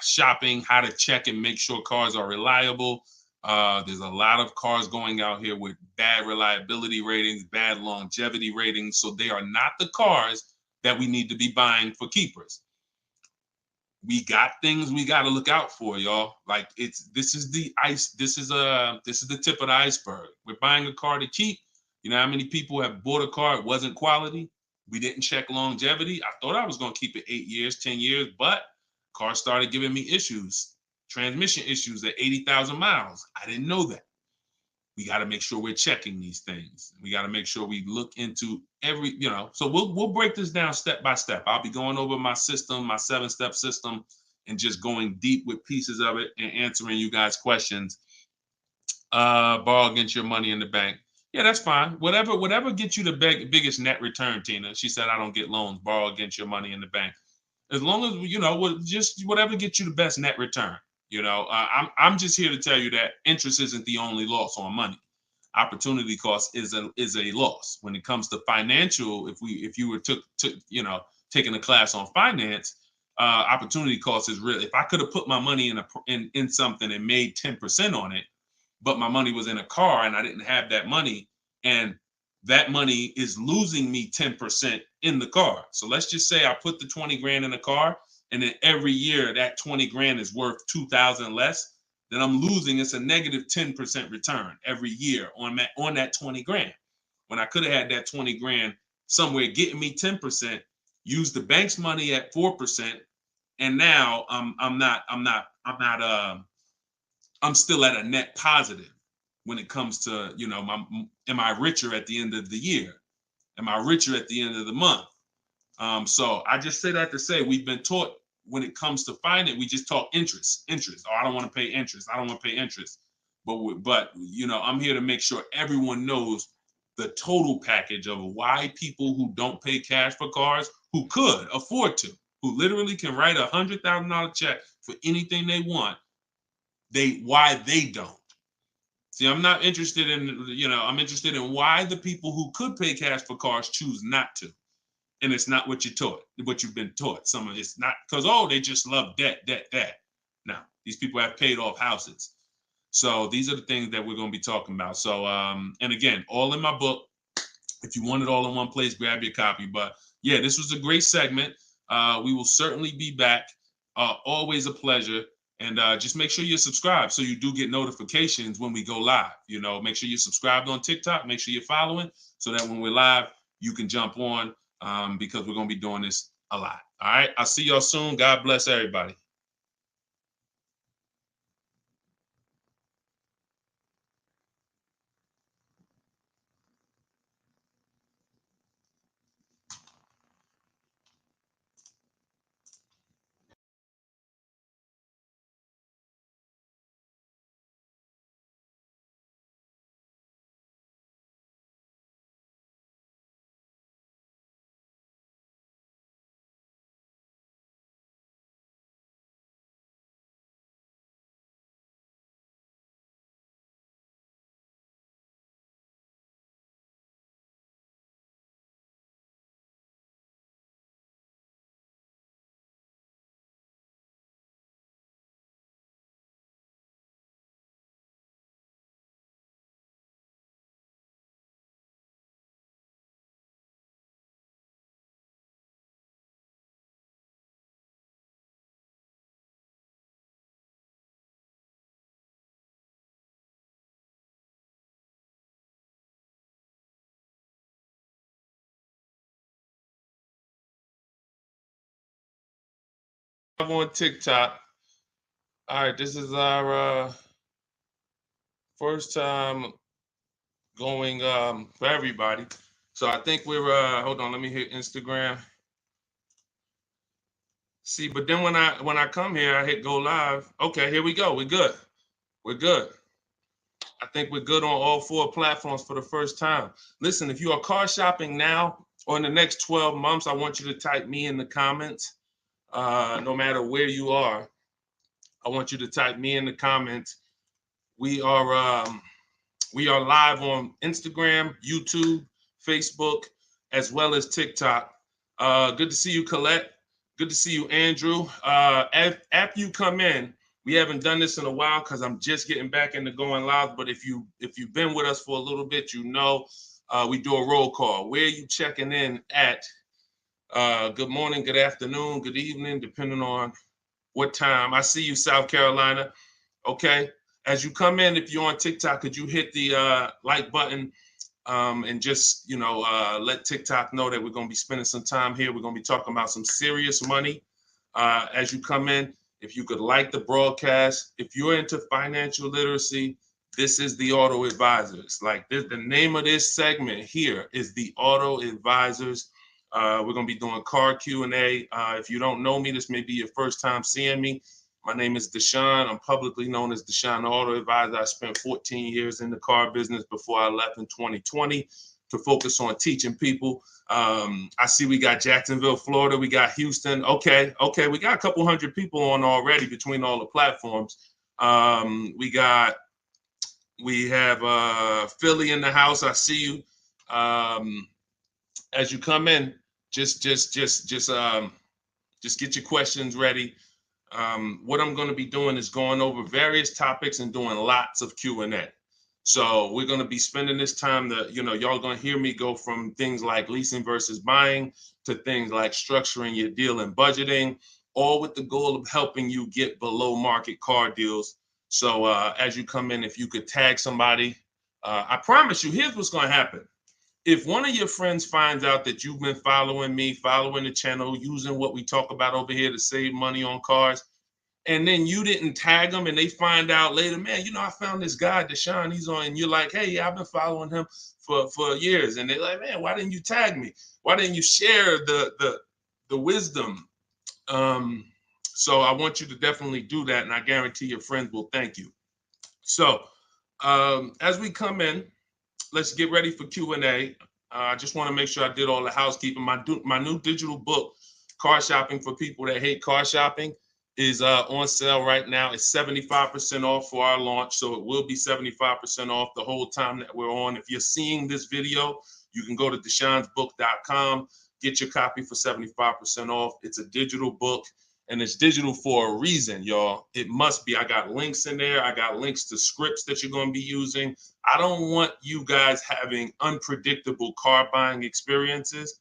shopping, how to check and make sure cars are reliable. There's a lot of cars going out here with bad reliability ratings, bad longevity ratings. So they are not the cars that we need to be buying for keepers. We got things we got to look out for, y'all. Like, this is the tip of the iceberg. We're buying a car to keep. You know how many people have bought a car, it wasn't quality? We didn't check longevity. I thought I was going to keep it 8 years, 10 years, but car started giving me issues, transmission issues at 80,000 miles. I didn't know that. We got to make sure we're checking these things. We got to make sure we look into every, so we'll break this down step by step. I'll be going over my system, my 7-step system, and just going deep with pieces of it and answering you guys' questions. Borrow against your money in the bank. Yeah, that's fine. Whatever gets you the biggest net return, Tina. She said, I don't get loans. Borrow against your money in the bank. As long as, just whatever gets you the best net return. I'm just here to tell you that interest isn't the only loss on money. Opportunity cost is a loss when it comes to financial. If you were taking a class on finance, opportunity cost is real. If I could have put my money in something and made 10% on it, but my money was in a car and I didn't have that money, and that money is losing me 10% in the car. So let's just say I put the 20 grand in the car, and then every year that 20 grand is worth 2,000 less, then I'm losing. It's a negative 10% return every year on that 20 grand. When I could have had that 20 grand somewhere getting me 10%, use the bank's money at 4%, and now I'm still at a net positive when it comes to, am I richer at the end of the year? Am I richer at the end of the month? So I just say that to say we've been taught when it comes to finance, we just talk interest. Oh, I don't want to pay interest. I don't want to pay interest. But I'm here to make sure everyone knows the total package of why people who don't pay cash for cars, who could afford to, who literally can write $100,000 check for anything they want, why they don't. See, I'm not interested in, I'm interested in why the people who could pay cash for cars choose not to. And it's not what you've been taught. It's not because, they just love debt. No, these people have paid off houses. So these are the things that we're going to be talking about. So, and again, all in my book. If you want it all in one place, grab your copy. But yeah, this was a great segment. We will certainly be back. Always a pleasure. And just make sure you're subscribed so you do get notifications when we go live. Make sure you're subscribed on TikTok. Make sure you're following so that when we're live, you can jump on because we're going to be doing this a lot. All right. I'll see y'all soon. God bless everybody. I'm on TikTok. All right, this is our first time going for everybody. So I think we're hold on, let me hit Instagram. See, but then when I come here, I hit go live. Okay, here we go. We're good. We're good. I think we're good on all 4 platforms for the first time. Listen, if you are car shopping now or in the next 12 months, I want you to type me in the comments. No matter where you are, I want you to type me in the comments. We are live on Instagram, YouTube, Facebook, as well as TikTok. Good to see you, Colette. Good to see you, Andrew. After you come in, we haven't done this in a while because I'm just getting back into going live. But if you've been with us for a little bit, you know we do a roll call. Where are you checking in at? Good morning, good afternoon, good evening, depending on what time. I see you, South Carolina. Okay. As you come in, if you're on TikTok, could you hit the like button and just, let TikTok know that we're going to be spending some time here. We're going to be talking about some serious money as you come in. If you could like the broadcast, if you're into financial literacy, this is the Auto Advisors. Like this, the name of this segment here is the Auto Advisors. We're going to be doing car Q&A. If you don't know me, this may be your first time seeing me. My name is Deshone. I'm publicly known as Deshone the Auto Advisor. I spent 14 years in the car business before I left in 2020 to focus on teaching people. I see we got Jacksonville, Florida. We got Houston. Okay. We got a couple hundred people on already between all the platforms. We have Philly in the house. I see you. As you come in, just get your questions ready. What I'm going to be doing is going over various topics and doing lots of Q&A. So we're going to be spending this time that, y'all going to hear me go from things like leasing versus buying to things like structuring your deal and budgeting, all with the goal of helping you get below market car deals. So as you come in, if you could tag somebody, I promise you, here's what's going to happen. If one of your friends finds out that you've been following me, following the channel, using what we talk about over here to save money on cars, and then you didn't tag them and they find out later, man, I found this guy, Deshone, he's on, and you're like, hey, yeah, I've been following him for years. And they're like, man, why didn't you tag me? Why didn't you share the wisdom? So I want you to definitely do that. And I guarantee your friends will thank you. So as we come in, let's get ready for Q&A. I just want to make sure I did all the housekeeping. My new digital book, Car Shopping for People That Hate Car Shopping, is on sale right now. It's 75% off for our launch, so it will be 75% off the whole time that we're on. If you're seeing this video, you can go to deshonesbook.com, get your copy for 75% off. It's a digital book, and it's digital for a reason, y'all. It must be. I got links in there. I got links to scripts that you're going to be using. I don't want you guys having unpredictable car buying experiences.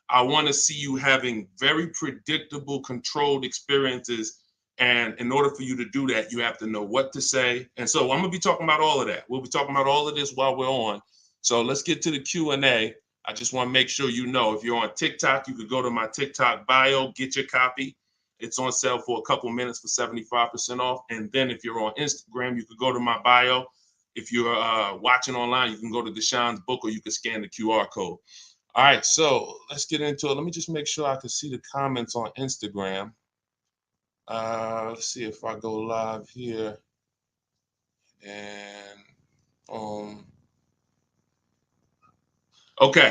I want to see you having very predictable, controlled experiences. And in order for you to do that, you have to know what to say. And so I'm going to be talking about all of that. We'll be talking about all of this while we're on. So let's get to the Q&A. I just want to make sure you know, if you're on TikTok, you could go to my TikTok bio, get your copy. It's on sale for a couple minutes for 75% off. And then if you're on Instagram, you could go to my bio. If you're watching online, you can go to Deshone's book, or you can scan the QR code. All right, so let's get into it. Let me just make sure I can see the comments on Instagram. Let's see if I go live here. And okay.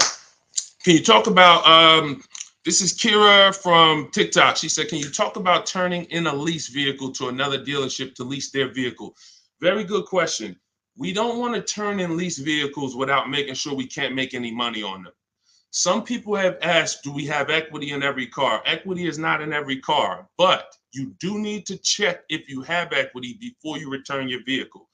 Can you talk about, this is Kira from TikTok. She said, can you talk about turning in a lease vehicle to another dealership to lease their vehicle? Very good question. We don't want to turn in lease vehicles without making sure we can't make any money on them. Some people have asked, do we have equity in every car? Equity is not in every car, but you do need to check if you have equity before you return your vehicle.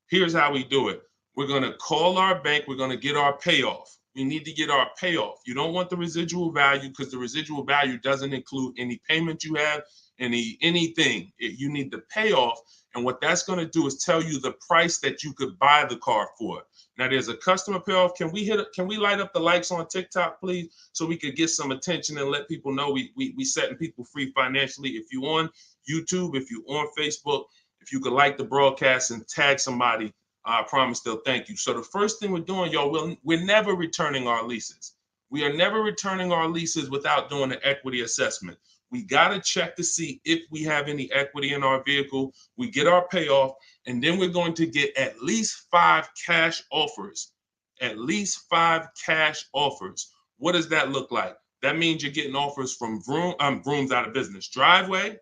Here's how we do it. We're going to call our bank. We're going to get our payoff. We need to get our payoff. You don't want the residual value, because the residual value doesn't include any payment you have, anything. You need the payoff. And what that's going to do is tell you the price that you could buy the car for. Now, there's a customer payoff. Can we light up the likes on TikTok, please, so we could get some attention and let people know we setting people free financially. If you on YouTube, if you on Facebook, if you could like the broadcast and tag somebody, I promise they'll thank you. So the first thing we're doing, y'all, we're never returning our leases. We are never returning our leases without doing an equity assessment. We got to check to see if we have any equity in our vehicle. We get our payoff. And then we're going to get at least 5 cash offers. At least 5 cash offers. What does that look like? That means you're getting offers from Vroom's out of business. Driveway,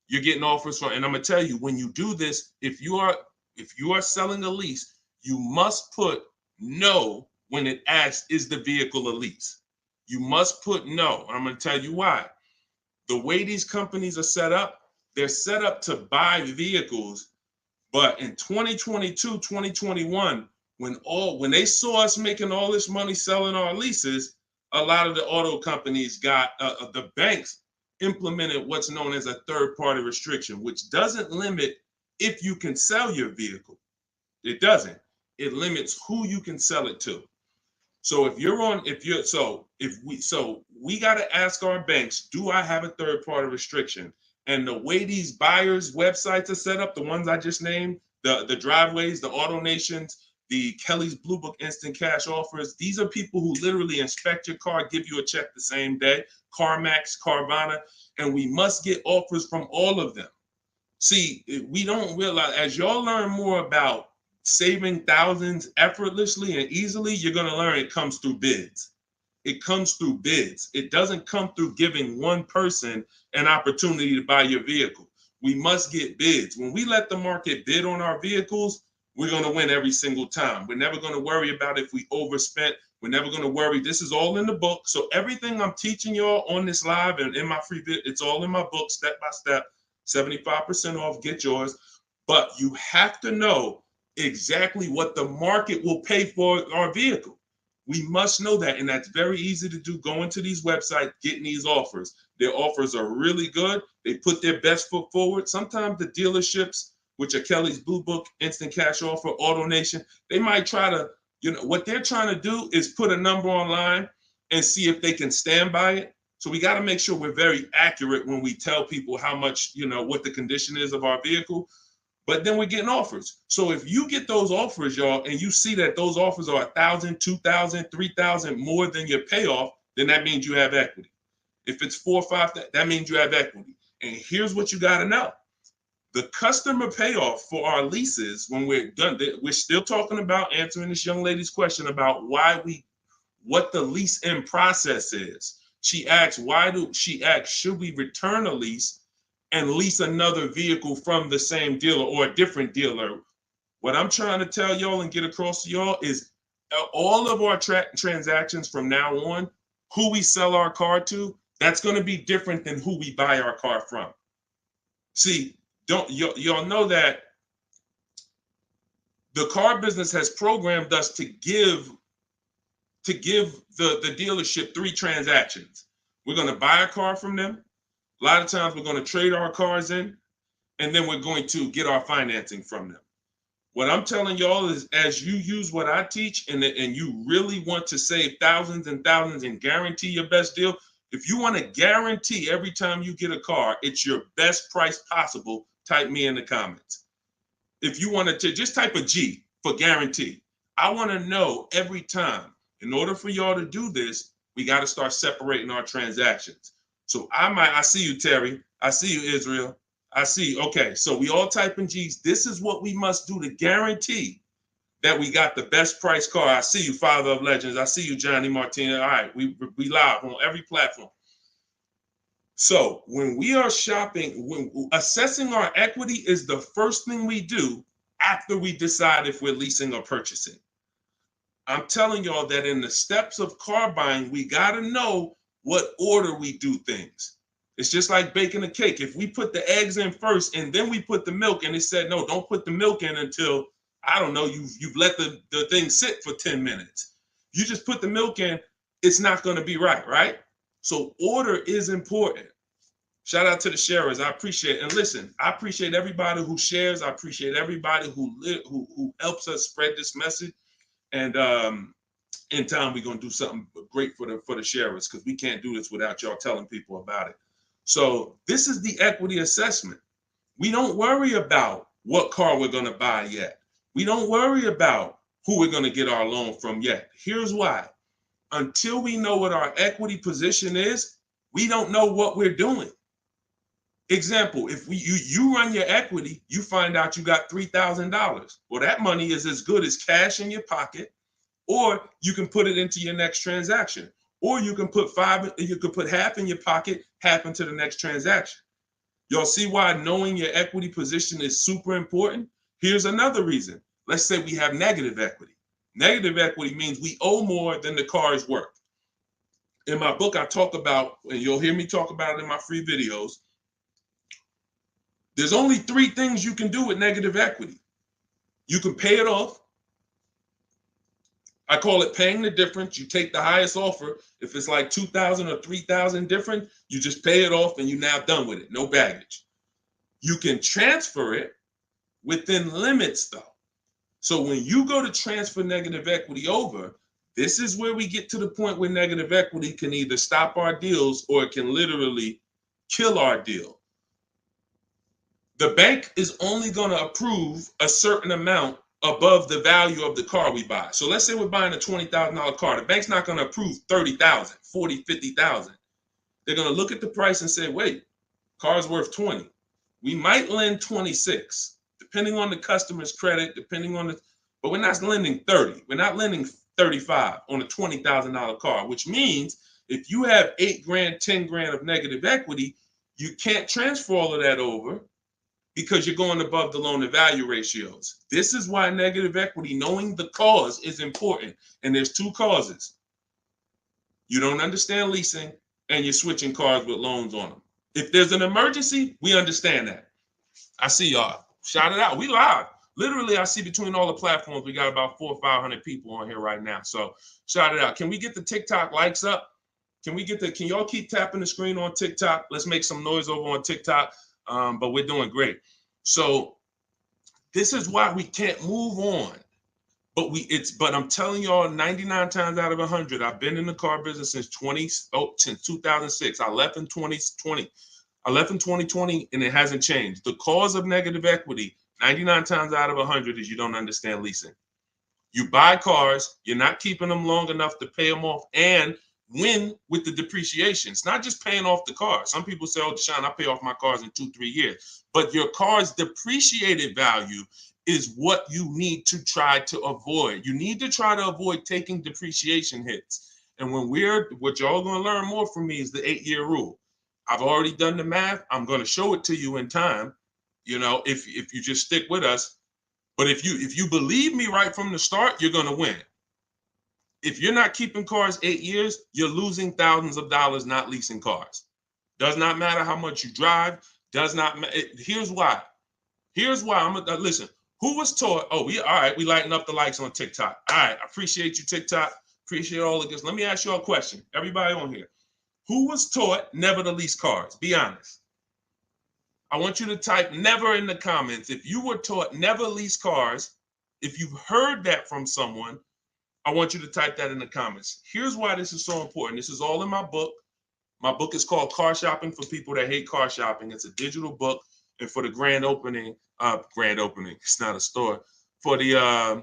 you're getting offers from, and I'm gonna tell you, when you do this, if you are selling a lease, you must put no when it asks, is the vehicle a lease? You must put no. And I'm gonna tell you why. The way these companies are set up, they're set up to buy vehicles. But in 2022, 2021, when they saw us making all this money selling our leases, a lot of the auto companies got the banks implemented what's known as a third-party restriction, which doesn't limit if you can sell your vehicle. It doesn't. It limits who you can sell it to. So we got to ask our banks, do I have a third-party restriction? And the way these buyers' websites are set up, the ones I just named, the Driveways, the Auto Nations, the Kelly's Blue Book Instant Cash Offers, these are people who literally inspect your car, give you a check the same day, CarMax, Carvana, and we must get offers from all of them. See, we don't realize, as y'all learn more about saving thousands effortlessly and easily, you're going to learn it comes through bids. It comes through bids. It doesn't come through giving one person an opportunity to buy your vehicle. We must get bids. When we let the market bid on our vehicles, we're going to win every single time. We're never going to worry about if we overspent. We're never going to worry. This is all in the book. So everything I'm teaching y'all on this live and in my free vid, it's all in my book, step by step, 75% off, get yours. But you have to know exactly what the market will pay for our vehicle. We must know that, and that's very easy to do. Go into these websites, getting these offers. Their offers are really good. They put their best foot forward. Sometimes the dealerships, which are Kelly's Blue Book, Instant Cash Offer, Auto Nation, they might try to, what they're trying to do is put a number online and see if they can stand by it. So we got to make sure we're very accurate when we tell people how much, what the condition is of our vehicle. But then we're getting offers. So if you get those offers, y'all, and you see that those offers are 1,000, 2,000, 3,000 more than your payoff, then that means you have equity. If it's 4 or 5, that means you have equity. And here's what you got to know. The customer payoff for our leases, when we're done, we're still talking about answering this young lady's question about what the lease in process is. She asks, should we return a lease and lease another vehicle from the same dealer or a different dealer? What I'm trying to tell y'all and get across to y'all is all of our transactions from now on, who we sell our car to, that's going to be different than who we buy our car from. See, y'all know that the car business has programmed us to give the dealership 3 transactions. We're going to buy a car from them. A lot of times we're going to trade our cars in, and then we're going to get our financing from them. What I'm telling y'all is, as you use what I teach and you really want to save thousands and thousands and guarantee your best deal, if you want to guarantee every time you get a car, it's your best price possible, type me in the comments. If you want to just type a G for guarantee. I want to know every time. In order for y'all to do this, we got to start separating our transactions. So I see you, Terry. I see you, Israel. I see you. Okay, so we all type in G's. This is what we must do to guarantee that we got the best price car. I see you, Father of Legends. I see you, Johnny Martinez. All right, we live on every platform. So when we are shopping, when assessing our equity is the first thing we do after we decide if we're leasing or purchasing. I'm telling y'all that in the steps of car buying, we got to know what order we do things. It's just like baking a cake. If we put the eggs in first and then we put the milk, and it said, no, don't put the milk in until, I don't know, you've let the thing sit for 10 minutes. You just put the milk in, it's not going to be right? So order is important. Shout out to the sharers. I appreciate it. And listen, I appreciate everybody who shares. I appreciate everybody who helps us spread this message. And in time, we're going to do something great for the sharers, because we can't do this without y'all telling people about it. So this is the equity assessment. We don't worry about what car we're going to buy yet. We don't worry about who we're going to get our loan from yet. Here's why. Until we know what our equity position is, we don't know what we're doing. Example, if you run your equity, you find out you got $3,000. Well, that money is as good as cash in your pocket, or you can put it into your next transaction, or you can put half in your pocket, half into the next transaction. Y'all see why knowing your equity position is super important? Here's another reason. Let's say we have negative equity. Negative equity means we owe more than the car is worth. In my book, I talk about, and you'll hear me talk about it in my free videos, there's only 3 things you can do with negative equity. You can pay it off. I call it paying the difference. You take the highest offer. If it's like 2,000 or 3,000 different, you just pay it off and you're now done with it. No baggage. You can transfer it within limits though. So when you go to transfer negative equity over, this is where we get to the point where negative equity can either stop our deals or it can literally kill our deal. The bank is only going to approve a certain amount above the value of the car we buy. So let's say we're buying a $20,000 car. The bank's not going to approve 30,000, 40, 50,000. They're going to look at the price and say, wait, car's worth 20. We might lend 26, depending on the customer's credit, but we're not lending 30. We're not lending 35 on a $20,000 car, which means if you have 8 grand, 10 grand of negative equity, you can't transfer all of that over because you're going above the loan to value ratios. This is why negative equity, knowing the cause, is important. And there's 2 causes. You don't understand leasing and you're switching cars with loans on them. If there's an emergency, we understand that. I see y'all. Shout it out. We live. Literally, I see between all the platforms, we got about 400 or 500 people on here right now. So shout it out. Can we get the TikTok likes up? Can y'all keep tapping the screen on TikTok? Let's make some noise over on TikTok. But we're doing great. So this is why we can't move on. But I'm telling y'all, 99 times out of 100, I've been in the car business since 2006. I left in 2020. I left in 2020 and it hasn't changed. The cause of negative equity, 99 times out of 100, is you don't understand leasing. You buy cars, you're not keeping them long enough to pay them off and win with the depreciation. It's not just paying off the car. Some people say, oh, Deshone, I pay off my cars in 2-3 years. But your car's depreciated value is what you need to try to avoid. You need to try to avoid taking depreciation hits. And what y'all going to learn more from me is the 8-year rule. I've already done the math. I'm going to show it to you in time, if you just stick with us. But if you believe me right from the start, you're going to win. If you're not keeping cars 8 years, you're losing thousands of dollars not leasing cars. Does not matter how much you drive. Does not matter. Here's why. I'm gonna listen. Who was taught? Oh, all right. We lighting up the likes on TikTok. All right. I appreciate you, TikTok. Appreciate all of this. Let me ask you a question. Everybody on here. Who was taught never to lease cars? Be honest. I want you to type never in the comments. If you were taught never lease cars, if you've heard that from someone, I want you to type that in the comments. Here's why this is so important. This is all in my book. My book is called Car Shopping for People That Hate Car Shopping. It's a digital book. And for the grand opening, it's not a store. For the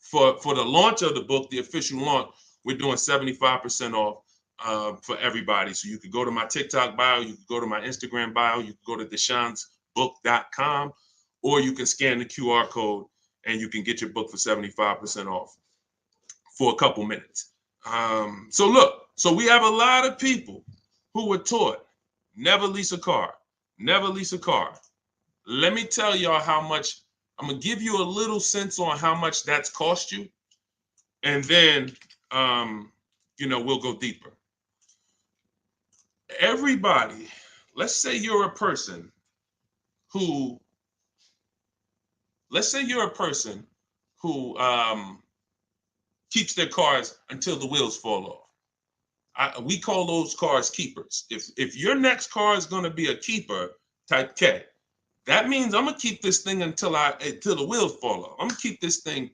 for the launch of the book, the official launch, we're doing 75% off for everybody. So you could go to my TikTok bio, you could go to my Instagram bio, you could go to deshonsbook.com, or you can scan the QR code and you can get your book for 75% off for a couple minutes. So we have a lot of people who were taught never lease a car, never lease a car. Let me tell y'all how much. I'm gonna give you a little sense on how much that's cost you, and then we'll go deeper. Everybody, let's say you're a person who keeps their cars until the wheels fall off. We call those cars keepers. If your next car is going to be a keeper, type K. That means I'm gonna keep this thing until the wheels fall off. I'm gonna keep this thing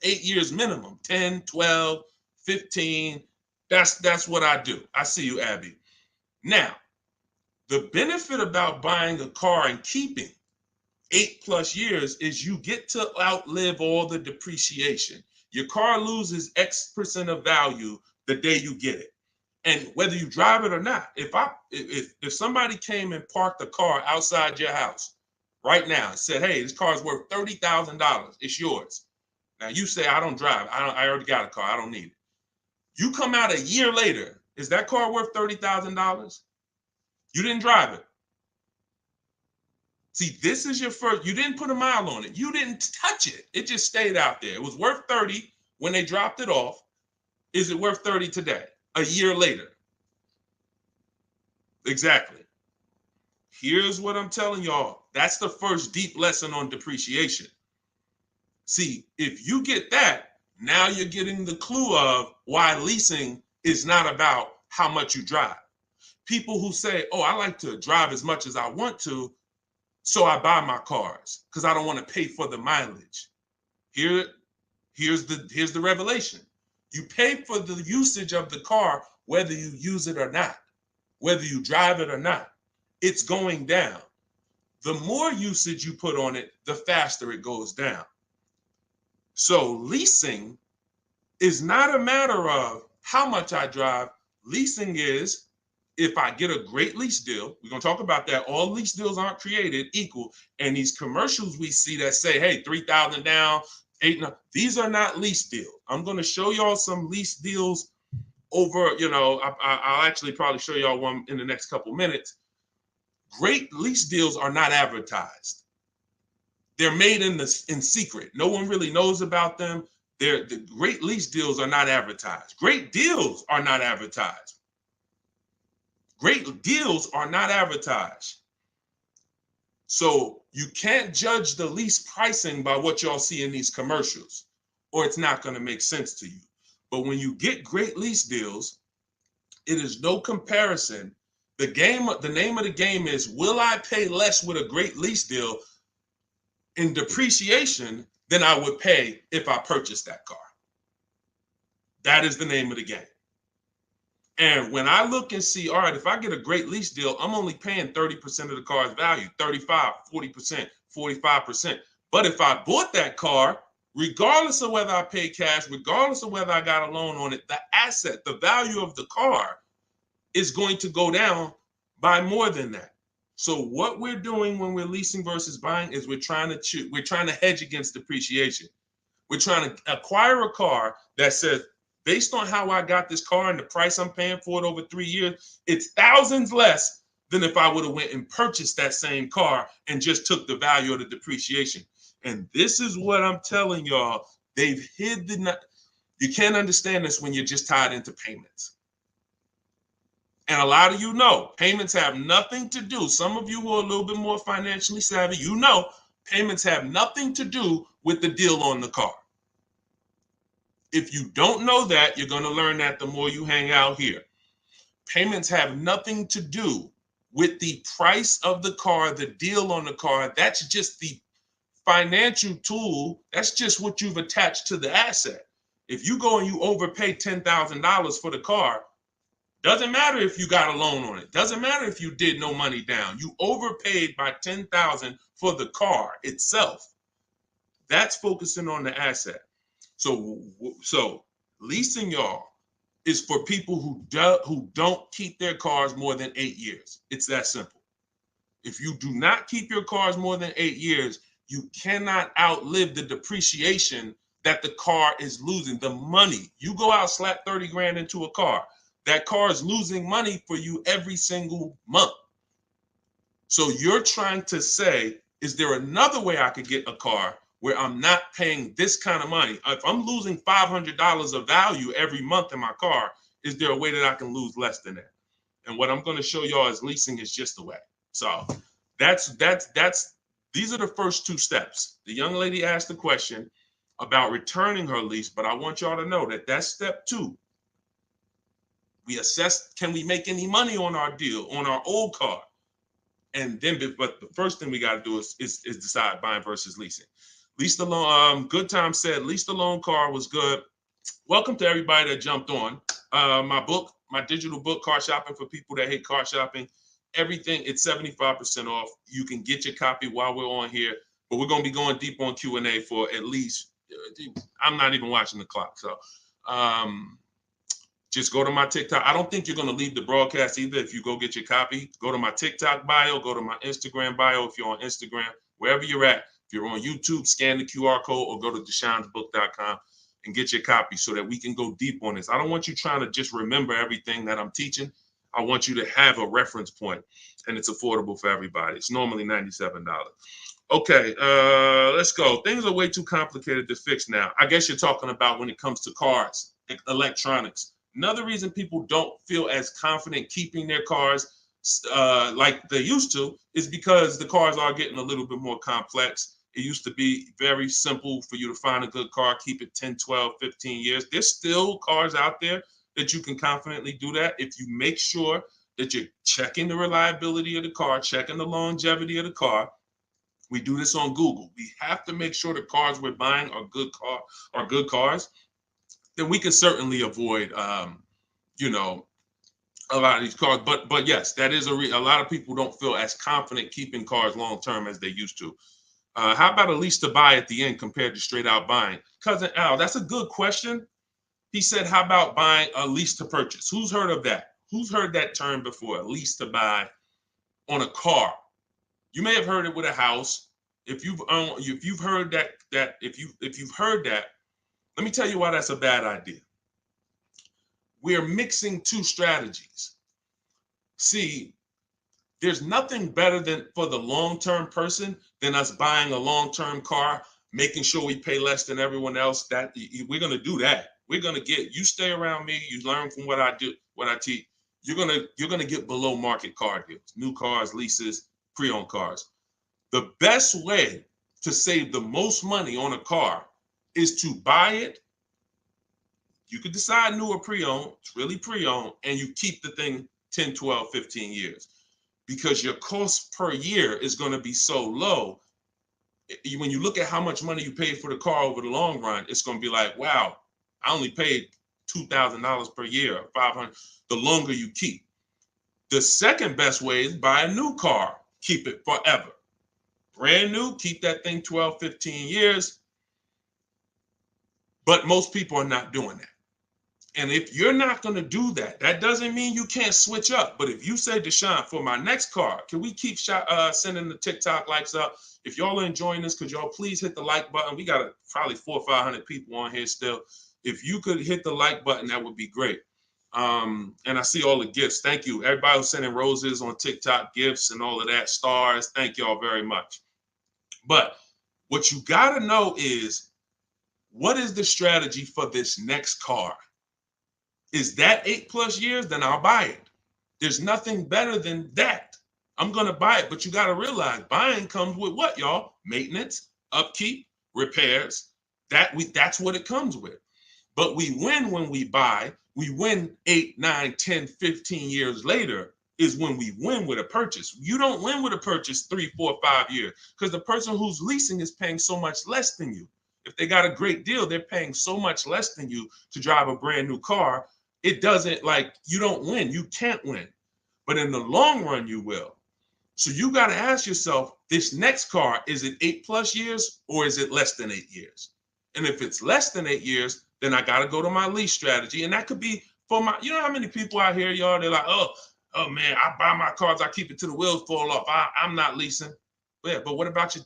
8 years minimum, 10, 12, 15. That's what I do. I see you, Abby. Now, the benefit about buying a car and keeping 8+ years is you get to outlive all the depreciation. Your car loses X% of value the day you get it. And whether you drive it or not, if somebody came and parked a car outside your house right now and said, hey, this car is worth $30,000, it's yours. Now you say, I don't drive. I already got a car. I don't need it. You come out a year later, is that car worth $30,000? You didn't drive it. See, this is your first, you didn't put a mile on it. You didn't touch it. It just stayed out there. It was worth 30 when they dropped it off. Is it worth 30 today, a year later? Exactly. Here's what I'm telling y'all. That's the first deep lesson on depreciation. See, if you get that, now you're getting the clue of why leasing is not about how much you drive. People who say, oh, I like to drive as much as I want to, so I buy my cars because I don't want to pay for the mileage. Here's the revelation. You pay for the usage of the car whether you use it or not, whether you drive it or not. It's going down. The more usage you put on it, the faster it goes down. So leasing is not a matter of how much I drive. Leasing is, if I get a great lease deal, we're going to talk about that. All lease deals aren't created equal. And these commercials we see that say, hey, 3,000 down, 8,000, these are not lease deals. I'm going to show y'all some lease deals over, I'll actually probably show y'all one in the next couple minutes. Great lease deals are not advertised. They're made in secret. No one really knows about them. The great lease deals are not advertised. Great deals are not advertised. Great deals are not advertised. So you can't judge the lease pricing by what y'all see in these commercials, or it's not going to make sense to you. But when you get great lease deals, it is no comparison. The name of the game is, will I pay less with a great lease deal in depreciation than I would pay if I purchased that car? That is the name of the game. And when I look and see, all right, if I get a great lease deal, I'm only paying 30% of the car's value, 35, 40%, 45%. But if I bought that car, regardless of whether I pay cash, regardless of whether I got a loan on it, the asset, the value of the car is going to go down by more than that. So what we're doing when we're leasing versus buying is we're trying to hedge against depreciation. We're trying to acquire a car that says, based on how I got this car and the price I'm paying for it over 3 years, it's thousands less than if I would have went and purchased that same car and just took the value of the depreciation. And this is what I'm telling y'all. They've hid you can't understand this when you're just tied into payments. And a lot of you know payments have nothing to do. Some of you who are a little bit more financially savvy, payments have nothing to do with the deal on the car. If you don't know that, you're going to learn that the more you hang out here. Payments have nothing to do with the price of the car, the deal on the car. That's just the financial tool. That's just what you've attached to the asset. If you go and you overpay $10,000 for the car, doesn't matter if you got a loan on it. Doesn't matter if you did no money down. You overpaid by $10,000 for the car itself. That's focusing on the asset. So leasing, y'all, is for people who don't keep their cars more than 8 years. It's that simple. If you do not keep your cars more than 8 years, you cannot outlive the depreciation that the car is losing. The money, you go out, slap 30 grand into a car, that car is losing money for you every single month. So you're trying to say, is there another way I could get a car where I'm not paying this kind of money? If I'm losing $500 of value every month in my car, is there a way that I can lose less than that? And what I'm going to show y'all is leasing is just the way. So these are the first two steps. The young lady asked the question about returning her lease, but I want y'all to know that that's step 2. We assess, can we make any money on our deal, on our old car? And then, but the first thing we got to do is decide buying versus leasing. Lease the loan. Good Time said, lease the loan car was good. Welcome to everybody that jumped on. My digital book, Car Shopping for People That Hate Car Shopping. Everything, it's 75% off. You can get your copy while we're on here, but we're going to be going deep on Q&A for at least, I'm not even watching the clock. So Just go to my TikTok. I don't think you're going to leave the broadcast either. If you go get your copy, go to my TikTok bio, go to my Instagram bio. If you're on Instagram, wherever you're at, if you're on YouTube, scan the QR code or go to deshonsbook.com and get your copy so that we can go deep on this. I don't want you trying to just remember everything that I'm teaching. I want you to have a reference point, and it's affordable for everybody. It's normally $97. Okay, let's go. Things are way too complicated to fix now. I guess you're talking about when it comes to cars, electronics. Another reason people don't feel as confident keeping their cars like they used to is because the cars are getting a little bit more complex. It used to be very simple for you to find a good car, keep it 10, 12, 15 years. There's still cars out there that you can confidently do that if you make sure that you're checking the reliability of the car, checking the longevity of the car. We do this on Google. We have to make sure the cars we're buying are good cars. Then we can certainly avoid, you know, a lot of these cars. But yes, that is a lot of people don't feel as confident keeping cars long term as they used to. How about a lease to buy at the end compared to straight out buying? Cousin Al, that's a good question. He said, how about buying a lease to purchase? Who's heard of that? Who's heard that term before? Lease to buy on a car. You may have heard it with a house. If you've heard that, if you've heard that, let me tell you why that's a bad idea. We're mixing two strategies. See, there's nothing better than for the long-term person than us buying a long-term car, making sure we pay less than everyone else. That we're gonna do that. We're gonna get you stay around me. You learn from what I do, what I teach. You're gonna get below market car deals, new cars, leases, pre-owned cars. The best way to save the most money on a car is to buy it. You could decide new or pre-owned. It's really pre-owned, and you keep the thing 10, 12, 15 years because your cost per year is going to be so low. When you look at how much money you paid for the car over the long run, it's going to be like, wow, I only paid $2,000 per year, $500. The longer you keep. The second best way is buy a new car. Keep it forever. Brand new, keep that thing 12, 15 years. But most people are not doing that. And if you're not going to do that, that doesn't mean you can't switch up. But if you say, Deshone, for my next car, can we keep sending the TikTok likes up? If y'all are enjoying this, could y'all please hit the like button? We got probably 400 or 500 people on here still. If you could hit the like button, that would be great. And I see all the gifts. Thank you. Everybody who's sending roses on TikTok, gifts and all of that, stars. Thank y'all very much. But what you got to know is, what is the strategy for this next car? Is that 8+ years? Then I'll buy it. There's nothing better than that. I'm going to buy it. But you got to realize buying comes with what, y'all? Maintenance, upkeep, repairs. That's what it comes with. But we win when we buy. We win 8, 9, 10, 15 years later is when we win with a purchase. You don't win with a purchase 3, 4, 5 years because the person who's leasing is paying so much less than you. If they got a great deal, they're paying so much less than you to drive a brand new car. It doesn't, like, you don't win. You can't win. But in the long run, you will. So you got to ask yourself, this next car, is it 8+ years or is it less than 8 years? And if it's less than 8 years, then I got to go to my lease strategy. And that could be for my, you know how many people out here, y'all, they're like, oh man, I buy my cars, I keep it till the wheels fall off. I'm not leasing. Yeah, but what about your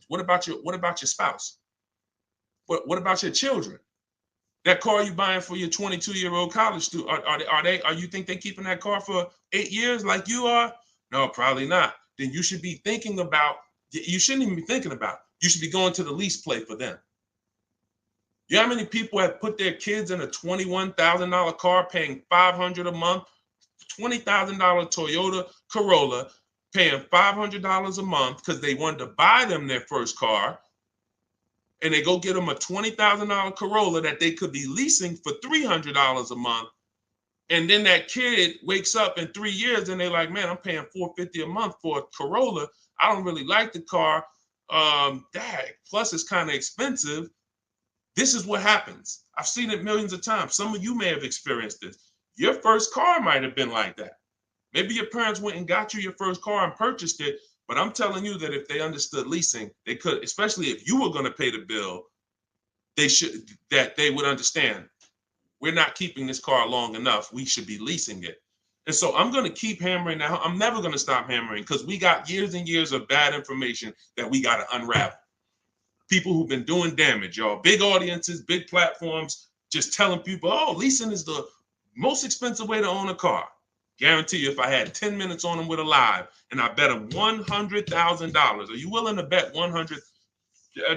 spouse? What about your children? That car you buying for your 22-year-old college student, are you think they keeping that car for 8 years like you are? No, probably not. Then you should be thinking about, you shouldn't even be thinking about, you should be going to the lease play for them. You know how many people have put their kids in a $21,000 car paying $500 a month, $20,000 Toyota Corolla, paying $500 a month because they wanted to buy them their first car, and they go get them a $20,000 Corolla that they could be leasing for $300 a month. And then that kid wakes up in 3 years and they're like, man, I'm paying $450 a month for a Corolla. I don't really like the car. Plus it's kind of expensive. This is what happens. I've seen it millions of times. Some of you may have experienced this. Your first car might have been like that. Maybe your parents went and got you your first car and purchased it. But I'm telling you that if they understood leasing, they could, especially if you were going to pay the bill, they would understand. we're not keeping this car long enough. We should be leasing it. And so I'm going to keep hammering now. I'm never going to stop hammering because we got years and years of bad information that we got to unravel. People who've been doing damage, y'all. Big audiences, big platforms, just telling people, oh, leasing is the most expensive way to own a car. Guarantee you, if I had 10 minutes on them with a live and I bet them $100,000, are you willing to bet 100?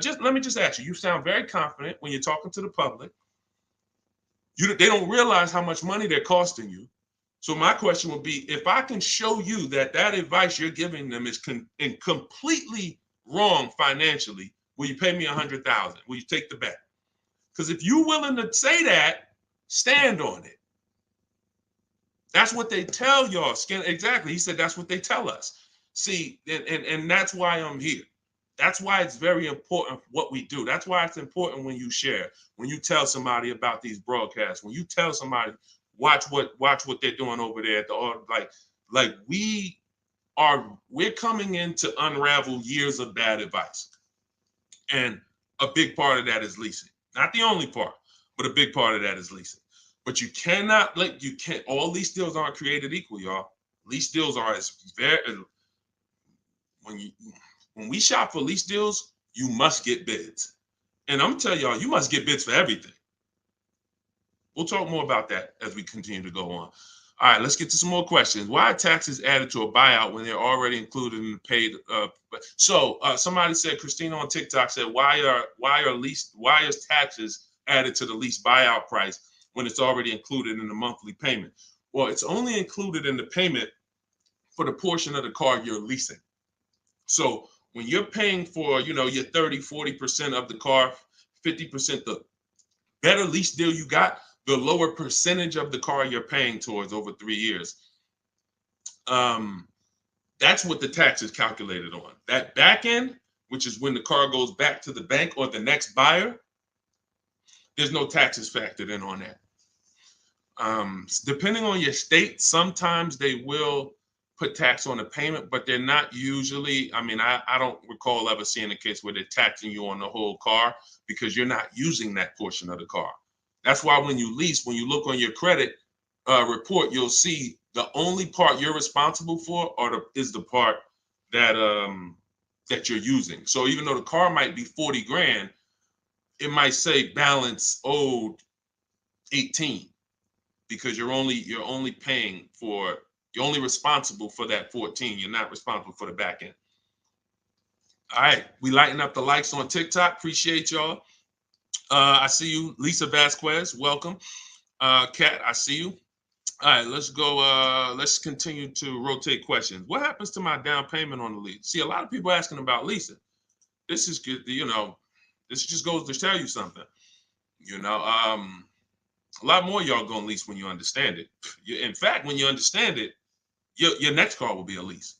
Just let me just ask you. You sound very confident when you're talking to the public. They don't realize how much money they're costing you. So my question would be, if I can show you that that advice you're giving them is completely wrong financially, will you pay me $100,000? Will you take the bet? Because if you're willing to say that, stand on it. That's what they tell y'all. Exactly. He said that's what they tell us. See, and that's why I'm here. That's why it's very important what we do. That's why it's important when you share, when you tell somebody about these broadcasts, when you tell somebody, watch what they're doing over there at the like we're coming in to unravel years of bad advice. And a big part of that is leasing. Not the only part, but a big part of that is leasing. But you cannot all lease deals aren't created equal, y'all. Lease deals are when we shop for lease deals, you must get bids. And I'm telling y'all, you must get bids for everything. We'll talk more about that as we continue to go on. All right, let's get to some more questions. Why are taxes added to a buyout when they're already included in the paid? Somebody said, Christina on TikTok said, why is taxes added to the lease buyout price when it's already included in the monthly payment? Well, it's only included in the payment for the portion of the car you're leasing. So when you're paying for, your 30, 40% of the car, 50%, the better lease deal you got, the lower percentage of the car you're paying towards over 3 years. That's what the tax is calculated on. That back end, which is when the car goes back to the bank or the next buyer, there's no taxes factored in on that. Depending on your state, sometimes they will put tax on the payment, but they're not usually. I don't recall ever seeing a case where they're taxing you on the whole car because you're not using that portion of the car. That's why when you lease, when you look on your credit report, you'll see the only part you're responsible for is the part that you're using. So even though the car might be 40 grand, it might say balance owed 18 because you're only responsible for that 14. You're not responsible for the back end. All right, we lighten up the likes on TikTok. Appreciate y'all. I see you, Lisa Vasquez. Welcome. Kat, I see you. All right, let's go. Let's continue to rotate questions. What happens to my down payment on the lease? See, a lot of people asking about leasing. This is good. This just goes to tell you something. A lot more y'all gonna lease when you understand it. In fact, when you understand it, your next car will be a lease.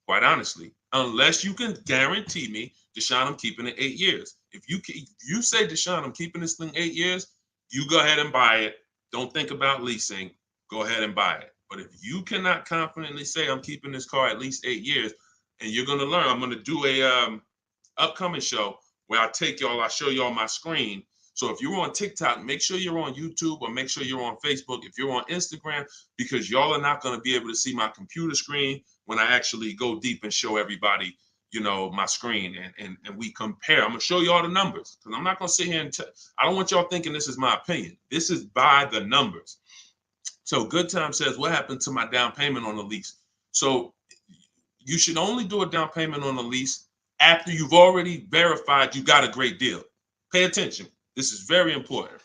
Quite honestly, unless you can guarantee me, Deshone, I'm keeping it 8 years. If you say, Deshone, I'm keeping this thing 8 years, you go ahead and buy it. Don't think about leasing. Go ahead and buy it. But if you cannot confidently say I'm keeping this car at least 8 years, and you're gonna learn, I'm gonna do a upcoming show where I show y'all my screen. So if you're on TikTok, make sure you're on YouTube or make sure you're on Facebook. If you're on Instagram, because y'all are not going to be able to see my computer screen when I actually go deep and show everybody, my screen and we compare. I'm going to show you all the numbers because I'm not going to sit here and I don't want y'all thinking this is my opinion. This is by the numbers. So Good Time says, what happened to my down payment on the lease? So you should only do a down payment on the lease after you've already verified you got a great deal. Pay attention. This is very important.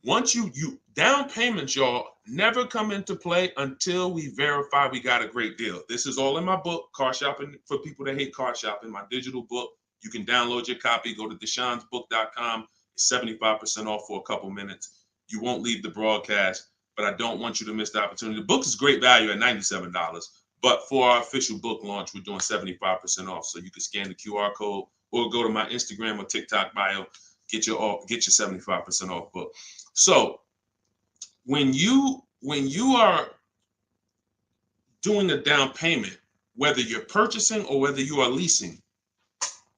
Once you down payments, y'all, never come into play until we verify we got a great deal. This is all in my book, Car Shopping for People That Hate Car Shopping, my digital book. You can download your copy. Go to deshonesbook.com. It's 75% off for a couple minutes. You won't leave the broadcast, but I don't want you to miss the opportunity. The book is great value at $97, but for our official book launch, we're doing 75% off. So you can scan the QR code or go to my Instagram or TikTok bio. Get your 75% off book. So when you are doing a down payment, whether you're purchasing or whether you are leasing,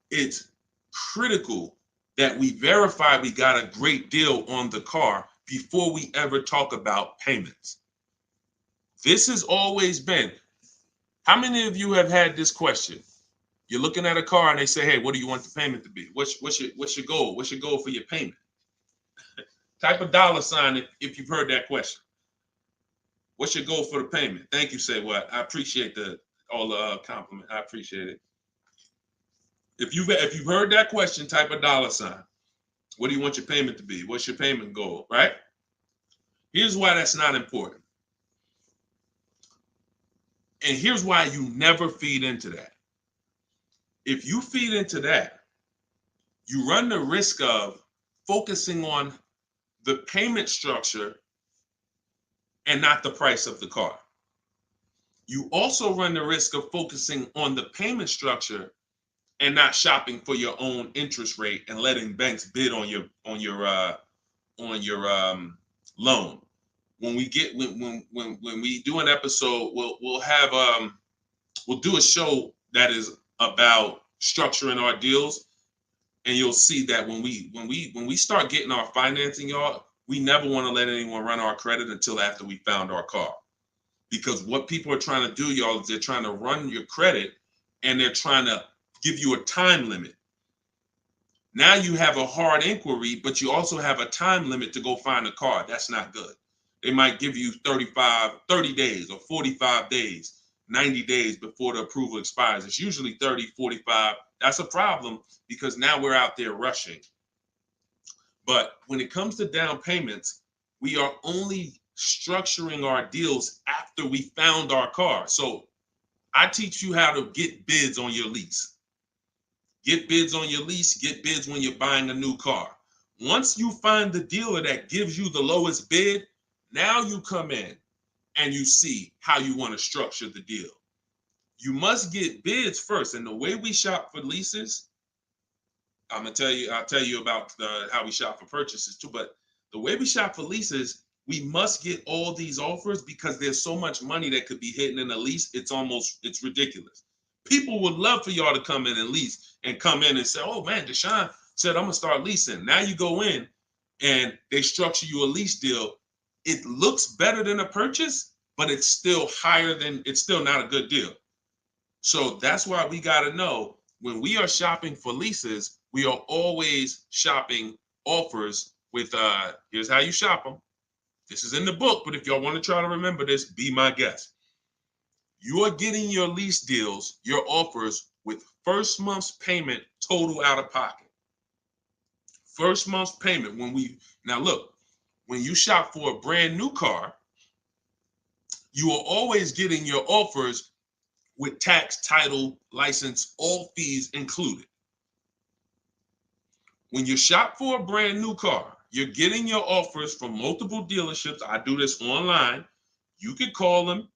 it's critical that we verify we got a great deal on the car before we ever talk about payments. This has always been. How many of you have had this question? You're looking at a car and they say, hey, what do you want the payment to be? What's your goal? What's your goal for your payment? Type a dollar sign if you've heard that question. What's your goal for the payment? Thank you, Say What. I appreciate all the compliment. I appreciate it. If you've heard that question, type a dollar sign. What do you want your payment to be? What's your payment goal, right? Here's why that's not important. And here's why you never feed into that. If you feed into that, you run the risk of focusing on the payment structure and not the price of the car. You also run the risk of focusing on the payment structure and not shopping for your own interest rate and letting banks bid on your loan. When we do an episode, we'll do a show that is about structuring our deals, and you'll see that when we start getting our financing, y'all, we never want to let anyone run our credit until after we found our car. Because what people are trying to do, y'all, is they're trying to run your credit and they're trying to give you a time limit. Now you have a hard inquiry, but you also have a time limit to go find a car. That's not good. They might give you 30 days or 45 days, 90 days before the approval expires. It's usually 30, 45. That's a problem because now we're out there rushing. But when it comes to down payments, we are only structuring our deals after we found our car. So I teach you how to get bids on your lease. Get bids on your lease, get bids when you're buying a new car. Once you find the dealer that gives you the lowest bid, now you come in and you see how you want to structure the deal. You must get bids first. And the way we shop for leases, I'll tell you about how we shop for purchases too, but the way we shop for leases, we must get all these offers because there's so much money that could be hidden in a lease. It's ridiculous. People would love for y'all to come in and lease and come in and say, oh man, Deshone said, I'm gonna start leasing. Now you go in and they structure you a lease deal. It looks better than a purchase, but it's still not a good deal. So that's why we gotta know when we are shopping for leases, we are always shopping offers with, here's how you shop them. This is in the book, but if y'all want to try to remember this, be my guest. You are getting your lease deals, your offers with first month's payment total out of pocket. First month's payment. Now look, when you shop for a brand new car, you are always getting your offers with tax, title, license, all fees included. When you shop for a brand new car, you're getting your offers from multiple dealerships. I do this online. You can call them.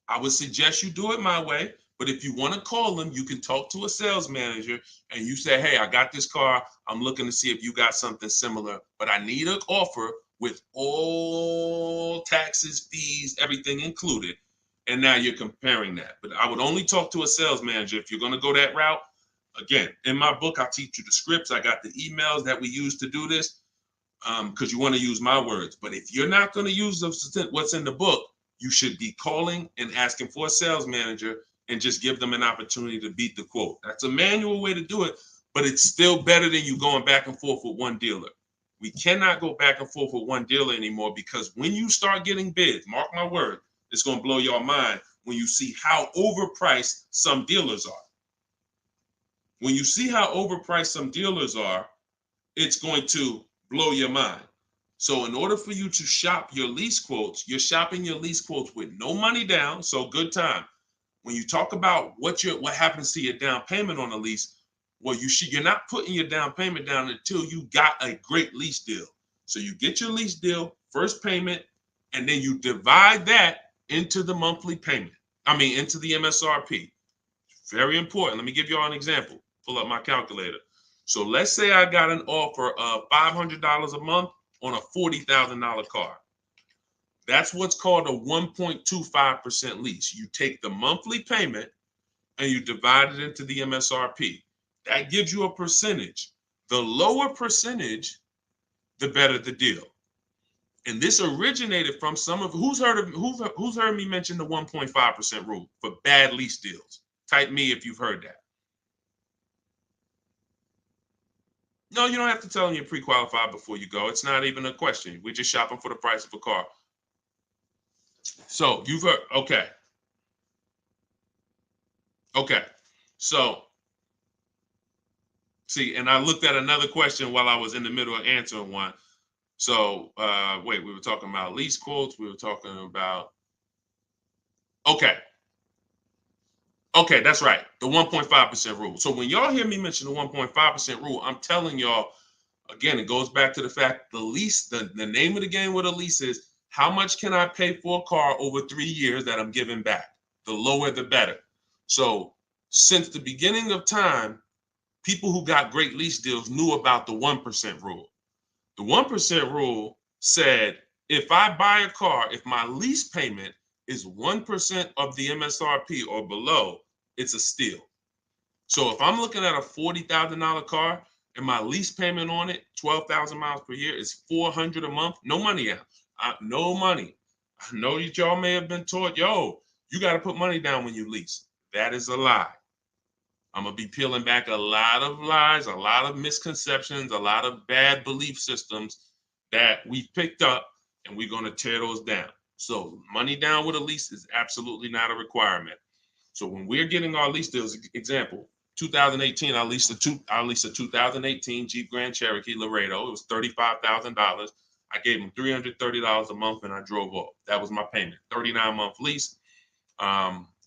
I would suggest you do it my way. But if you want to call them, you can talk to a sales manager and you say, hey, I got this car. I'm looking to see if you got something similar, but I need an offer with all taxes, fees, everything included. And now you're comparing that. But I would only talk to a sales manager if you're going to go that route. Again, in my book, I teach you the scripts. I got the emails that we use to do this because you want to use my words. But if you're not going to use what's in the book, you should be calling and asking for a sales manager and just give them an opportunity to beat the quote. That's a manual way to do it, but it's still better than you going back and forth with one dealer. We cannot go back and forth with one dealer anymore because when you start getting bids, mark my word, it's going to blow your mind when you see how overpriced some dealers are. When you see how overpriced some dealers are, it's going to blow your mind. So in order for you to shop your lease quotes, you're shopping your lease quotes with no money down. So good time. When you talk about what happens to your down payment on a lease, well, you're not putting your down payment down until you got a great lease deal. So you get your lease deal, first payment, and then you divide that into the monthly payment. Into the MSRP. Very important. Let me give you all an example. Pull up my calculator. So let's say I got an offer of $500 a month on a $40,000 car. That's what's called a 1.25% lease. You take the monthly payment and you divide it into the MSRP. That gives you a percentage. The lower percentage, the better the deal. And this originated from some of who's heard me mention the 1.5% rule for bad lease deals. Type me if you've heard that. No, you don't have to tell them you're pre-qualified before you go. It's not even a question. We're just shopping for the price of a car. So you've heard, okay. Okay. So, see, and I looked at another question while I was in the middle of answering one. So, wait, we were talking about lease quotes. We were talking about, okay. Okay, that's right. The 1.5% rule. So when y'all hear me mention the 1.5% rule, I'm telling y'all, again, it goes back to the fact the lease, the name of the game with a lease is how much can I pay for a car over 3 years that I'm giving back? The lower, the better. So since the beginning of time, people who got great lease deals knew about the 1% rule. The 1% rule said, if I buy a car, if my lease payment is 1% of the MSRP or below, it's a steal. So if I'm looking at a $40,000 car and my lease payment on it, 12,000 miles per year, is $400 a month, no money out. No money. I know that y'all may have been taught, yo, you got to put money down when you lease. That is a lie. I'm going to be peeling back a lot of lies, a lot of misconceptions, a lot of bad belief systems that we've picked up, and we're going to tear those down. So money down with a lease is absolutely not a requirement. So when we're getting our lease deals, example, 2018, I leased a 2018 Jeep Grand Cherokee Laredo. It was $35,000. I gave them $330 a month, and I drove off. That was my payment. 39-month lease.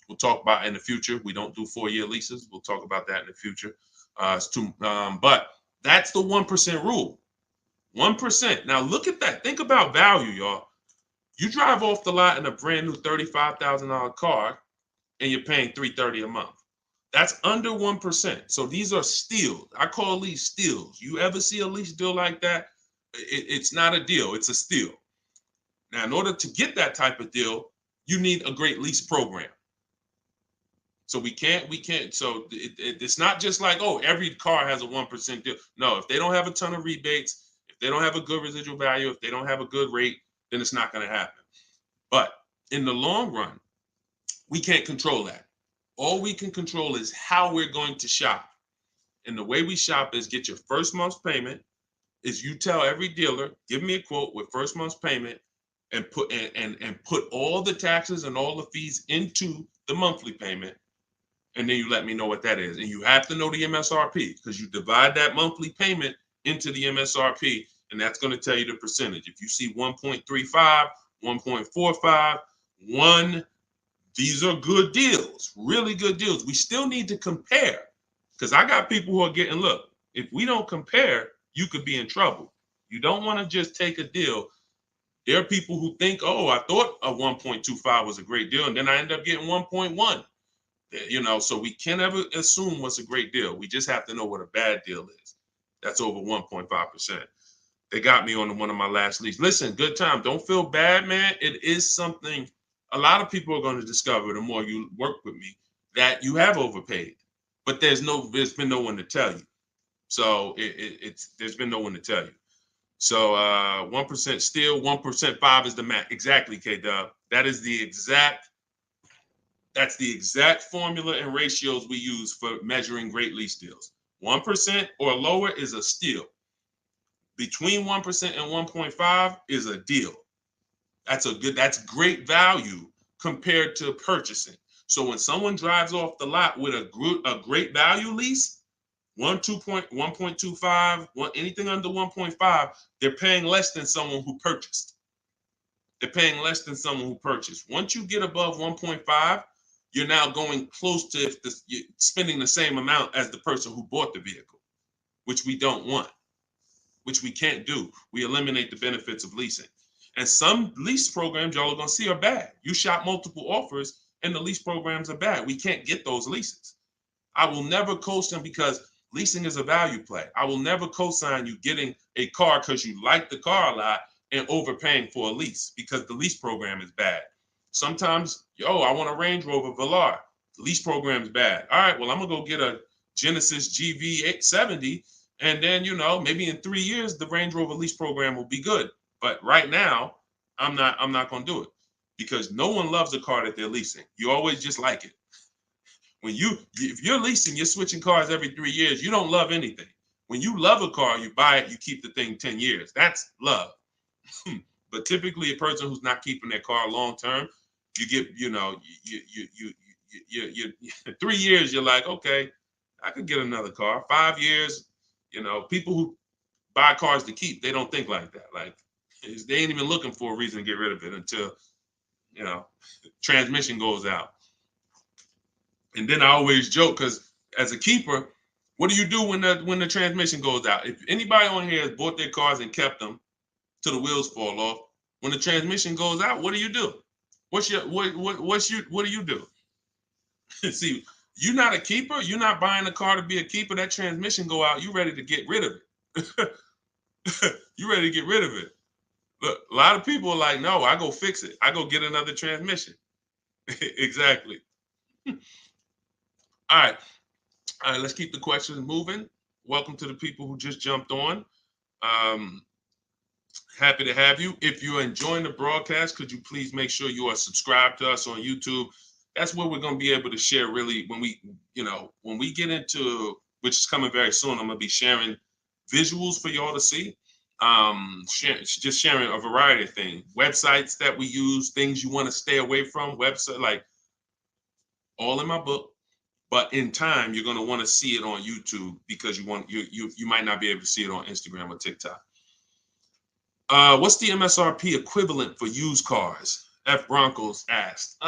We'll talk about in the future. We don't do 4-year leases. We'll talk about that in the future. But that's the 1% rule. 1%. Now look at that. Think about value, y'all. You drive off the lot in a brand new $35,000 car, and you're paying $330 a month. That's under 1%. So these are steals. I call these steals. You ever see a lease deal like that? It's not a deal. It's a steal. Now, in order to get that type of deal, you need a great lease program. So we can't. So it's not just like, oh, every car has a 1% deal. No, if they don't have a ton of rebates, if they don't have a good residual value, if they don't have a good rate, then it's not going to happen. But in the long run, we can't control that. All we can control is how we're going to shop. And the way we shop is get your first month's payment. Is you tell every dealer, give me a quote with first month's payment, and put all the taxes and all the fees into the monthly payment. And then you let me know what that is. And you have to know the MSRP, because you divide that monthly payment into the MSRP, and that's going to tell you the percentage. If you see 1.35, 1.45, 1, these are good deals, really good deals. We still need to compare, because I got people who are getting, look, if we don't compare, you could be in trouble. You don't want to just take a deal. There are people who think, oh, I thought a 1.25 was a great deal, and then I end up getting 1.1. So we can't ever assume what's a great deal. We just have to know what a bad deal is. That's over 1.5%. They got me on one of my last leases. Listen, good time. Don't feel bad, man. It is something a lot of people are going to discover the more you work with me, that you have overpaid, but there's been no one to tell you. So there's been no one to tell you. So 1% still, 1% 5 is the max. Exactly, K-Dub. That's the exact formula and ratios we use for measuring great lease deals. 1% or lower is a steal. Between 1% and 1.5 is a deal. That's great value compared to purchasing. So when someone drives off the lot with a great value lease, 1.25, anything under 1.5, they're paying less than someone who purchased. Once you get above 1.5, you're now going close to spending the same amount as the person who bought the vehicle, which we don't want, which we can't do. We eliminate the benefits of leasing. And some lease programs y'all are going to see are bad. You shop multiple offers and the lease programs are bad. We can't get those leases. I will never co-sign, because leasing is a value play. I will never co-sign you getting a car because you like the car a lot and overpaying for a lease, because the lease program is bad. Sometimes, I want a Range Rover Velar. The lease program is bad. All right, well, I'm going to go get a Genesis GV870 And then, you know, maybe in 3 years, the Range Rover lease program will be good. But right now, I'm not going to do it because no one loves a car that they're leasing. You always just like it. If you're leasing, you're switching cars every 3 years. You don't love anything. When you love a car, you buy it, you keep the thing 10 years. That's love. But typically, a person who's not keeping their car long term, you get, you know, you 3 years, you're like, okay, I could get another car. 5 years, you know, people who buy cars to keep, they don't think like that. Like, they ain't even looking for a reason to get rid of it until, you know, transmission goes out. And then I always joke because as a keeper, what do you do when the transmission goes out? If anybody on here has bought their cars and kept them till the wheels fall off, when the transmission goes out, what do you do? What do you do? See, you're not a keeper. You're not buying a car to be a keeper. That transmission go out, you ready to get rid of it. You ready to get rid of it. Look, a lot of people are like, no, I go fix it. I go get another transmission. Exactly. All right. All right, let's keep the questions moving. Welcome to the people who just jumped on. Happy to have you. If you're enjoying the broadcast, could you please make sure you are subscribed to us on YouTube? That's where we're going to be able to share really when we get into, which is coming very soon, I'm going to be sharing visuals for y'all to see. Just sharing a variety of things, websites that we use, things you want to stay away from, website, like all in my book. But in time, you're going to want to see it on YouTube because you might not be able to see it on Instagram or TikTok. What's the MSRP equivalent for used cars? F Broncos asked.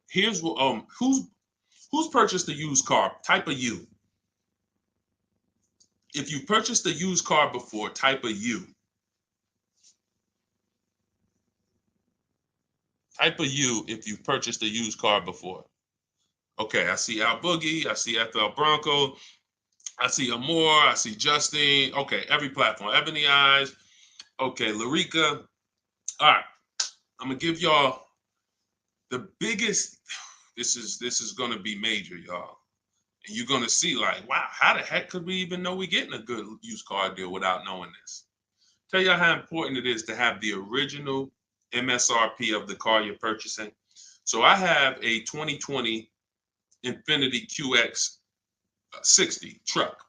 Here's what who's purchased a used car? Type a U. If you've purchased a used car before, type a U. Type a U if you've purchased a used car before. Okay, I see Al Boogie, I see FL Bronco, I see Amore, I see Justine. Okay, every platform. Ebony Eyes. Okay, Larica. All right, I'm gonna give y'all the biggest. This is gonna be major, y'all. And you're gonna see like, wow, how the heck could we even know we're getting a good used car deal without knowing this? Tell y'all how important it is to have the original MSRP of the car you're purchasing. So I have a 2020 Infiniti QX 60 truck.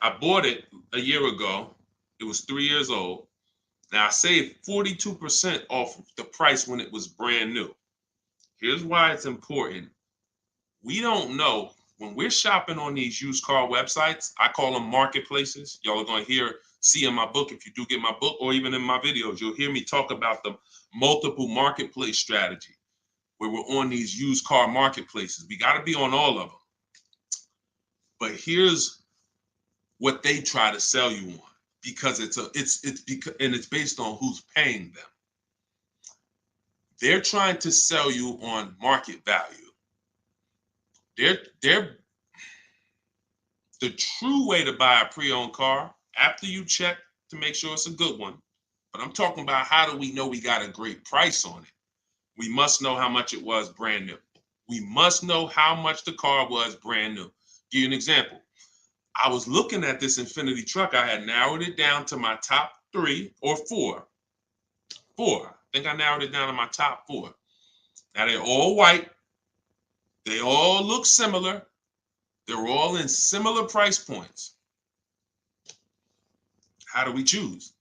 I bought it a year ago. It was 3 years old. Now I saved 42% off the price when it was brand new. Here's why it's important. We don't know when we're shopping on these used car websites. I call them marketplaces. Y'all are going to see in my book, if you do get my book, or even in my videos, you'll hear me talk about the multiple marketplace strategy where we're on these used car marketplaces. We got to be on all of them. But here's what they try to sell you on, because it's based on who's paying them. They're trying to sell you on market value. They're the true way to buy a pre-owned car after you check to make sure it's a good one. But I'm talking about, how do we know we got a great price on it? We must know how much it was brand new. We must know how much the car was brand new. Give you an example. I was looking at this Infiniti truck. I had narrowed it down to my top 3 or 4. I think I narrowed it down to my top 4. Now they're all white. They all look similar. They're all in similar price points. How do we choose?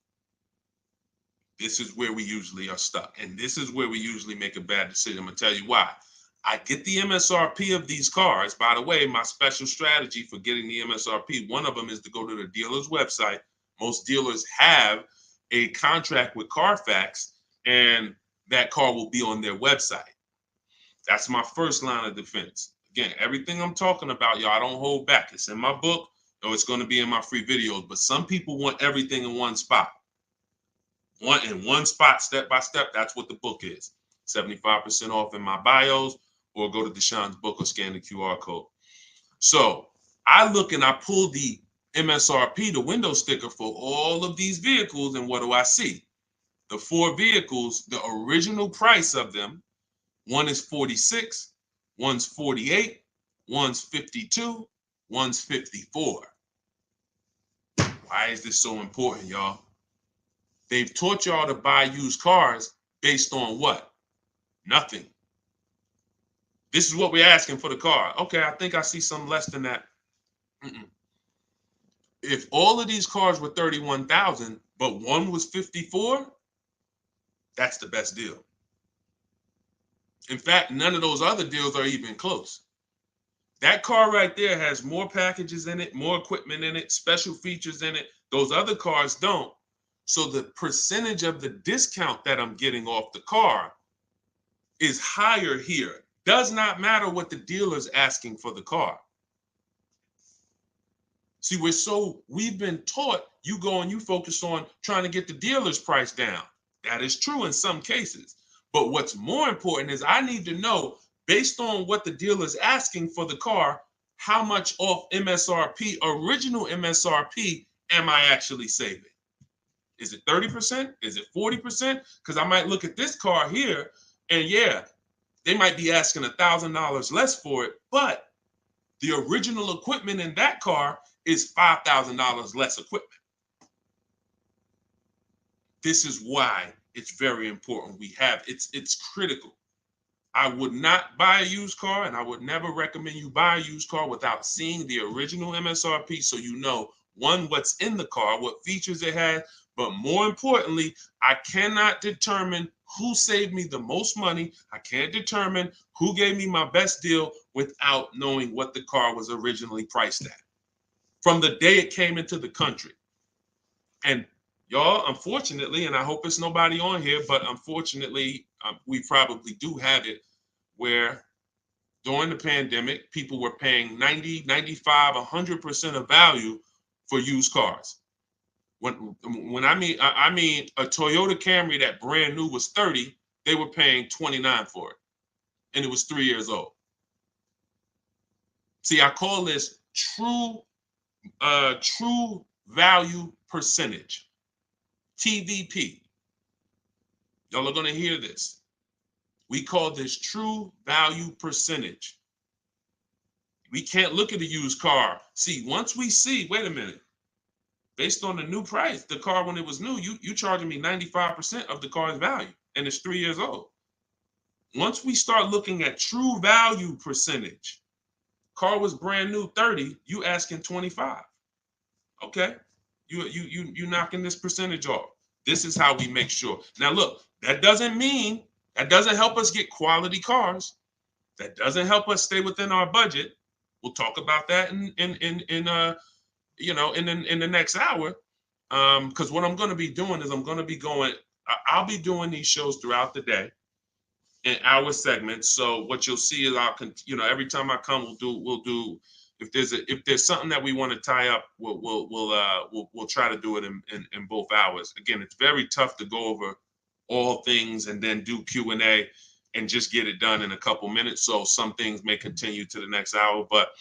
This is where we usually are stuck. And this is where we usually make a bad decision. I'm going to tell you why. I get the MSRP of these cars. By the way, my special strategy for getting the MSRP, one of them is to go to the dealer's website. Most dealers have a contract with Carfax, and that car will be on their website. That's my first line of defense. Again, everything I'm talking about, y'all, I don't hold back. It's in my book, or it's going to be in my free videos. But some people want everything in one spot. One spot, step by step. That's what the book is. 75% off in my bios, or go to Deshone's book or scan the QR code. So I look and I pull the MSRP, the window sticker for all of these vehicles, and what do I see? The 4 vehicles, the original price of them, one is 46, one's 48, one's 52, one's 54. Why is this so important, y'all? They've taught y'all to buy used cars based on what? Nothing. This is what we're asking for the car. Okay, I think I see some less than that. If all of these cars were 31,000, but one was 54, that's the best deal. In fact, none of those other deals are even close. That car right there has more packages in it, more equipment in it, special features in it. Those other cars don't. So the percentage of the discount that I'm getting off the car is higher here. Does not matter what the dealer's asking for the car. See, we've been taught you go and you focus on trying to get the dealer's price down. That is true in some cases. But what's more important is I need to know, based on what the dealer's asking for the car, how much off MSRP, original MSRP, am I actually saving? Is it 30%? Is it 40%? Because I might look at this car here and yeah, they might be asking $1,000 less for it, but the original equipment in that car is $5,000 less equipment. This is why it's very important we have it's critical. I would not buy a used car, and I would never recommend you buy a used car without seeing the original MSRP, so you know, one, what's in the car, what features it has, but more importantly, I cannot determine who saved me the most money. I can't determine who gave me my best deal without knowing what the car was originally priced at from the day it came into the country. And y'all, unfortunately, and I hope it's nobody on here, but unfortunately, we probably do have it where during the pandemic, people were paying 90, 95, 100% of value for used cars. When I mean a Toyota Camry that brand new was 30, they were paying 29 for it, and it was 3 years old. See, I call this true value percentage, TVP. Y'all are going to hear this. We call this true value percentage. We can't look at a used car. See, once we see, wait a minute, based on the new price, the car when it was new, you charging me 95% of the car's value, and it's 3 years old. Once we start looking at true value percentage, car was brand new 30, you asking 25. Okay, you knocking this percentage off. This is how we make sure. Now look, that doesn't help us get quality cars. That doesn't help us stay within our budget. We'll talk about that in the next hour. Because what I'm going to be doing is I'll be doing these shows throughout the day in hour segments. So what you'll see is every time I come, we'll do if there's something that we want to tie up, we'll try to do it in both hours. Again, it's very tough to go over all things and then do Q&A and just get it done in a couple minutes. So some things may continue to the next hour, but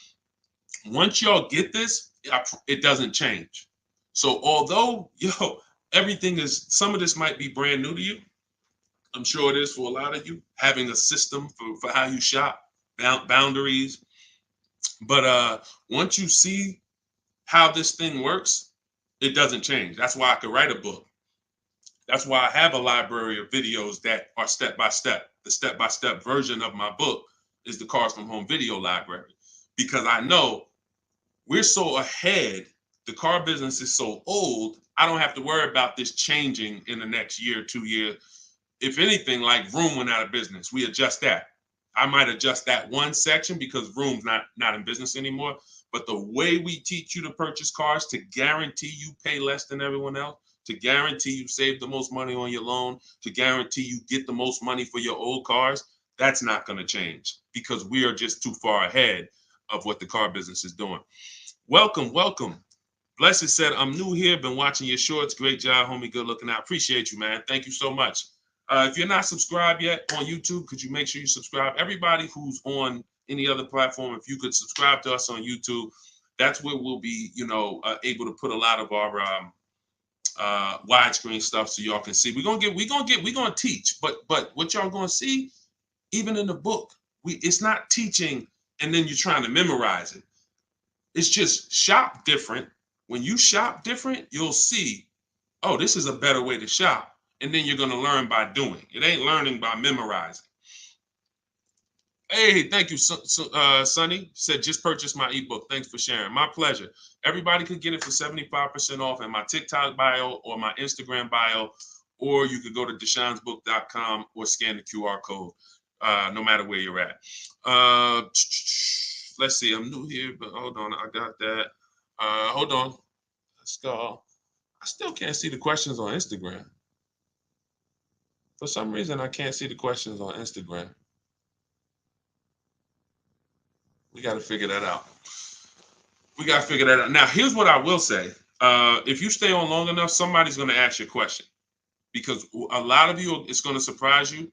once y'all get this, it doesn't change. So although, some of this might be brand new to you. I'm sure it is for a lot of you, having a system for how you shop, boundaries. But once you see how this thing works, it doesn't change. That's why I could write a book. That's why I have a library of videos that are step-by-step. The step-by-step version of my book is the Cars from Home video library, because I know we're so ahead. The car business is so old. I don't have to worry about this changing in the next year, 2 years. If anything, like Vroom went out of business, we adjust that. I might adjust that one section because Vroom's not in business anymore. But the way we teach you to purchase cars to guarantee you pay less than everyone else, to guarantee you save the most money on your loan, to guarantee you get the most money for your old cars, that's not going to change because we are just too far ahead of what the car business is doing. Welcome. Blessed said, I'm new here, been watching your shorts. Great job, homie. Good looking out. Appreciate you, man. Thank you so much. If you're not subscribed yet on YouTube, could you make sure you subscribe? Everybody who's on any other platform, if you could subscribe to us on YouTube, that's where we'll be, able to put a lot of our widescreen stuff so y'all can see. We're gonna teach, but what y'all gonna see, even in the book, it's not teaching and then you're trying to memorize it. It's just shop different when you shop different, you'll see, oh, this is a better way to shop. And then you're going to learn by doing. It ain't learning by memorizing. Hey, thank you, Sonny. Said, just purchased my ebook. Thanks for sharing. My pleasure. Everybody could get it for 75% off in my TikTok bio or my Instagram bio, or you could go to deshonesbook.com or scan the QR code, no matter where you're at. Let's see. I'm new here, but hold on. I got that. Hold on. Let's go. I still can't see the questions on Instagram. For some reason, I can't see the questions on Instagram. We got to figure that out. Now, here's what I will say. If you stay on long enough, somebody's going to ask you a question, because a lot of you, it's going to surprise you,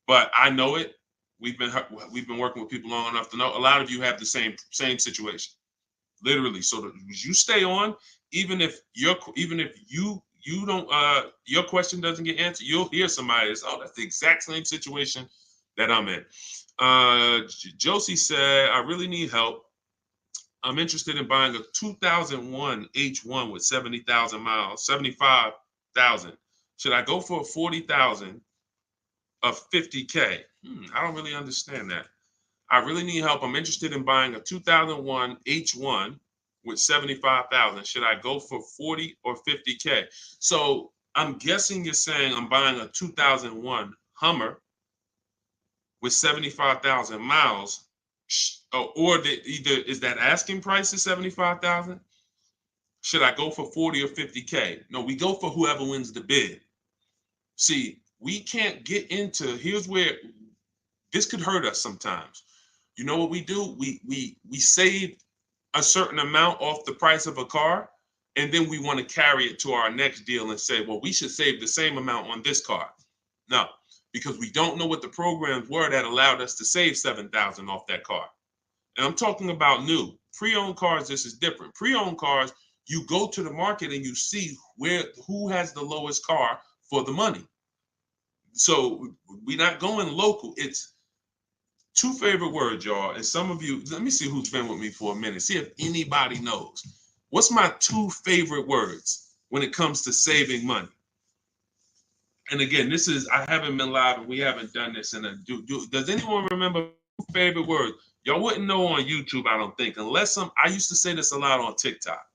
but I know it. We've been working with people long enough to know a lot of you have the same situation, literally. So you stay on, even if you don't, your question doesn't get answered, you'll hear somebody that's, oh, that's the exact same situation that I'm in. Josie said, I really need help. I'm interested in buying a 2001 H1 with 70,000 miles, 75,000. Should I go for a 40,000 of 50K? I don't really understand that. I really need help. I'm interested in buying a 2001 H1 with 75,000. Should I go for 40 or 50K? So I'm guessing you're saying I'm buying a 2001 Hummer with 75,000 miles, or either is that asking price is 75,000? Should I go for 40 or 50K? No, we go for whoever wins the bid. See, we can't get into, here's where this could hurt us sometimes. You know what we do? We save a certain amount off the price of a car, and then we want to carry it to our next deal and say, well, we should save the same amount on this car. No, because we don't know what the programs were that allowed us to save 7,000 off that car. And I'm talking about new. Pre-owned cars, this is different. Pre-owned cars, you go to the market and you see who has the lowest car for the money. So we're not going local. It's two favorite words, y'all. And some of you, let me see who's been with me for a minute. See if anybody knows. What's my two favorite words when it comes to saving money? And again, I haven't been live and we haven't done this in does anyone remember favorite words? Y'all wouldn't know on YouTube, I don't think, unless I used to say this a lot on TikTok.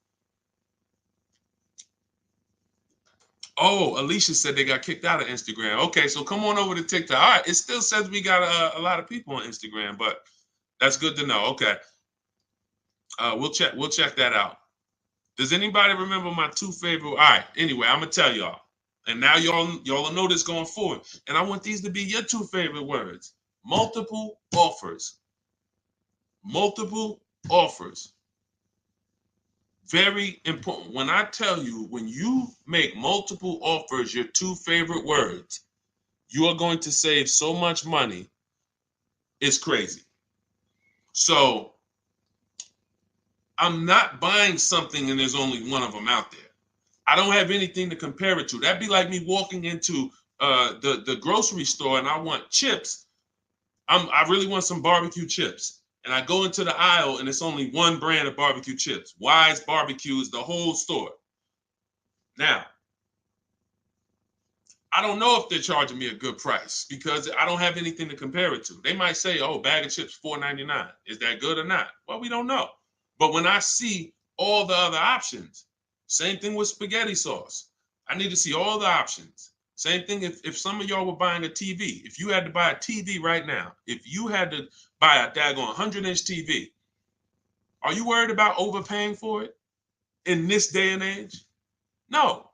Oh, Alicia said they got kicked out of Instagram. Okay, so come on over to TikTok. All right, it still says we got a lot of people on Instagram, but that's good to know. Okay, we'll check that out. Does anybody remember my two favorite? All right, anyway, I'm gonna tell y'all. And now y'all will know this going forward. And I want these to be your two favorite words. Multiple offers. Multiple offers. Very important. When I tell you, when you make multiple offers your two favorite words, you are going to save so much money. It's crazy. So I'm not buying something and there's only one of them out there. I don't have anything to compare it to. That'd be like me walking into the grocery store and I want chips. I really want some barbecue chips. And I go into the aisle and it's only one brand of barbecue chips. Wise Barbecue is the whole store. Now, I don't know if they're charging me a good price because I don't have anything to compare it to. They might say, oh, bag of chips, $4.99. Is that good or not? Well, we don't know. But when I see all the other options, same thing with spaghetti sauce. I need to see all the options. Same thing if some of y'all were buying a TV. If you had to buy a TV right now, if you had to buy a daggone 100-inch TV, are you worried about overpaying for it in this day and age? No,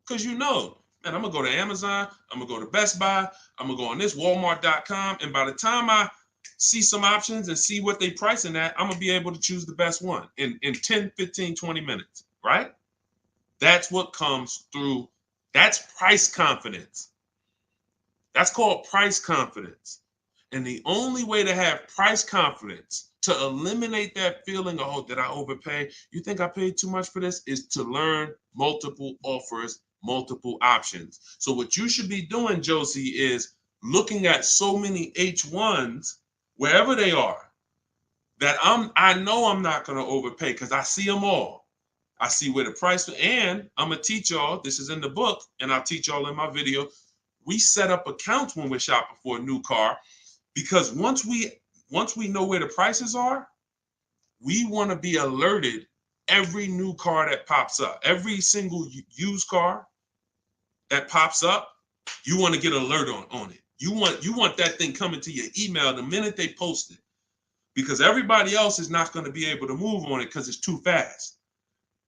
because you know, man, I'm going to go to Amazon, I'm going to go to Best Buy, I'm going to go on this Walmart.com, and by the time I see some options and see what they pricing at, I'm going to be able to choose the best one in 10, 15, 20 minutes, right? That's what comes through. That's price confidence. That's called price confidence. And the only way to have price confidence, to eliminate that feeling of, oh, did I overpay? You think I paid too much for this? Is to learn multiple offers, multiple options. So what you should be doing, Josie, is looking at so many H1s, wherever they are, that I know I'm not going to overpay because I see them all. I see where the price, and I'm gonna teach y'all, this is in the book, and I'll teach y'all in my video. We set up accounts when we're shopping for a new car, because once we know where the prices are, we want to be alerted every new car that pops up, every single used car that pops up, you want to get alert on it. You want that thing coming to your email the minute they post it, because everybody else is not going to be able to move on it because it's too fast.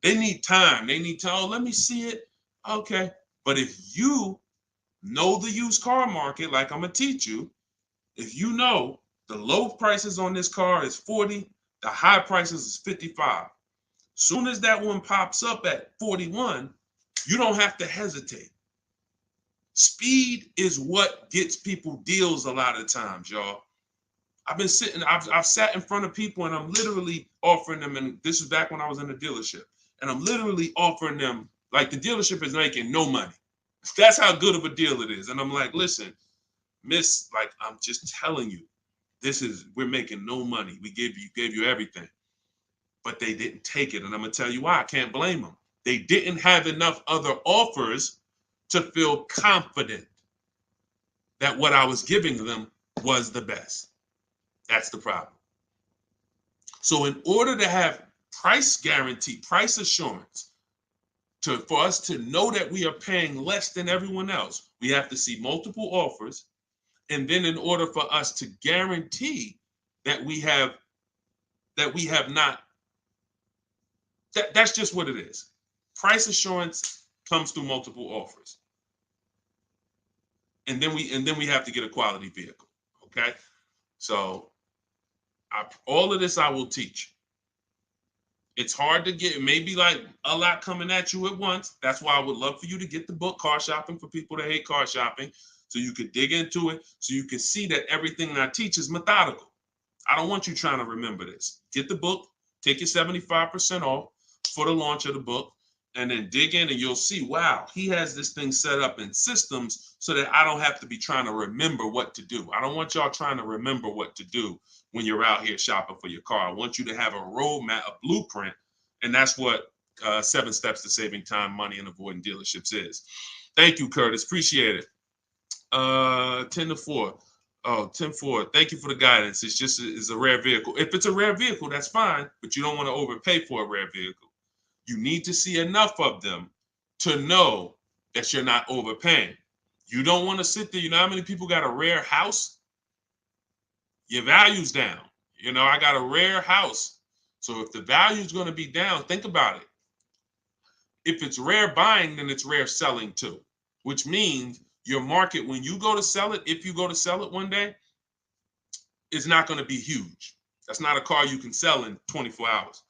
They need time. They need to, oh, let me see it. Okay. But if you know the used car market, like I'm going to teach you, if you know the low prices on this car is 40, the high prices is 55. Soon as that one pops up at 41, you don't have to hesitate. Speed is what gets people deals a lot of times, y'all. I've sat in front of people and I'm literally offering them, and this is back when I was in the dealership, and I'm literally offering them, like, the dealership is making no money. That's how good of a deal it is. And I'm like, listen, miss, like, I'm just telling you, we're making no money. We gave you everything. But they didn't take it. And I'm gonna tell you why. I can't blame them. They didn't have enough other offers to feel confident that what I was giving them was the best. That's the problem. So in order to have price guarantee, price assurance, for us to know that we are paying less than everyone else, we have to see multiple offers. And then in order for us to guarantee that we have not, that's just what it is. Price assurance comes through multiple offers. And then we have to get a quality vehicle. Okay. So all of this I will teach. It's hard to get, maybe like a lot coming at you at once. That's why I would love for you to get the book, Car Shopping for People That Hate Car Shopping, so you could dig into it, so you can see that everything that I teach is methodical. I don't want you trying to remember this. Get the book, take your 75% off for the launch of the book, and then dig in and you'll see, wow, he has this thing set up in systems so that I don't have to be trying to remember what to do. I don't want y'all trying to remember what to do when you're out here shopping for your car. I want you to have a roadmap, a blueprint, and that's what 7 Steps to Saving Time, Money, and Avoiding Dealerships is. Thank you, Curtis. Appreciate it. 10-4. Oh, 10-4. Thank you for the guidance. It's a rare vehicle. If it's a rare vehicle, that's fine, but you don't want to overpay for a rare vehicle. You need to see enough of them to know that you're not overpaying. You don't want to sit there. You know how many people got a rare house? Your value's down. You know, I got a rare house. So if the value is going to be down, think about it. If it's rare buying, then it's rare selling too, which means your market, when you go to sell it, if you go to sell it one day, is not going to be huge. That's not a car you can sell in 24 hours.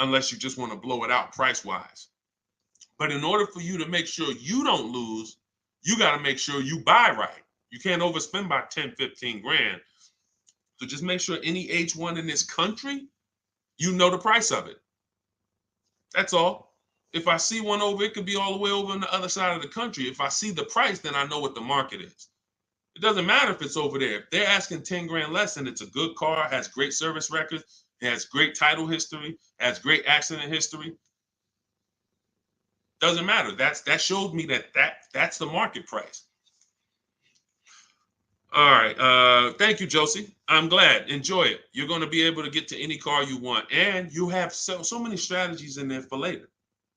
Unless you just want to blow it out price-wise. But in order for you to make sure you don't lose, you got to make sure you buy right. You can't overspend by 10, 15 grand. So just make sure any H1 in this country, you know the price of it. That's all. If I see one over, it could be all the way over on the other side of the country. If I see the price, then I know what the market is. It doesn't matter if it's over there. If they're asking 10 grand less and it's a good car, has great service records, it has great title history, has great accident history. Doesn't matter. That showed me that's the market price. All right. Thank you, Josie. I'm glad. Enjoy it. You're going to be able to get to any car you want. And you have so many strategies in there for later.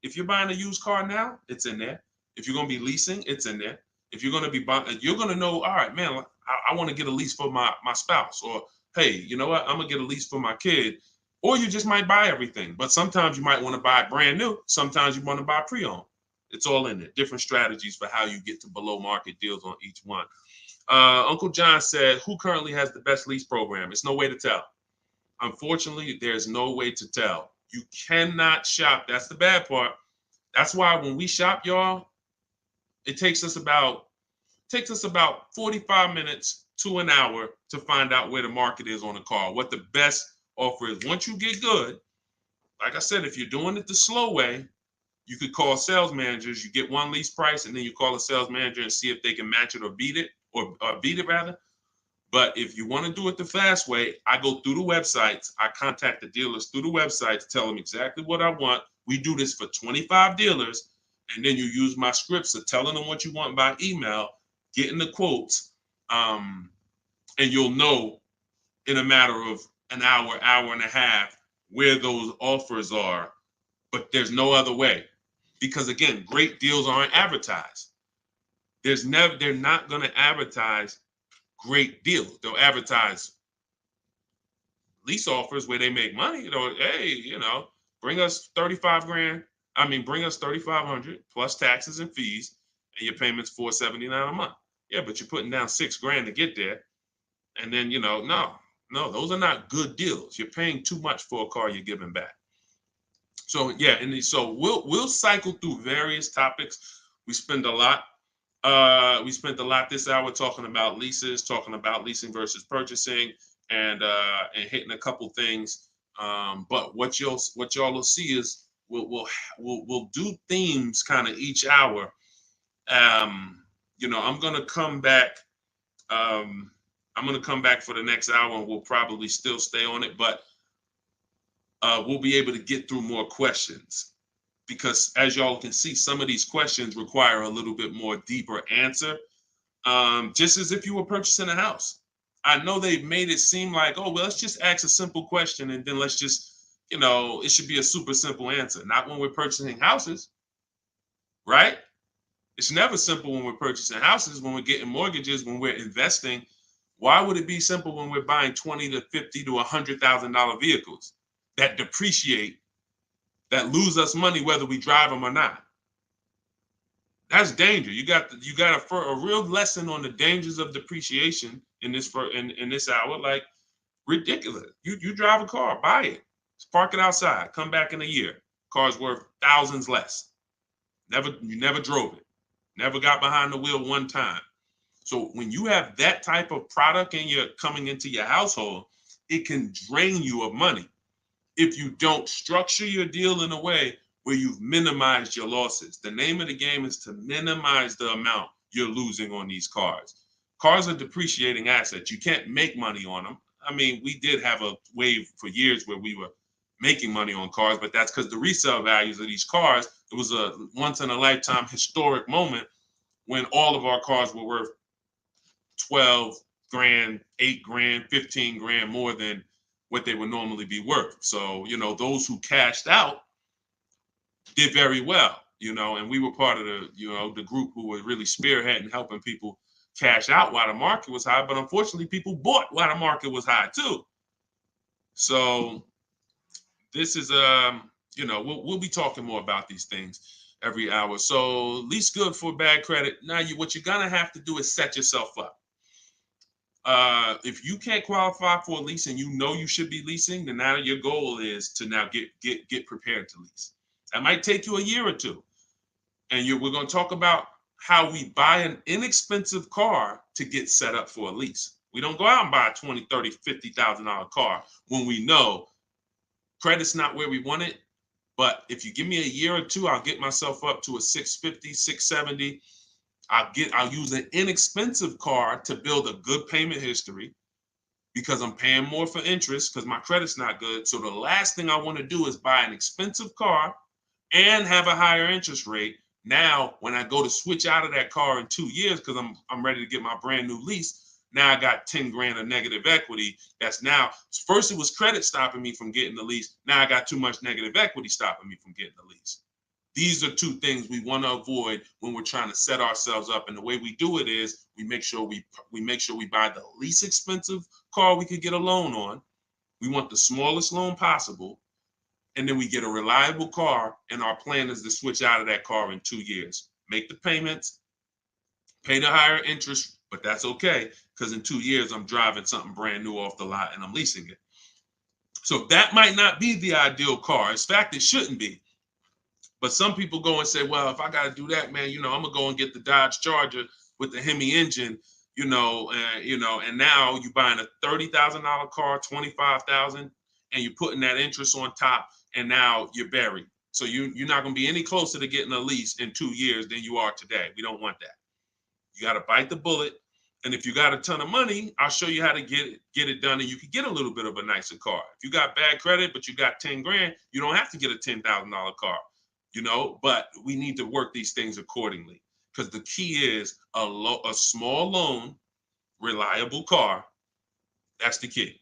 If you're buying a used car now, it's in there. If you're going to be leasing, it's in there. If you're going to be buying, you're going to know, all right, man, I want to get a lease for my spouse. Or, hey, you know what? I'm going to get a lease for my kid. Or you just might buy everything. But sometimes you might want to buy brand new. Sometimes you want to buy pre-owned. It's all in there. Different strategies for how you get to below market deals on each one. Uncle John said, who currently has the best lease program? It's no way to tell. Unfortunately, there's no way to tell. You cannot shop. That's the bad part. That's why when we shop, y'all, it takes us about 45 minutes to an hour to find out where the market is on a car, what the best offer is. Once you get good, like I said, if you're doing it the slow way, you could call sales managers. You get one lease price, and then you call a sales manager and see if they can match it or beat it, or beat it rather. But if you want to do it the fast way, I go through the websites. I contact the dealers through the websites, tell them exactly what I want. We do this for 25 dealers. And then you use my scripts of telling them what you want by email, getting the quotes, and you'll know in a matter of an hour, hour and a half where those offers are. But there's no other way. Because again, great deals aren't advertised. They're not going to advertise great deals. They'll advertise lease offers where they make money. Hey, bring us 35 grand. Bring us 3,500 plus taxes and fees, and your payment's $479 a month. Yeah, but you're putting down $6,000 to get there, and then no, those are not good deals. You're paying too much for a car you're giving back. So yeah, so we'll cycle through various topics. We spent a lot this hour talking about leases, talking about leasing versus purchasing, and hitting a couple things. But what y'all will see is we'll do themes kind of each hour. I'm gonna come back. I'm gonna come back for the next hour, and we'll probably still stay on it, but we'll be able to get through more questions, because as y'all can see, some of these questions require a little bit more deeper answer, just as if you were purchasing a house. I know they've made it seem like, oh, well, let's just ask a simple question and then let's just, it should be a super simple answer. Not when we're purchasing houses, right? It's never simple when we're purchasing houses, when we're getting mortgages, when we're investing. Why would it be simple when we're buying $20,000 to $50,000 to $100,000 vehicles that depreciate, that lose us money whether we drive them or not? That's danger. You got a real lesson on the dangers of depreciation in this hour. Like, ridiculous. You drive a car, buy it, park it outside, come back in a year, car's worth thousands less. You never drove it, never got behind the wheel one time. So when you have that type of product and you're coming into your household, it can drain you of money if you don't structure your deal in a way where you've minimized your losses. The name of the game is to minimize the amount you're losing on these cars. Cars are depreciating assets. You can't make money on them. We did have a wave for years where we were making money on cars, but that's because the resale values of these cars, it was a once in a lifetime historic moment when all of our cars were worth 12 grand, 8 grand, 15 grand more than what they would normally be worth. So, those who cashed out did very well, and we were part of the group who were really spearheading, helping people cash out while the market was high. But unfortunately, people bought while the market was high too. So this is, we'll be talking more about these things every hour. So lease good for bad credit. Now, what you're gonna have to do is set yourself up. If you can't qualify for a lease and you should be leasing, then now your goal is to now get prepared to lease. That might take you a year or two. And we're going to talk about how we buy an inexpensive car to get set up for a lease. We don't go out and buy a $20,000, $30,000, $50,000 car when we know credit's not where we want it. But if you give me a year or two, I'll get myself up to a 650, 670. I'll use an inexpensive car to build a good payment history, because I'm paying more for interest because my credit's not good. So the last thing I want to do is buy an expensive car and have a higher interest rate. Now, when I go to switch out of that car in 2 years, because I'm ready to get my brand new lease, now I got 10 grand of negative equity. That's now, first it was credit stopping me from getting the lease. Now I got too much negative equity stopping me from getting the lease. These are two things we want to avoid when we're trying to set ourselves up. And the way we do it is we make sure we buy the least expensive car we could get a loan on. We want the smallest loan possible. And then we get a reliable car, and our plan is to switch out of that car in 2 years. Make the payments, pay the higher interest, but that's okay, because in 2 years, I'm driving something brand new off the lot and I'm leasing it. So that might not be the ideal car. In fact, it shouldn't be. But some people go and say, well, if I got to do that, man, I'm going to go and get the Dodge Charger with the Hemi engine, and now you're buying a $30,000 car, $25,000, and you're putting that interest on top, and now you're buried. So you're not going to be any closer to getting a lease in 2 years than you are today. We don't want that. You got to bite the bullet And if you got a ton of money, I'll show you how to get it done, and you can get a little bit of a nicer car. If you got bad credit, but you got 10 grand, you don't have to get a $10,000 car, but we need to work these things accordingly, because the key is a small loan, reliable car. That's the key.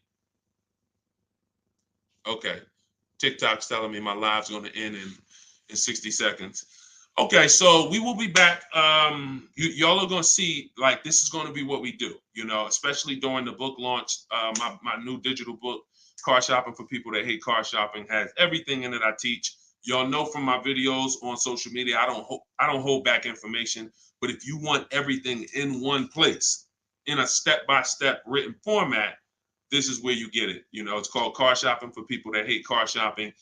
Okay. TikTok's telling me my live's going to end in 60 seconds. Okay, so we will be back. Y'all are going to see, like, this is going to be what we do, especially during the book launch. My new digital book, Car Shopping for People That Hate Car Shopping, has everything in it I teach. Y'all know from my videos on social media, I don't hold back information. But if you want everything in one place, in a step-by-step written format, this is where you get it. It's called Car Shopping for People That Hate Car Shopping.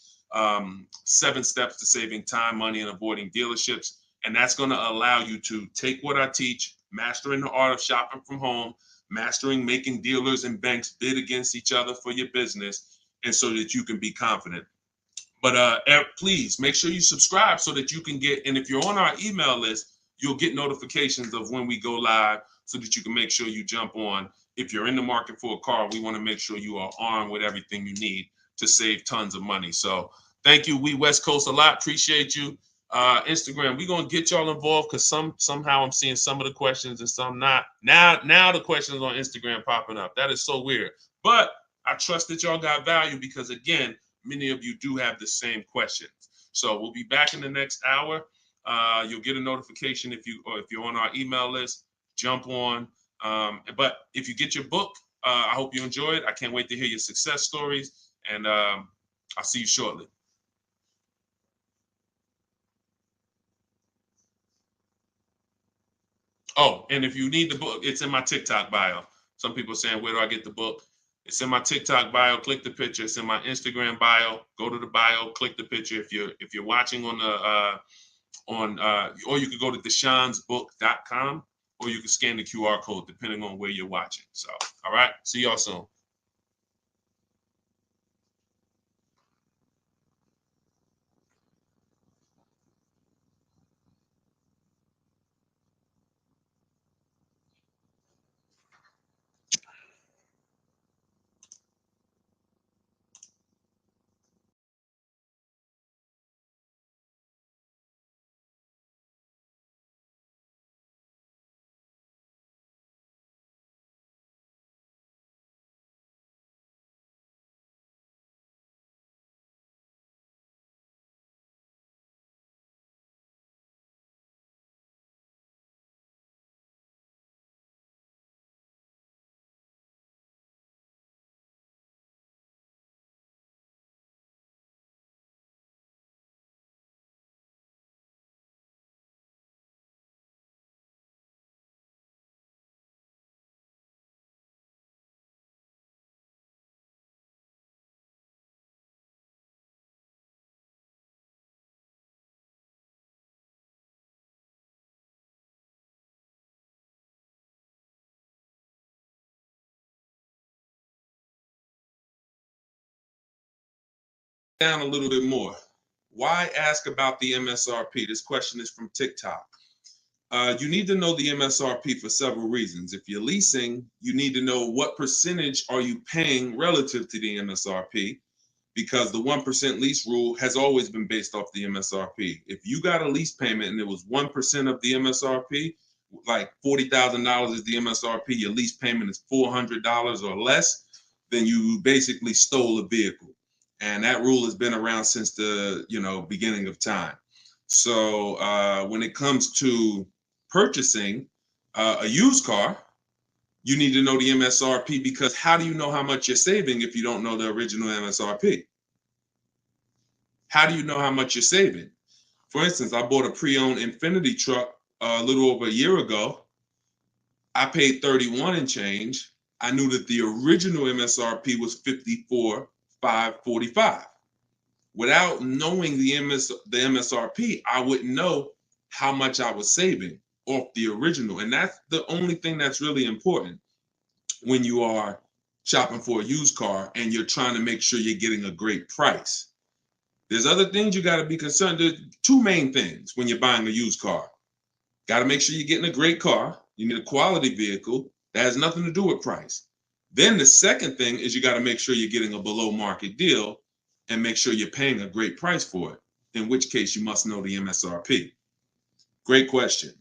7 steps to saving time, money, and avoiding dealerships. And that's going to allow you to take what I teach, mastering the art of shopping from home, mastering making dealers and banks bid against each other for your business, and so that you can be confident. But please make sure you subscribe so that you can get, and if you're on our email list, you'll get notifications of when we go live, so that you can make sure you jump on. If you're in the market for a car, we want to make sure you are armed with everything you need to save tons of money. So thank you, We West Coast, a lot. Appreciate you. Instagram, we're going to get y'all involved, because somehow I'm seeing some of the questions and some not. Now the questions on Instagram popping up. That is so weird. But I trust that y'all got value, because, again, many of you do have the same questions. So we'll be back in the next hour. You'll get a notification if you're on our email list. Jump on. But if you get your book, I hope you enjoy it. I can't wait to hear your success stories, and I'll see you shortly. Oh, and if you need the book, it's in my TikTok bio. Some people are saying, where do I get the book? It's in my TikTok bio. Click the picture. It's in my Instagram bio. Go to the bio. Click the picture. If you're watching on the or you could go to deshonsbook.com, or you can scan the QR code depending on where you're watching. So, all right. See y'all soon. Down a little bit more. Why ask about the MSRP? This question is from TikTok. You need to know the MSRP for several reasons. If you're leasing, you need to know what percentage are you paying relative to the MSRP, because the 1% lease rule has always been based off the MSRP. If you got a lease payment and it was 1% of the MSRP, like $40,000 is the MSRP, your lease payment is $400 or less, then you basically stole a vehicle. And that rule has been around since the beginning of time. So when it comes to purchasing a used car, you need to know the MSRP, because how do you know how much you're saving if you don't know the original MSRP? How do you know how much you're saving? For instance, I bought a pre-owned Infiniti truck a little over a year ago. I paid 31 and change. I knew that the original MSRP was 54,545. Without knowing the MSRP, I wouldn't know how much I was saving off the original. And that's the only thing that's really important when you are shopping for a used car and you're trying to make sure you're getting a great price. There's other things you got to be concerned. There's 2 main things when you're buying a used car. Got to make sure you're getting a great car. You need a quality vehicle, That has nothing to do with price. Then the second thing is you got to make sure you're getting a below market deal and make sure you're paying a great price for it, in which case you must know the MSRP. Great question.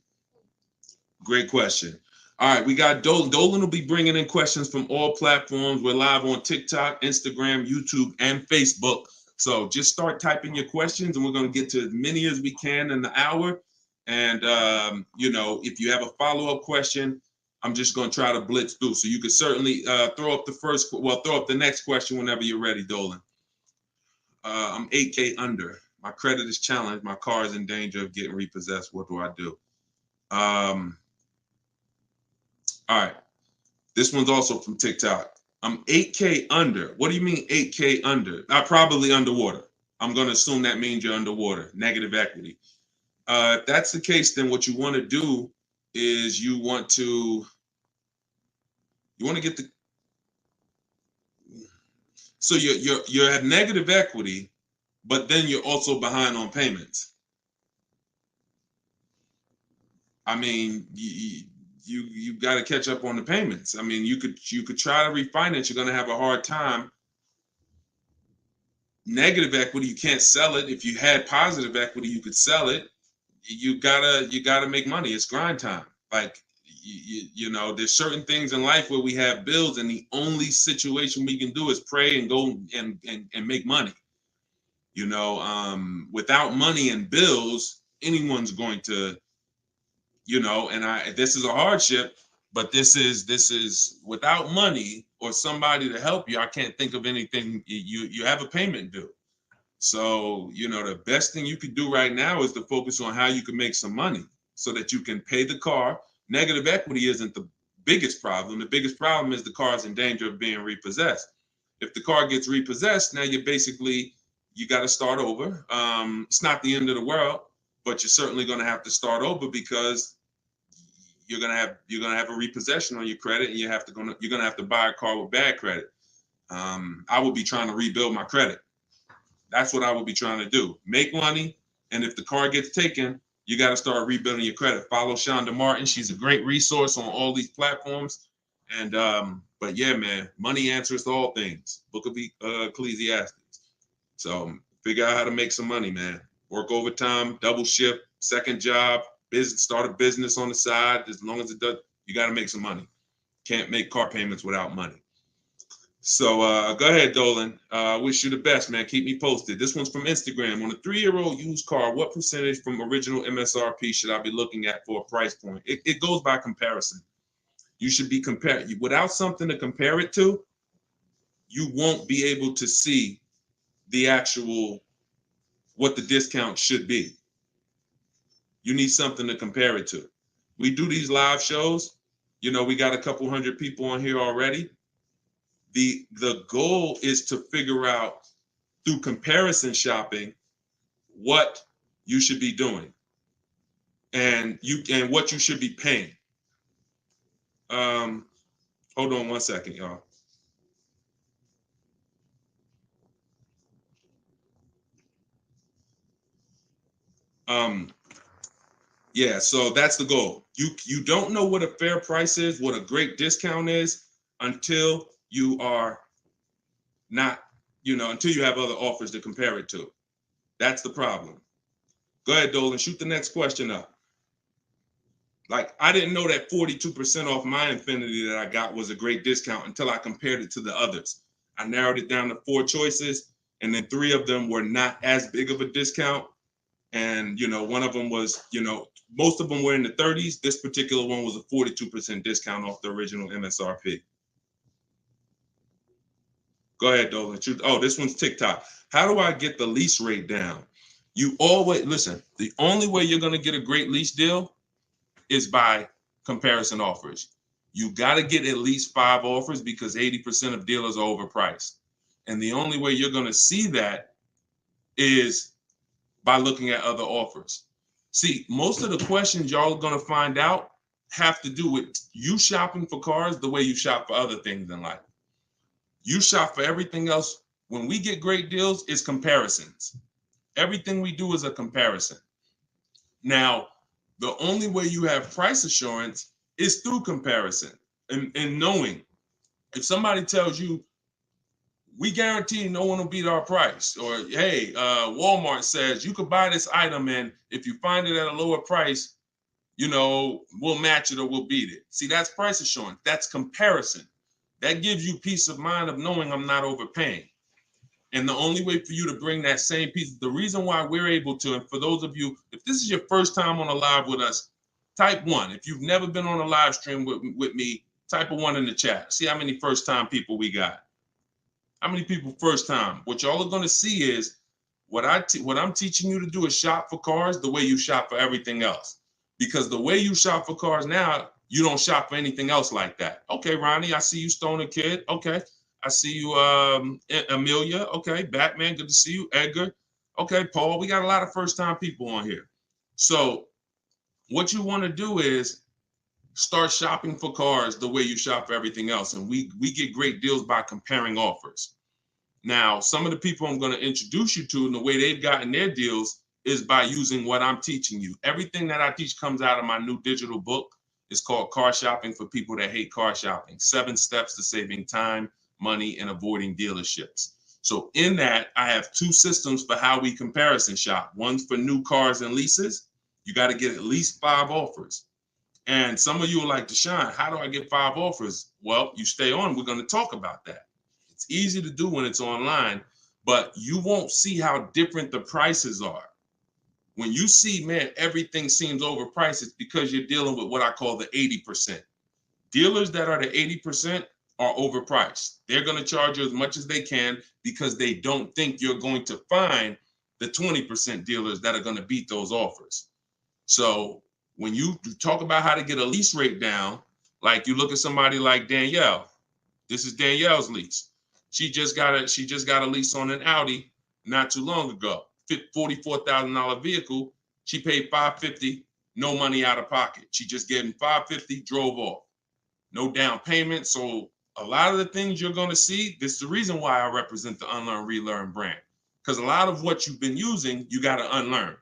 Great question. All right, we got Dolan. Dolan will be bringing in questions from all platforms. We're live on TikTok, Instagram, YouTube, and Facebook. So just start typing your questions, and we're going to get to as many as we can in the hour. And, if you have a follow-up question, I'm just going to try to blitz through. So you can certainly throw up the next question whenever you're ready, Dolan. I'm 8K under. My credit is challenged. My car is in danger of getting repossessed. What do I do? All right. This one's also from TikTok. I'm 8K under. What do you mean 8K under? I'm probably underwater. I'm going to assume that means you're underwater, negative equity. If that's the case, then what you want to do is you want to get the, so you're at negative equity, but then you're also behind on payments. I mean, you got to catch up on the payments. I mean, you could try to refinance. You're going to have a hard time. Negative equity, you can't sell it. If you had positive equity, you could sell it. You gotta make money. It's grind time. Like there's certain things in life where we have bills, and the only situation we can do is pray and go and make money. Without money and bills, anyone's going to, this is a hardship, but this is without money or somebody to help you. I can't think of anything. You have a payment due. So, the best thing you could do right now is to focus on how you can make some money so that you can pay the car. Negative equity isn't the biggest problem. The biggest problem is the car is in danger of being repossessed. If the car gets repossessed, now you got to start over. It's not the end of the world, but you're certainly going to have to start over because you're going to have a repossession on your credit, and you're going to have to buy a car with bad credit. I would be trying to rebuild my credit. That's what I would be trying to do. Make money, and if the car gets taken, you got to start rebuilding your credit. Follow Shonda Martin. She's a great resource on all these platforms. And but yeah, man, money answers to all things. Book of Ecclesiastes. So figure out how to make some money, man. Work overtime, double shift, second job, start a business on the side. As long as it does, you got to make some money. Can't make car payments without money. So go ahead, Dolan. Wish you the best, man. Keep me posted. This one's from Instagram. On a 3-year-old used car, what percentage from original MSRP should I be looking at for a price point? It goes by comparison. You should be comparing. Without something to compare it to, you won't be able to see the actual, what the discount should be. You need something to compare it to. We do these live shows. We got a couple hundred people on here already. The goal is to figure out through comparison shopping what you should be doing and what you should be paying. Hold on one second, y'all. Yeah, so that's the goal. You don't know what a fair price is, what a great discount is, until you are not, until you have other offers to compare it to. That's the problem. Go ahead, Dolan, shoot the next question up. Like, I didn't know that 42% off my Infiniti that I got was a great discount until I compared it to the others. I narrowed it down to 4 choices, and then 3 of them were not as big of a discount. And, one of them was, most of them were in the 30s. This particular one was a 42% discount off the original MSRP. Go ahead, Dolan. Oh, this one's TikTok. How do I get the lease rate down? You always, listen, the only way you're going to get a great lease deal is by comparison offers. You got to get at least 5 offers because 80% of dealers are overpriced. And the only way you're going to see that is by looking at other offers. See, most of the questions y'all are going to find out have to do with you shopping for cars the way you shop for other things in life. You shop for everything else. When we get great deals, it's comparisons. Everything we do is a comparison. Now, the only way you have price assurance is through comparison. and knowing if somebody tells you, we guarantee no one will beat our price, or hey, Walmart says you could buy this item and if you find it at a lower price, we'll match it or we'll beat it. See, that's price assurance. That's comparison. That gives you peace of mind of knowing I'm not overpaying. And the only way for you to bring that same piece, the reason why we're able to, and for those of you, if this is your first time on a live with us, type 1. If you've never been on a live stream with me, type a 1 in the chat. See how many first time people we got. How many people first time? What y'all are going to see is what I'm teaching you to do is shop for cars the way you shop for everything else. Because the way you shop for cars now, you don't shop for anything else like that. Okay, Ronnie, I see you, Stoner Kid. Okay. I see you, Amelia. Okay, Batman, good to see you. Edgar. Okay, Paul, we got a lot of first-time people on here. So what you want to do is start shopping for cars the way you shop for everything else. And we get great deals by comparing offers. Now, some of the people I'm going to introduce you to and the way they've gotten their deals is by using what I'm teaching you. Everything that I teach comes out of my new digital book. It's called Car Shopping for People That Hate Car Shopping. 7 Steps to Saving Time, Money, and Avoiding Dealerships. So in that, I have 2 systems for how we comparison shop. One's for new cars and leases. You got to get at least 5 offers. And some of you are like, Deshone, how do I get 5 offers? Well, you stay on. We're going to talk about that. It's easy to do when it's online, but you won't see how different the prices are. When you see, man, everything seems overpriced, it's because you're dealing with what I call the 80%. Dealers that are the 80% are overpriced. They're going to charge you as much as they can because they don't think you're going to find the 20% dealers that are going to beat those offers. So when you talk about how to get a lease rate down, like you look at somebody like Danielle. This is Danielle's lease. She just got a lease on an Audi not too long ago. $44,000 vehicle. She paid $550, no money out of pocket. She just gave him $550, drove off. No down payment. So a lot of the things you're going to see, this is the reason why I represent the Unlearn, Relearn brand. Because a lot of what you've been using, you got to unlearn.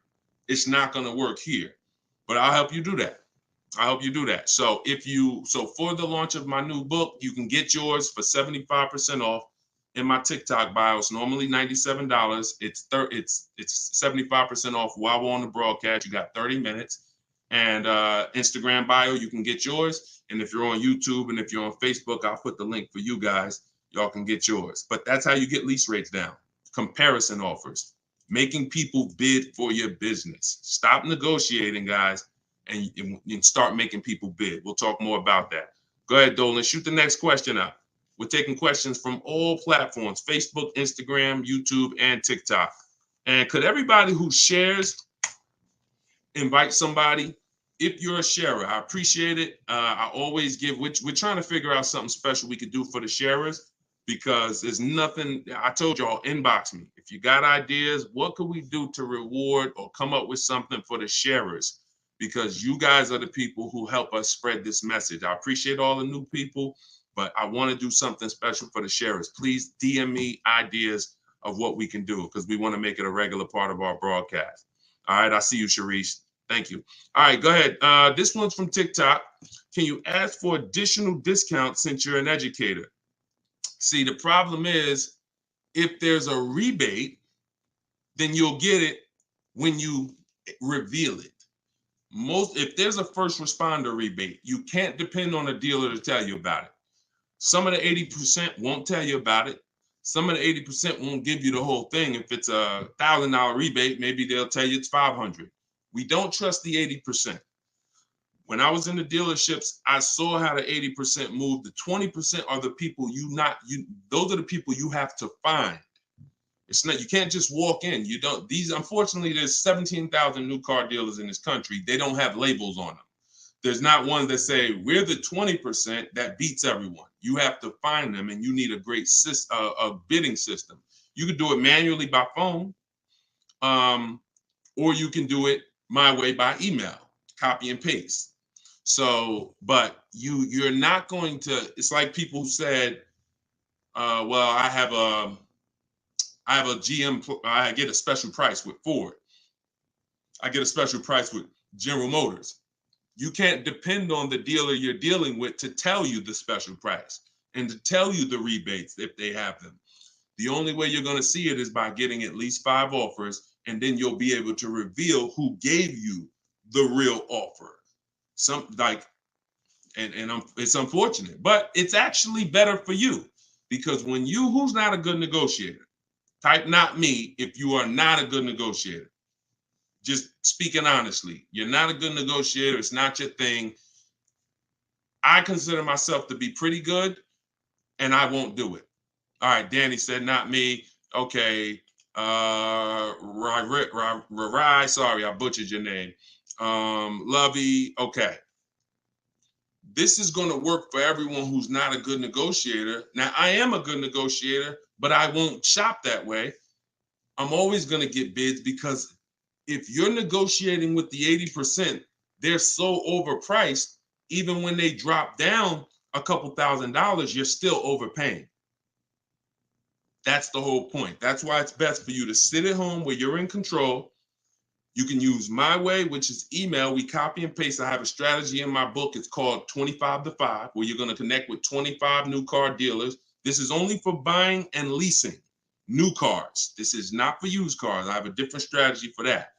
It's not going to work here. But I'll help you do that. So for the launch of my new book, you can get yours for 75% off in my TikTok bio. It's normally $97. It's 75% off while we're on the broadcast. You got 30 minutes. And Instagram bio, you can get yours. And if you're on YouTube and if you're on Facebook, I'll put the link for you guys. Y'all can get yours. But that's how you get lease rates down. Comparison offers. Making people bid for your business. Stop negotiating, guys, and start making people bid. We'll talk more about that. Go ahead, Dolan. Shoot the next question up. We're taking questions from all platforms, Facebook, Instagram, YouTube, and TikTok. And could everybody who shares invite somebody? If you're a sharer, I appreciate it. I always give, we're trying to figure out something special we could do for the sharers because there's nothing, I told y'all, inbox me. If you got ideas, what could we do to reward or come up with something for the sharers? Because you guys are the people who help us spread this message. I appreciate all the new people, but I want to do something special for the sharers. Please DM me ideas of what we can do because we want to make it a regular part of our broadcast. All right, I see you, Sharice. Thank you. All right, go ahead. This one's from TikTok. Can you ask for additional discounts since you're an educator? See, the problem is if there's a rebate, then you'll get it when you reveal it. If there's a first responder rebate, you can't depend on a dealer to tell you about it. Some of the 80% won't tell you about it. Some of the 80% won't give you the whole thing. If it's a $1,000 rebate, maybe they'll tell you it's $500. We don't trust the 80%. When I was in the dealerships, I saw how the 80% moved. The 20% are the people those are the people you have to find. It's not, you can't just walk in. Unfortunately, there's 17,000 new car dealers in this country. They don't have labels on them. There's not one that say, we're the 20% that beats everyone. You have to find them and you need a great a bidding system. You can do it manually by phone, or you can do it my way by email, copy and paste. So, but you're not going to, it's like people who said, well, I have a GM, I get a special price with Ford. I get a special price with General Motors. You can't depend on the dealer you're dealing with to tell you the special price and to tell you the rebates if they have them. The only way you're going to see it is by getting at least 5 offers, and then you'll be able to reveal who gave you the real offer. It's unfortunate, but it's actually better for you, because who's not a good negotiator? Type not me if you are not a good negotiator. Just speaking honestly, you're not a good negotiator. It's not your thing. I consider myself to be pretty good, and I won't do it. All right, Danny said not me. Okay. Rai, sorry, I butchered your name. Lovey, okay. This is going to work for everyone who's not a good negotiator. Now, I am a good negotiator, but I won't shop that way. I'm always going to get bids, because if you're negotiating with the 80%, they're so overpriced. Even when they drop down a couple $1,000s, you're still overpaying. That's the whole point. That's why it's best for you to sit at home where you're in control. You can use my way, which is email. We copy and paste. I have a strategy in my book. It's called 25 to 5, where you're going to connect with 25 new car dealers. This is only for buying and leasing new cars. This is not for used cars. I have a different strategy for that.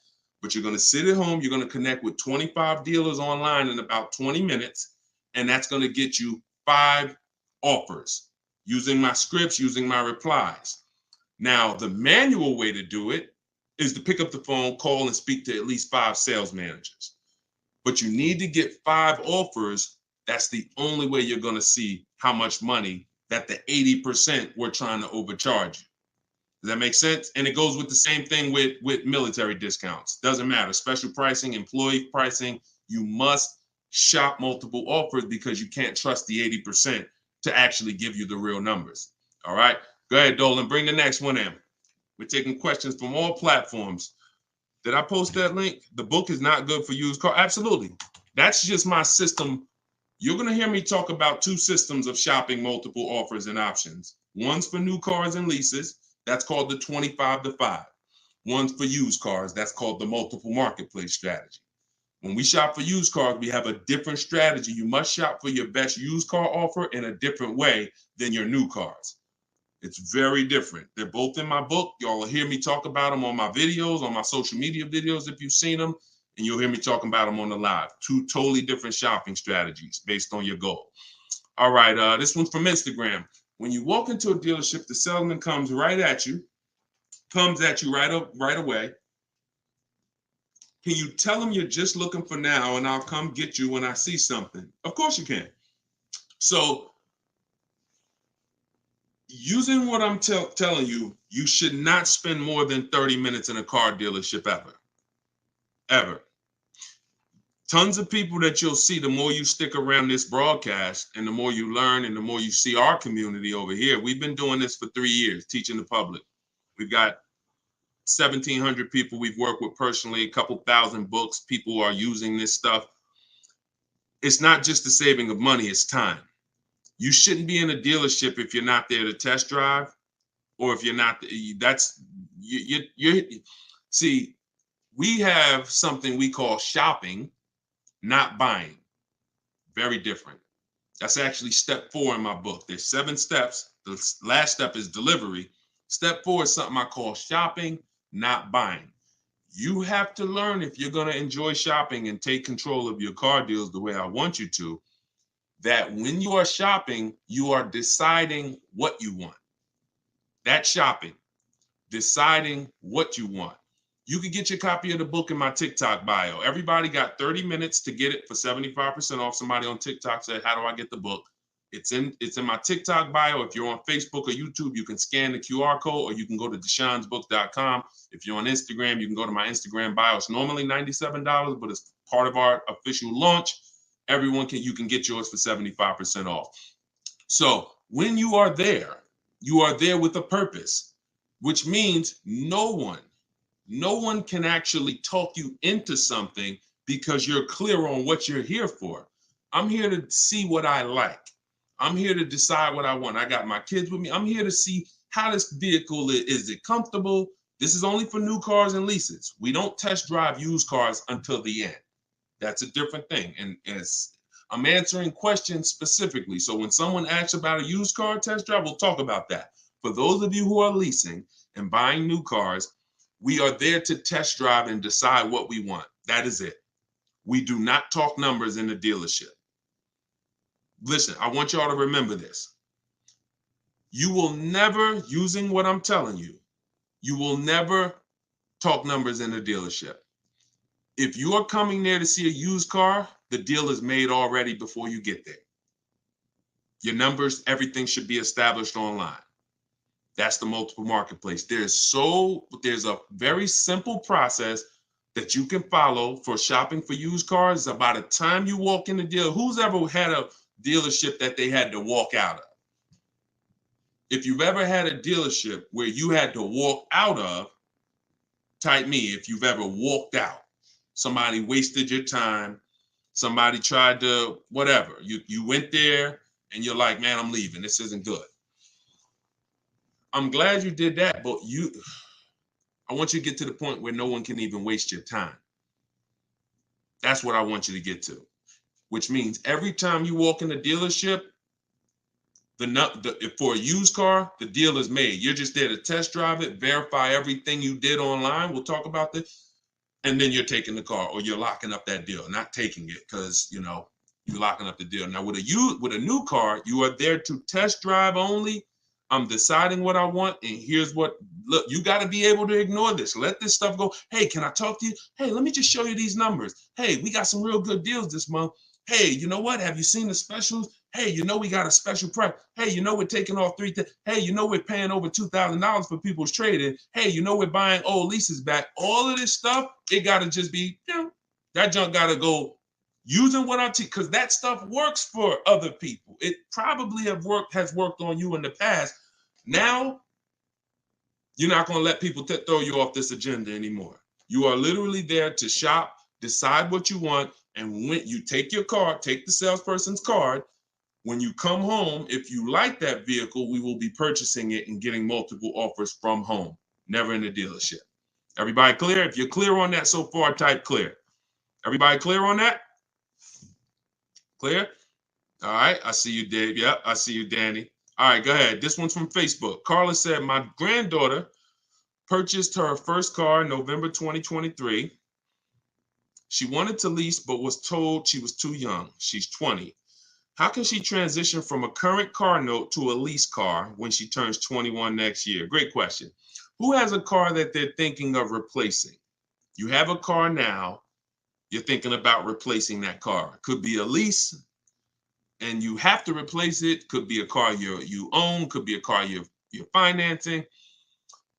But you're going to sit at home. You're going to connect with 25 dealers online in about 20 minutes. And that's going to get you 5 offers using my scripts, using my replies. Now, the manual way to do it is to pick up the phone, call, and speak to at least 5 sales managers. But you need to get 5 offers. That's the only way you're going to see how much money that the 80% we're trying to overcharge you. Does that make sense? And it goes with the same thing with military discounts. Doesn't matter. Special pricing, employee pricing. You must shop multiple offers, because you can't trust the 80% to actually give you the real numbers. All right. Go ahead, Dolan. Bring the next one in. We're taking questions from all platforms. Did I post that link? The book is not good for used car. Absolutely. That's just my system. You're going to hear me talk about 2 systems of shopping multiple offers and options. One's for new cars and leases. That's called the 25 to 5. One's for used cars. That's called the multiple marketplace strategy. When we shop for used cars, we have a different strategy. You must shop for your best used car offer in a different way than your new cars. It's very different. They're both in my book. Y'all will hear me talk about them on my videos, on my social media videos if you've seen them, and you'll hear me talking about them on the live. 2 totally different shopping strategies based on your goal. All right, this one's from Instagram. When you walk into a dealership, the salesman comes at you right away. Can you tell him you're just looking for now, and I'll come get you when I see something? Of course you can. So, using what I'm telling you, you should not spend more than 30 minutes in a car dealership ever. Tons of people that you'll see, the more you stick around this broadcast and the more you learn and the more you see our community over here. We've been doing this for 3 years, teaching the public. We've got 1,700 people we've worked with personally, a couple thousand books. People are using this stuff. It's not just the saving of money, it's time. You shouldn't be in a dealership if you're not there to test drive, or if you're not, see, we have something we call shopping, not buying. Very different. That's actually step 4 in my book. There's 7 steps. The last step is delivery. Step 4 is something I call shopping, not buying. You have to learn, if you're going to enjoy shopping and take control of your car deals the way I want you to, that when you are shopping, you are deciding what you want. That's shopping, deciding what you want. You can get your copy of the book in my TikTok bio. Everybody got 30 minutes to get it for 75% off. Somebody on TikTok said, how do I get the book? It's in my TikTok bio. If you're on Facebook or YouTube, you can scan the QR code, or you can go to deshonsbook.com. If you're on Instagram, you can go to my Instagram bio. It's normally $97, but it's part of our official launch. You can get yours for 75% off. So when you are there with a purpose, which means no one can actually talk you into something, because you're clear on what you're here for. I'm here to see what I like. I'm here to decide what I want. I got my kids with me. I'm here to see how this vehicle is. Is it comfortable? This is only for new cars and leases. We don't test drive used cars until the end. That's a different thing. And as I'm answering questions specifically. So when someone asks about a used car test drive, we'll talk about that. For those of you who are leasing and buying new cars, we are there to test drive and decide what we want. That is it. We do not talk numbers in the dealership. Listen, I want y'all to remember this. You will never, using what I'm telling you, you will never talk numbers in the dealership. If you are coming there to see a used car, the deal is made already before you get there. Your numbers, everything should be established online. That's the multiple marketplace. There's a very simple process that you can follow for shopping for used cars. By the time you walk in the deal, who's ever had a dealership that they had to walk out of? If you've ever had a dealership where you had to walk out of, type me if you've ever walked out. Somebody wasted your time. Somebody tried to, whatever. You went there and you're like, man, I'm leaving. This isn't good. I'm glad you did that, but I want you to get to the point where no one can even waste your time. That's what I want you to get to, which means every time you walk in the dealership, for a used car, the deal is made. You're just there to test drive it, verify everything you did online. We'll talk about this. And then you're taking the car, or you're locking up that deal, not taking it because, you're locking up the deal. Now, with a new car, you are there to test drive only. I'm deciding what I want, and here's what, look, you got to be able to ignore this. Let this stuff go. Hey, can I talk to you? Hey, let me just show you these numbers. Hey, we got some real good deals this month. Hey, you know what? Have you seen the specials? Hey, we got a special price. Hey, we're taking off Hey, we're paying over $2,000 for people's trading. Hey, we're buying old leases back. All of this stuff, it got to just be, that junk got to go using what I teach, because that stuff works for other people. It probably has worked on you in the past. Now, you're not going to let people throw you off this agenda anymore. You are literally there to shop, decide what you want, and when you take your card, take the salesperson's card. When you come home, if you like that vehicle, we will be purchasing it and getting multiple offers from home, never in the dealership. Everybody clear? If you're clear on that so far, type clear. Everybody clear on that? Clear? All right. I see you, Dave. Yep. I see you, Danny. All right. Go ahead. This one's from Facebook. Carla said, my granddaughter purchased her first car in November 2023. She wanted to lease, but was told she was too young. She's 20. How can she transition from a current car note to a lease car when she turns 21 next year? Great question. Who has a car that they're thinking of replacing? You have a car now. You're thinking about replacing that car. Could be a lease, and you have to replace it. Could be a car you own. Could be a car you're financing.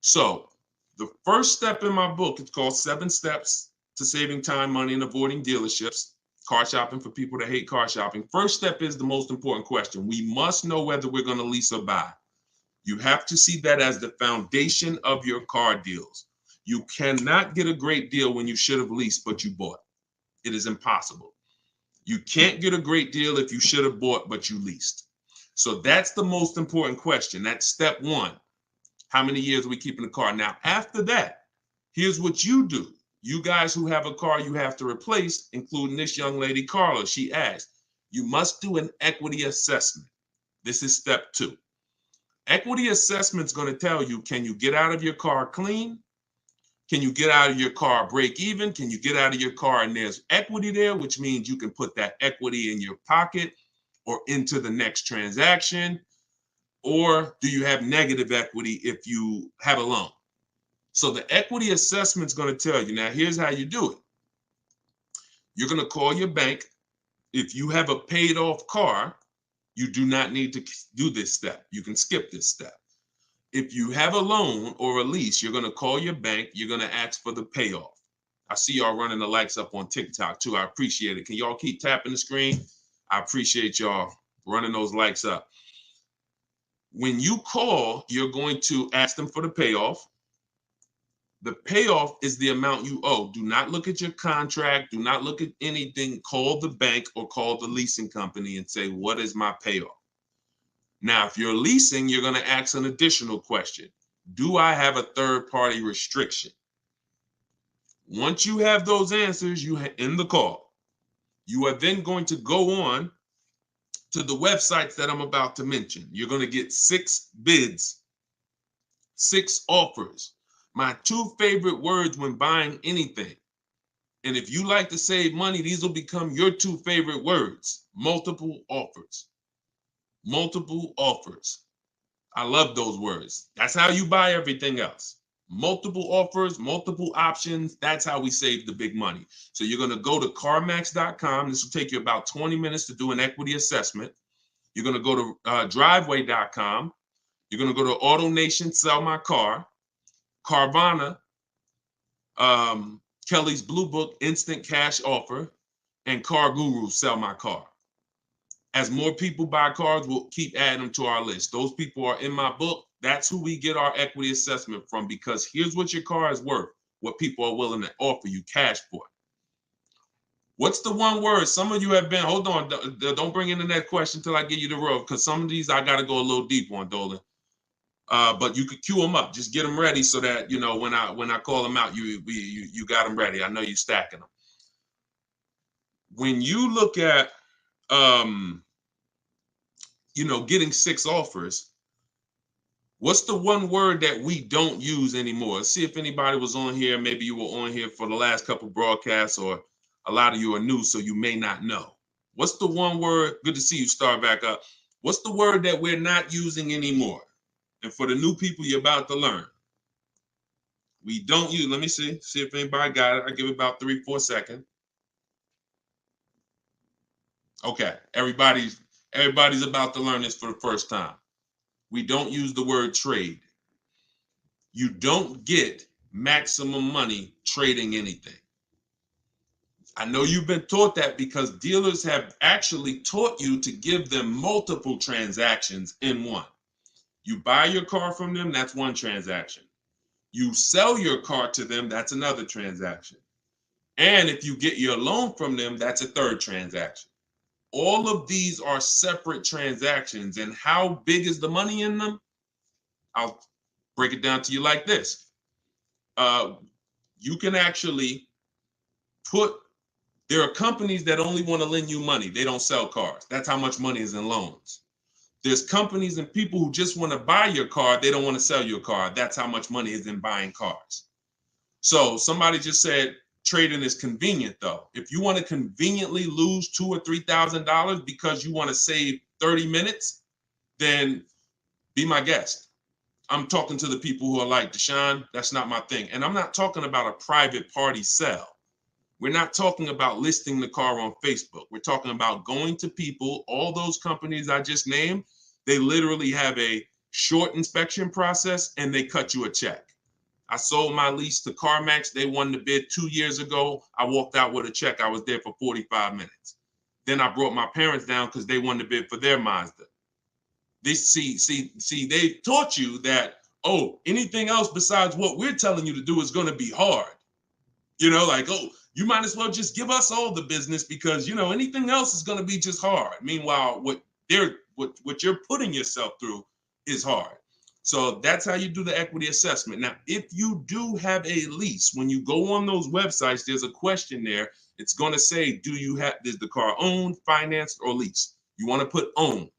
So the first step in my book, it's called 7 Steps to Saving Time, Money, and Avoiding Dealerships. Car shopping for people that hate car shopping. First step is the most important question. We must know whether we're going to lease or buy. You have to see that as the foundation of your car deals. You cannot get a great deal when you should have leased, but you bought. It is impossible. You can't get a great deal if you should have bought, but you leased. So that's the most important question. That's step 1. How many years are we keeping the car? Now, after that, here's what you do. You guys who have a car you have to replace, including this young lady, Carla, she asked, you must do an equity assessment. This is step 2. Equity assessment is going to tell you, can you get out of your car clean? Can you get out of your car break even? Can you get out of your car and there's equity there, which means you can put that equity in your pocket or into the next transaction? Or do you have negative equity if you have a loan? So the equity assessment is going to tell you. Now, here's how you do it. You're going to call your bank. If you have a paid off car, you do not need to do this step. You can skip this step. If you have a loan or a lease, you're going to call your bank. You're going to ask for the payoff. I see y'all running the likes up on TikTok too. I appreciate it. Can y'all keep tapping the screen? I appreciate y'all running those likes up. When you call, you're going to ask them for the payoff. The payoff is the amount you owe. Do not look at your contract. Do not look at anything. Call the bank or call the leasing company and say, what is my payoff? Now, if you're leasing, you're going to ask an additional question. Do I have a third-party restriction? Once you have those answers, you end the call. You are then going to go on to the websites that I'm about to mention. You're going to get 6 bids, 6 offers. My 2 favorite words when buying anything. And if you like to save money, these will become your 2 favorite words. Multiple offers. Multiple offers. I love those words. That's how you buy everything else. Multiple offers, multiple options. That's how we save the big money. So you're going to go to carmax.com. This will take you about 20 minutes to do an equity assessment. You're going to go to driveway.com. You're going to go to AutoNation, Sell My Car, Carvana, Kelly's Blue Book, Instant Cash Offer, and Car Guru, Sell My Car. As more people buy cars, we'll keep adding them to our list. Those people are in my book. That's who we get our equity assessment from, because here's what your car is worth, what people are willing to offer you cash for. What's the one word? Some of you have been, hold on, don't bring in the next question until I give you the road, because some of these I got to go a little deep on, Dolan. But you could queue them up. Just get them ready so that, you know, when I call them out, you got them ready. I know you're stacking them. When you look at, you know, getting 6 offers, what's the one word that we don't use anymore? Let's see if anybody was on here. Maybe you were on here for the last couple broadcasts, or a lot of you are new, so you may not know. What's the one word? Good to see you start back up. What's the word that we're not using anymore? And for the new people, you're about to learn. We don't use, let me see if anybody got it. I give it about 3-4 seconds. Okay, everybody's about to learn this for the first time. We don't use the word trade. You don't get maximum money trading anything. I know you've been taught that because dealers have actually taught you to give them multiple transactions in one. You buy your car from them, that's one transaction. You sell your car to them, that's another transaction. And if you get your loan from them, that's a third transaction. All of these are separate transactions. And how big is the money in them? I'll break it down to you like this. You can actually there are companies that only want to lend you money. They don't sell cars. That's how much money is in loans. There's companies and people who just want to buy your car. They don't want to sell your car. That's how much money is in buying cars. So somebody just said trading is convenient, though. If you want to conveniently lose $2,000 or $3,000 because you want to save 30 minutes, then be my guest. I'm talking to the people who are like, Deshone, that's not my thing. And I'm not talking about a private party sale. We're not talking about listing the car on Facebook. We're talking about going to people, all those companies I just named, they literally have a short inspection process and they cut you a check. I sold my lease to CarMax. They won the bid 2 years ago. I walked out with a check. I was there for 45 minutes. Then I brought my parents down because they won the bid for their Mazda. They they taught you that, oh, anything else besides what we're telling you to do is going to be hard. You know, like, oh, you might as well just give us all the business because, you know, anything else is going to be just hard. Meanwhile, what you're putting yourself through is hard. So that's how you do the equity assessment. Now, if you do have a lease, when you go on those websites, there's a question there. It's going to say, is the car owned, financed, or leased? You want to put owned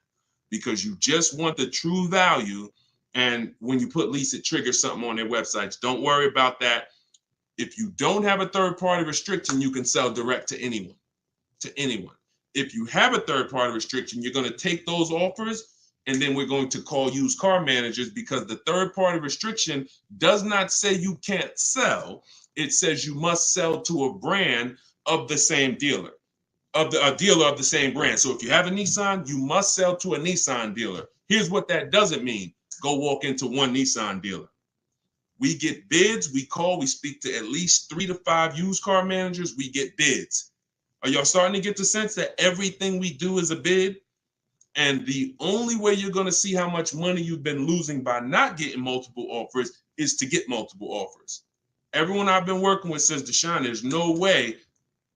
because you just want the true value. And when you put lease, it triggers something on their websites. Don't worry about that. If you don't have a third-party restriction, you can sell direct to anyone, If you have a third-party restriction, you're going to take those offers, and then we're going to call used car managers because the third-party restriction does not say you can't sell. It says you must sell to a brand of the same dealer, a dealer of the same brand. So if you have a Nissan, you must sell to a Nissan dealer. Here's what that doesn't mean. Go walk into one Nissan dealer. We get bids, we speak to at least 3 to 5 used car managers, we get bids. Are y'all starting to get the sense that everything we do is a bid? And the only way you're going to see how much money you've been losing by not getting multiple offers is to get multiple offers. Everyone I've been working with says, Deshone, there's no way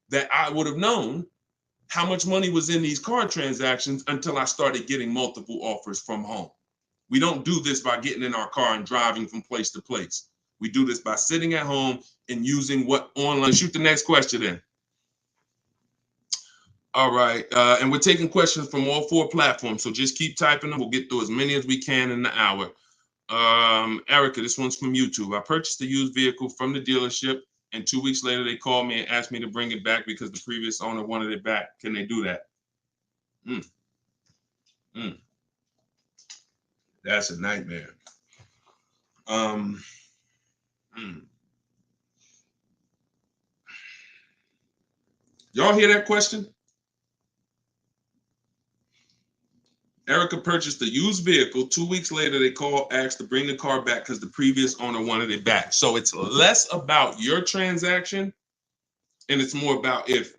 that I would have known how much money was in these car transactions until I started getting multiple offers from home. We don't do this by getting in our car and driving from place to place. We do this by sitting at home and using what online. Shoot the next question in. All right. And we're taking questions from all 4 platforms. So just keep typing them. We'll get through as many as we can in the hour. Erica, this one's from YouTube. I purchased a used vehicle from the dealership, and 2 weeks later they called me and asked me to bring it back because the previous owner wanted it back. Can they do that? Mm, mm, that's a nightmare. Um, mm. Y'all hear that question? Erica purchased a used vehicle. 2 weeks later, they called, asked to bring the car back because the previous owner wanted it back. So it's less about your transaction, and it's more about if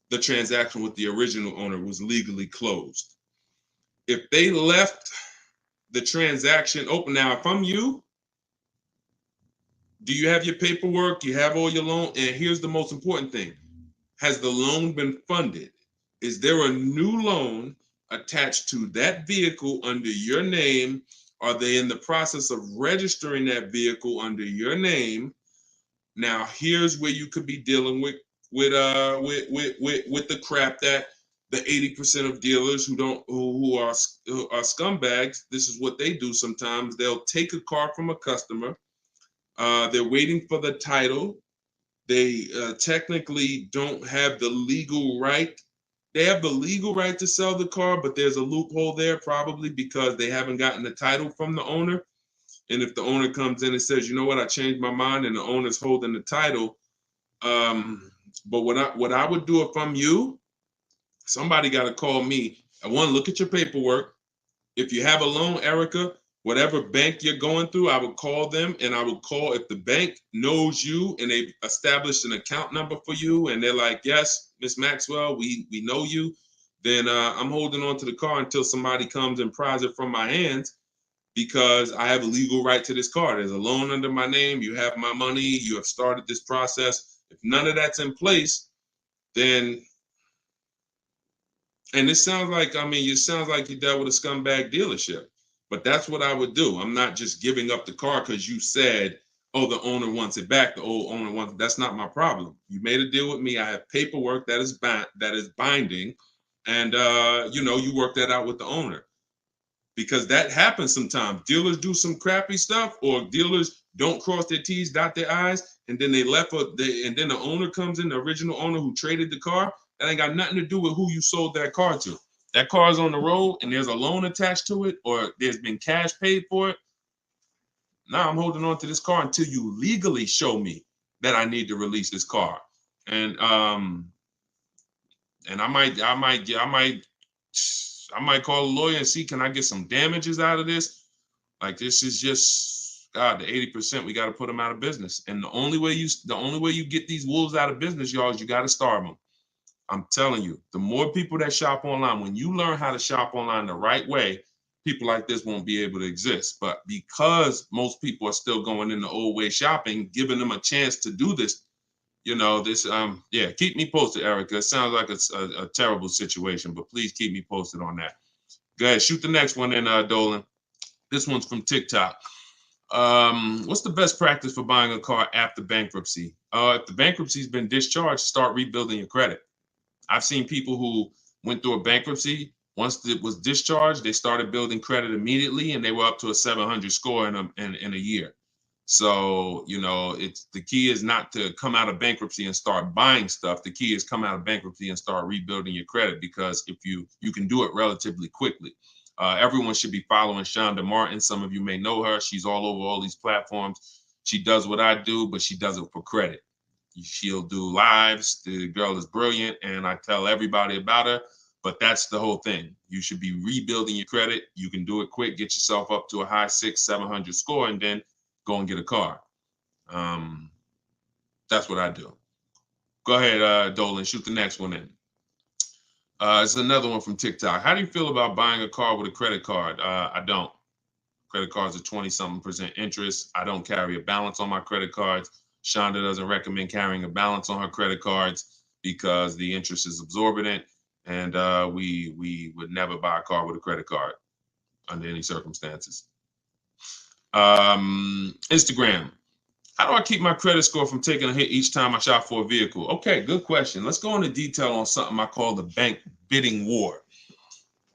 the transaction with the original owner was legally closed. If they left the transaction open, now if I'm you, do you have your paperwork? You have all your loan? And here's the most important thing. Has the loan been funded? Is there a new loan attached to that vehicle under your name? Are they in the process of registering that vehicle under your name? Now, here's where you could be dealing with the crap that the 80% of dealers who are scumbags. This is what they do sometimes. They'll take a car from a customer. They're waiting for the title. They technically don't have the legal right. They have the legal right to sell the car, but there's a loophole there probably because they haven't gotten the title from the owner. And if the owner comes in and says, you know what, I changed my mind, and the owner's holding the title. But what I would do if I'm you, somebody got to call me. I want to look at your paperwork. If you have a loan, Erica, whatever bank you're going through, I would call them, and I would call if the bank knows you and they've established an account number for you, and they're like, yes, Miss Maxwell, we know you. Then I'm holding on to the car until somebody comes and pries it from my hands because I have a legal right to this car. There's a loan under my name. You have my money. You have started this process. If none of that's in place, then and it sounds like, I mean, it sounds like you dealt with a scumbag dealership, but that's what I would do. I'm not just giving up the car because you said, oh, the owner wants it back. The old owner wants it. That's not my problem. You made a deal with me. I have paperwork that is binding. And, you work that out with the owner because that happens sometimes. Dealers do some crappy stuff, or dealers don't cross their T's, dot their I's, and then and then the owner comes in, the original owner who traded the car. That ain't got nothing to do with who you sold that car to. That car's on the road and there's a loan attached to it, or there's been cash paid for it. Now I'm holding on to this car until you legally show me that I need to release this car. And I might call a lawyer and see, can I get some damages out of this? Like, this is just, God, the 80%, we got to put them out of business. And the only way you get these wolves out of business, y'all, is you got to starve them. I'm telling you, the more people that shop online, when you learn how to shop online the right way, people like this won't be able to exist. But because most people are still going in the old way shopping, giving them a chance to do this, keep me posted, Erica. It sounds like it's a terrible situation, but please keep me posted on that. Go ahead, shoot the next one in, Dolan. This one's from TikTok. What's the best practice for buying a car after bankruptcy? If the bankruptcy's been discharged, start rebuilding your credit. I've seen people who went through a bankruptcy. Once it was discharged, they started building credit immediately, and they were up to a 700 score in a year. So, it's the key is not to come out of bankruptcy and start buying stuff. The key is come out of bankruptcy and start rebuilding your credit, because if you can do it relatively quickly. Everyone should be following Shonda Martin. Some of you may know her. She's all over all these platforms. She does what I do, but she does it for credit. She'll do lives. The girl is brilliant, and I tell everybody about her. But that's the whole thing. You should be rebuilding your credit. You can do it quick. Get yourself up to a high 600-700 score, and then go and get a car. That's what I do. Go ahead, Dolan. Shoot the next one in. It's another one from TikTok. How do you feel about buying a car with a credit card? I don't. Credit cards are 20-something% interest. I don't carry a balance on my credit cards. Shonda doesn't recommend carrying a balance on her credit cards because the interest is exorbitant, and we would never buy a car with a credit card under any circumstances. Instagram. How do I keep my credit score from taking a hit each time I shop for a vehicle? Okay, good question. Let's go into detail on something I call the bank bidding war.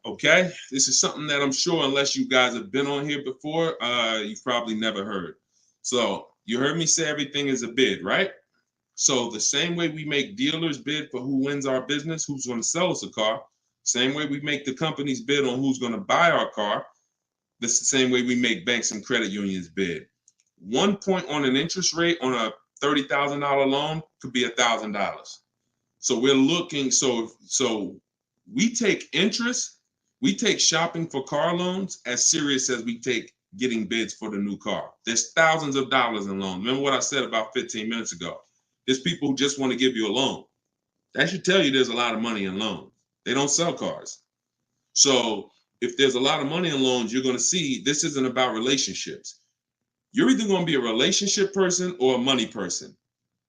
Okay, this is something that I'm sure, unless you guys have been on here before, you've probably never heard. So you heard me say everything is a bid, right? So the same way we make dealers bid for who wins our business, who's going to sell us a car, same way we make the companies bid on who's going to buy our car, that's the same way we make banks and credit unions bid. 1 point on an interest rate on a $30,000 loan could be $1,000. So we're looking, so we take interest, we take shopping for car loans as serious as we take getting bids for the new car. There's thousands of dollars in loans. Remember what I said about 15 minutes ago? There's people who just want to give you a loan. That should tell you there's a lot of money in loans. They don't sell cars. So if there's a lot of money in loans, you're going to see this isn't about relationships. You're either going to be a relationship person or a money person.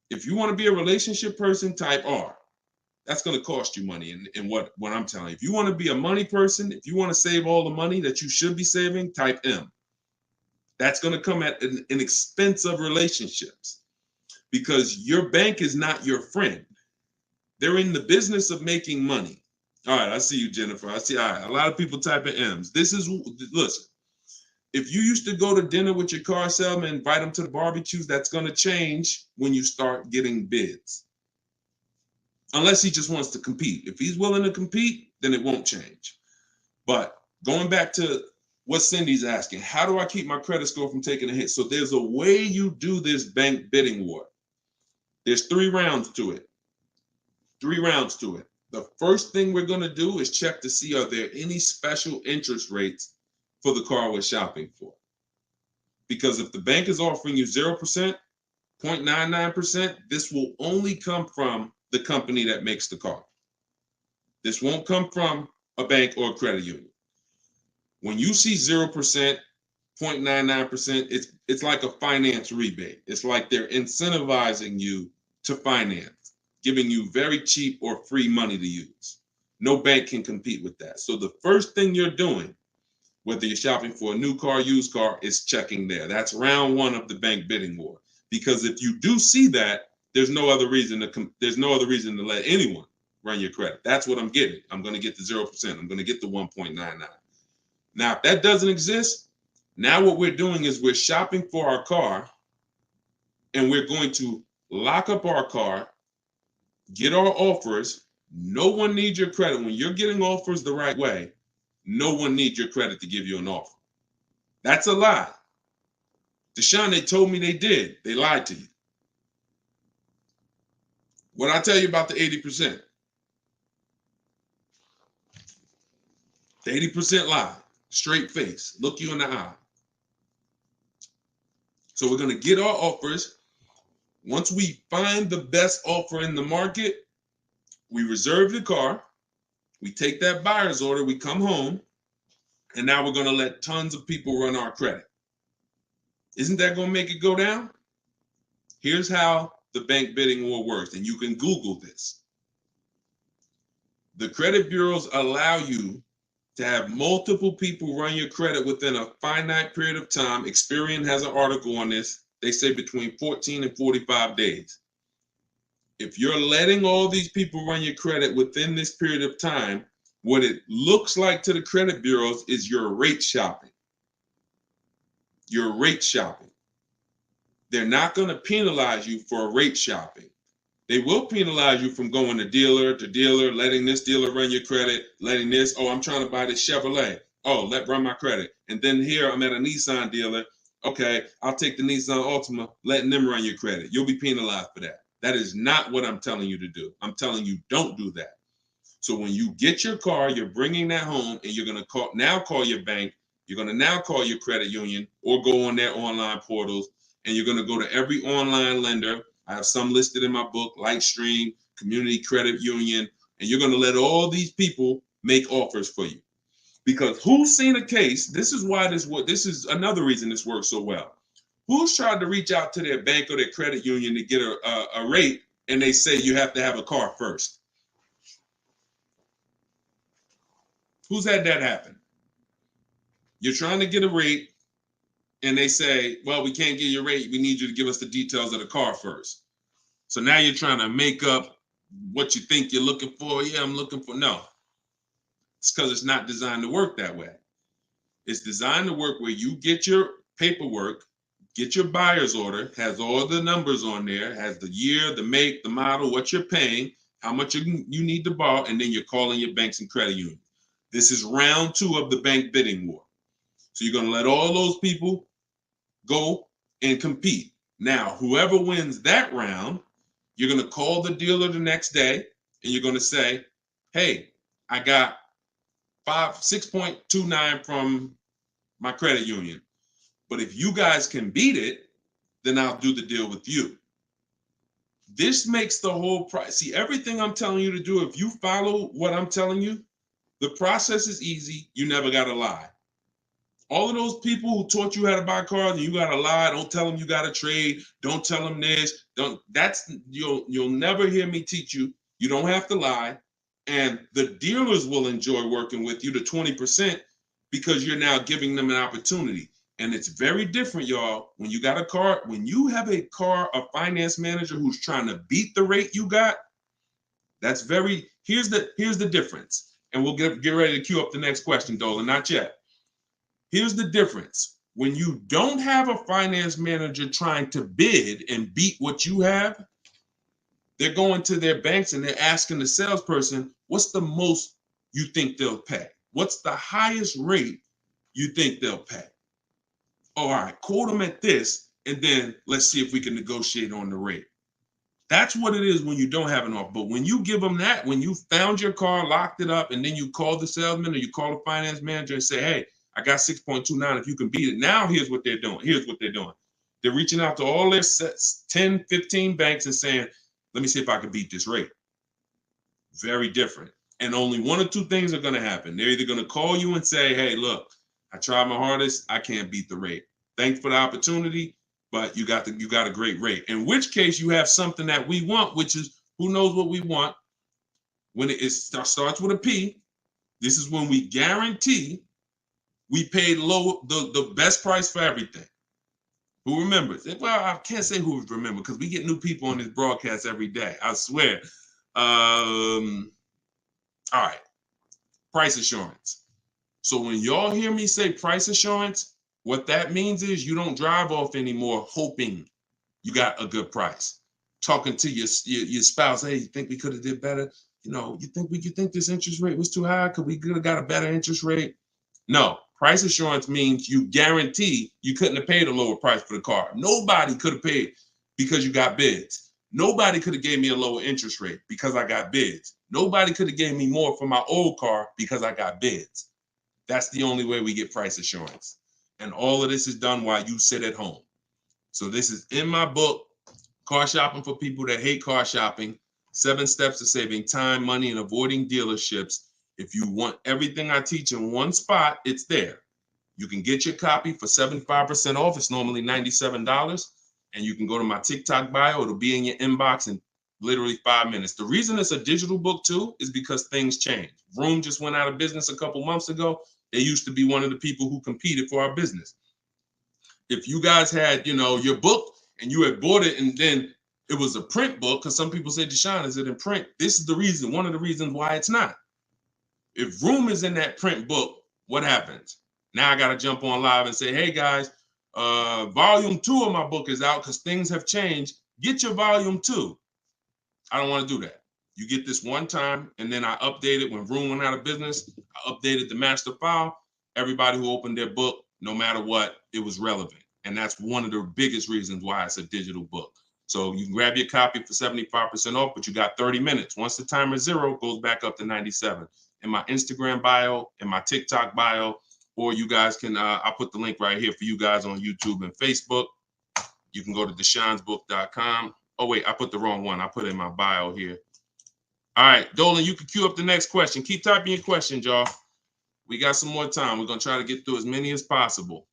If you want to be a relationship person, type R. That's going to cost you money. And what I'm telling you, if you want to be a money person, if you want to save all the money that you should be saving, type M. That's going to come at an expense of relationships, because your bank is not your friend. They're in the business of making money. All right, I see you, Jennifer. I see. All right, a lot of people typing M's. Listen, if you used to go to dinner with your car salesman, invite them to the barbecues, that's going to change when you start getting bids. Unless he just wants to compete. If he's willing to compete, then it won't change. But going back to what Cindy's asking, how do I keep my credit score from taking a hit? So there's a way you do this bank bidding war. There's 3 rounds to it. 3 rounds to it. The first thing we're going to do is check to see, are there any special interest rates for the car we're shopping for? Because if the bank is offering you 0%, 0.99%, this will only come from the company that makes the car. This won't come from a bank or a credit union. When you see 0%, 0.99%, it's like a finance rebate. It's like they're incentivizing you to finance, giving you very cheap or free money to use. No bank can compete with that. So the first thing you're doing, whether you're shopping for a new car, used car, is checking there. That's round 1 of the bank bidding war. Because if you do see that, there's no other reason to let anyone run your credit. That's what I'm getting. I'm going to get the 0%. I'm going to get the 1.99. Now, if that doesn't exist, now what we're doing is we're shopping for our car, and we're going to lock up our car, get our offers. No one needs your credit. When you're getting offers the right way, no one needs your credit to give you an offer. That's a lie. Deshone, they told me they did. They lied to you. What I tell you about the 80%? The 80% lie, straight face, look you in the eye. So we're going to get our offers. Once we find the best offer in the market, we reserve the car, we take that buyer's order, we come home, and now we're going to let tons of people run our credit. Isn't that going to make it go down? Here's how the bank bidding war works, and you can Google this. The credit bureaus allow you to have multiple people run your credit within a finite period of time. Experian has an article on this. They say between 14 and 45 days. If you're letting all these people run your credit within this period of time, what it looks like to the credit bureaus is you're rate shopping. You're rate shopping. They're not going to penalize you for rate shopping. They will penalize you from going to dealer, letting this dealer run your credit, letting this, oh, I'm trying to buy this Chevrolet. Oh, let run my credit. And then here I'm at a Nissan dealer. Okay, I'll take the Nissan Altima, letting them run your credit. You'll be penalized for that. That is not what I'm telling you to do. I'm telling you, don't do that. So when you get your car, you're bringing that home, and you're going to call your bank. You're going to now call your credit union or go on their online portals, and you're going to go to every online lender. I have some listed in my book, Lightstream, Community Credit Union, and you're going to let all these people make offers for you. Because who's seen a case? This is another reason this works so well. Who's tried to reach out to their bank or their credit union to get a rate, and they say you have to have a car first? Who's had that happen? You're trying to get a rate, and they say, well, we can't get your rate. We need you to give us the details of the car first. So now you're trying to make up what you think you're looking for. Yeah, I'm looking for. No, it's because it's not designed to work that way. It's designed to work where you get your paperwork, get your buyer's order, has all the numbers on there, has the year, the make, the model, what you're paying, how much you need to borrow, and then you're calling your banks and credit unions. This is round 2 of the bank bidding war. So you're going to let all those people go and compete. Now, whoever wins that round, you're going to call the dealer the next day and you're going to say, hey, I got 6.29 from my credit union. But if you guys can beat it, then I'll do the deal with you. This makes the whole price. See, everything I'm telling you to do, if you follow what I'm telling you, the process is easy. You never got to lie. All of those people who taught you how to buy cars and you got to lie, don't tell them you got to trade, don't tell them this, you'll never hear me teach you. You don't have to lie. And the dealers will enjoy working with you to 20% because you're now giving them an opportunity. And it's very different, y'all. When you got a car, when you have a finance manager who's trying to beat the rate you got, here's the difference. And we'll get ready to queue up the next question, Dolan, not yet. Here's the difference. When you don't have a finance manager trying to bid and beat what you have, they're going to their banks and they're asking the salesperson, what's the most you think they'll pay? What's the highest rate you think they'll pay? All right, quote them at this, and then let's see if we can negotiate on the rate. That's what it is when you don't have an offer. But when you give them that, when you found your car, locked it up, and then you call the salesman or you call the finance manager and say, hey, I got 6.29. If you can beat it. Now, here's what they're doing. They're reaching out to all their 10, 15 banks and saying, let me see if I can beat this rate. Very different. And only one or two things are going to happen. They're either going to call you and say, hey, look, I tried my hardest. I can't beat the rate. Thanks for the opportunity, but you got a great rate. In which case, you have something that we want, which is who knows what we want. When it starts with a P, this is when we guarantee we paid low, the best price for everything. Who remembers? Well, I can't say who remembers because we get new people on this broadcast every day. I swear. All right. Price assurance. So when y'all hear me say price assurance, what that means is you don't drive off anymore hoping you got a good price. Talking to your spouse, hey, you think we could have did better? You think this interest rate was too high? Could we have got a better interest rate? No, price assurance means you guarantee you couldn't have paid a lower price for the car. Nobody could have paid because you got bids. Nobody could have gave me a lower interest rate because I got bids. Nobody could have gave me more for my old car because I got bids. That's the only way we get price assurance. And all of this is done while you sit at home. So this is in my book, Car Shopping for People That Hate Car Shopping, 7 Steps to Saving Time, Money, and Avoiding Dealerships. If you want everything I teach in one spot, it's there. You can get your copy for 75% off. It's normally $97. And you can go to my TikTok bio. It'll be in your inbox in literally 5 minutes. The reason it's a digital book too is because things change. Vroom just went out of business a couple months ago. They used to be one of the people who competed for our business. If you guys had, your book and you had bought it and then it was a print book, because some people say, Deshone, is it in print? This is the reason, one of the reasons why it's not. If Vroom is in that print book, what happens? Now I got to jump on live and say, hey guys, volume 2 of my book is out because things have changed. Get your volume 2. I don't want to do that. You get this one time, and then I update it when Vroom went out of business. I updated the master file. Everybody who opened their book, no matter what, it was relevant. And that's one of the biggest reasons why it's a digital book. So you can grab your copy for 75% off, but you got 30 minutes. Once the timer is 0, it goes back up to 97. In my Instagram bio, in my TikTok bio, or you guys can, I'll put the link right here for you guys on YouTube and Facebook. You can go to deshonsbook.com. Oh, wait, I put the wrong one. I put it in my bio here. All right, Dolan, you can queue up the next question. Keep typing your questions, y'all. We got some more time. We're going to try to get through as many as possible.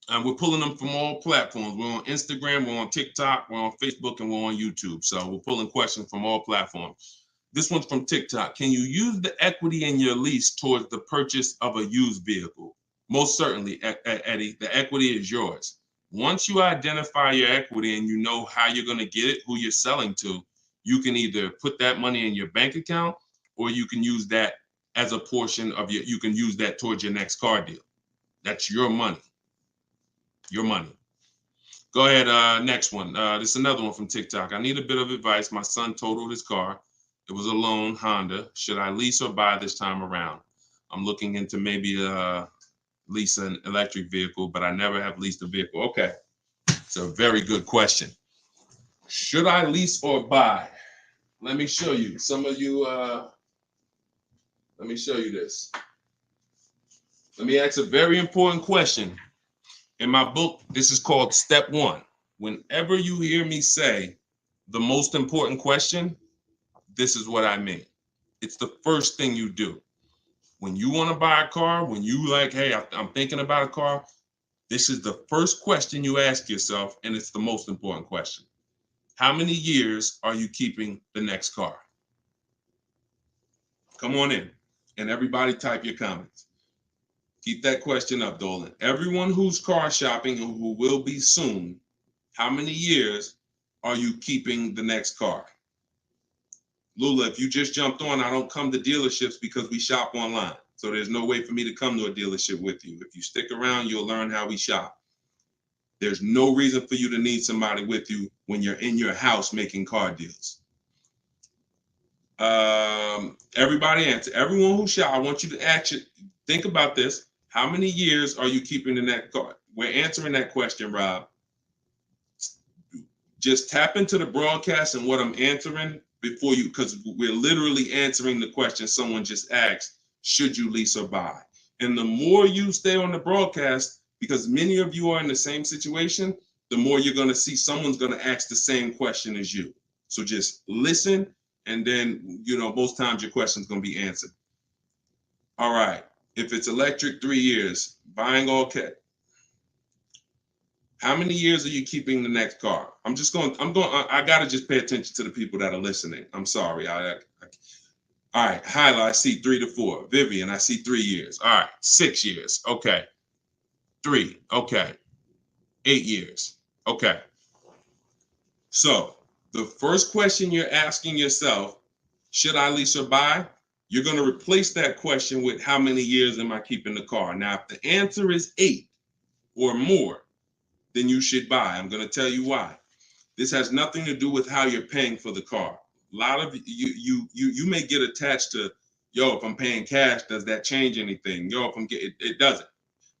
And we're pulling them from all platforms. We're on Instagram, we're on TikTok, we're on Facebook, and we're on YouTube. So we're pulling questions from all platforms. This one's from TikTok. Can you use the equity in your lease towards the purchase of a used vehicle? Most certainly, Eddie, the equity is yours. Once you identify your equity and you know how you're going to get it, who you're selling to, you can either put that money in your bank account or you can use that as a portion of you can use that towards your next car deal. That's your money. Your money. Go ahead, next one. This is another one from TikTok. I need a bit of advice. My son totaled his car. It was a loan Honda. Should I lease or buy this time around? I'm looking into maybe lease an electric vehicle, but I never have leased a vehicle. Okay, it's a very good question. Should I lease or buy? Let me show you. Some of you, let me show you this. Let me ask a very important question. In my book, this is called Step 1. Whenever you hear me say the most important question, this is what I mean. It's the first thing you do. When you want to buy a car, when you like, hey, I'm thinking about a car, this is the first question you ask yourself, and it's the most important question. How many years are you keeping the next car? Come on in, and everybody type your comments. Keep that question up, Dolan. Everyone who's car shopping and who will be soon, how many years are you keeping the next car? Lula, if you just jumped on, I don't come to dealerships because we shop online. So there's no way for me to come to a dealership with you. If you stick around, you'll learn how we shop. There's no reason for you to need somebody with you when you're in your house making car deals. Everybody answer. Everyone who shop, I want you to actually think about this. How many years are you keeping in that car? We're answering that question, Rob. Just tap into the broadcast and what I'm answering before you, because we're literally answering the question someone just asked, should you lease or buy? And the more you stay on the broadcast, because many of you are in the same situation, the more you're going to see someone's going to ask the same question as you. So just listen, and then, most times your question's going to be answered. All right. If it's electric, 3 years. Buying all cash. How many years are you keeping the next car? I got to just pay attention to the people that are listening. I'm sorry. All right. Hyla, I see 3 to 4. Vivian, I see 3 years. All right. 6 years. Okay. 3. Okay. 8 years. Okay. So the first question you're asking yourself, should I lease or buy? You're going to replace that question with how many years am I keeping the car? Now, if the answer is 8 or more, then you should buy. I'm going to tell you why. This has nothing to do with how you're paying for the car. A lot of you may get attached to, if I'm paying cash, does that change anything? If I'm getting it doesn't,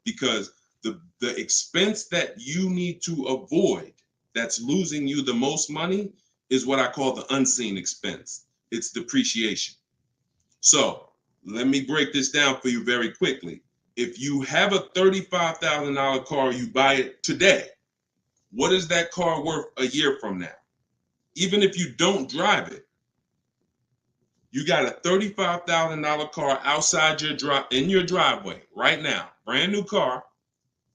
because the expense that you need to avoid that's losing you the most money is what I call the unseen expense. It's depreciation. So let me break this down for you very quickly. If you have a $35,000 car, you buy it today, what is that car worth a year from now? Even if you don't drive it, you got a $35,000 car outside in your driveway right now, brand new car.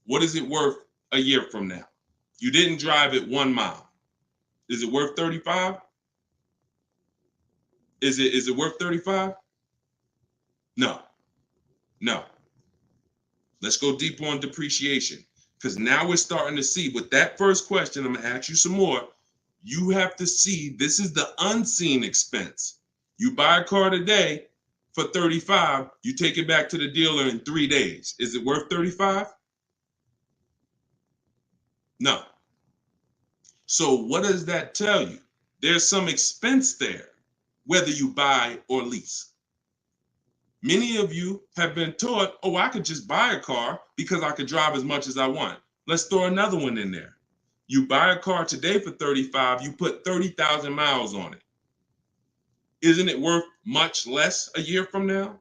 What is it worth a year from now? You didn't drive it 1 mile. Is it worth 35? Is it worth 35? No. Let's go deeper on depreciation, because now we're starting to see with that first question. I'm gonna ask you some more. You have to see this is the unseen expense. You buy a car today for 35, you take it back to the dealer in 3 days. Is it worth 35? No. So what does that tell you? There's some expense there, whether you buy or lease. Many of you have been taught, I could just buy a car because I could drive as much as I want. Let's throw another one in there. You buy a car today for 35, you put 30,000 miles on it. Isn't it worth much less a year from now?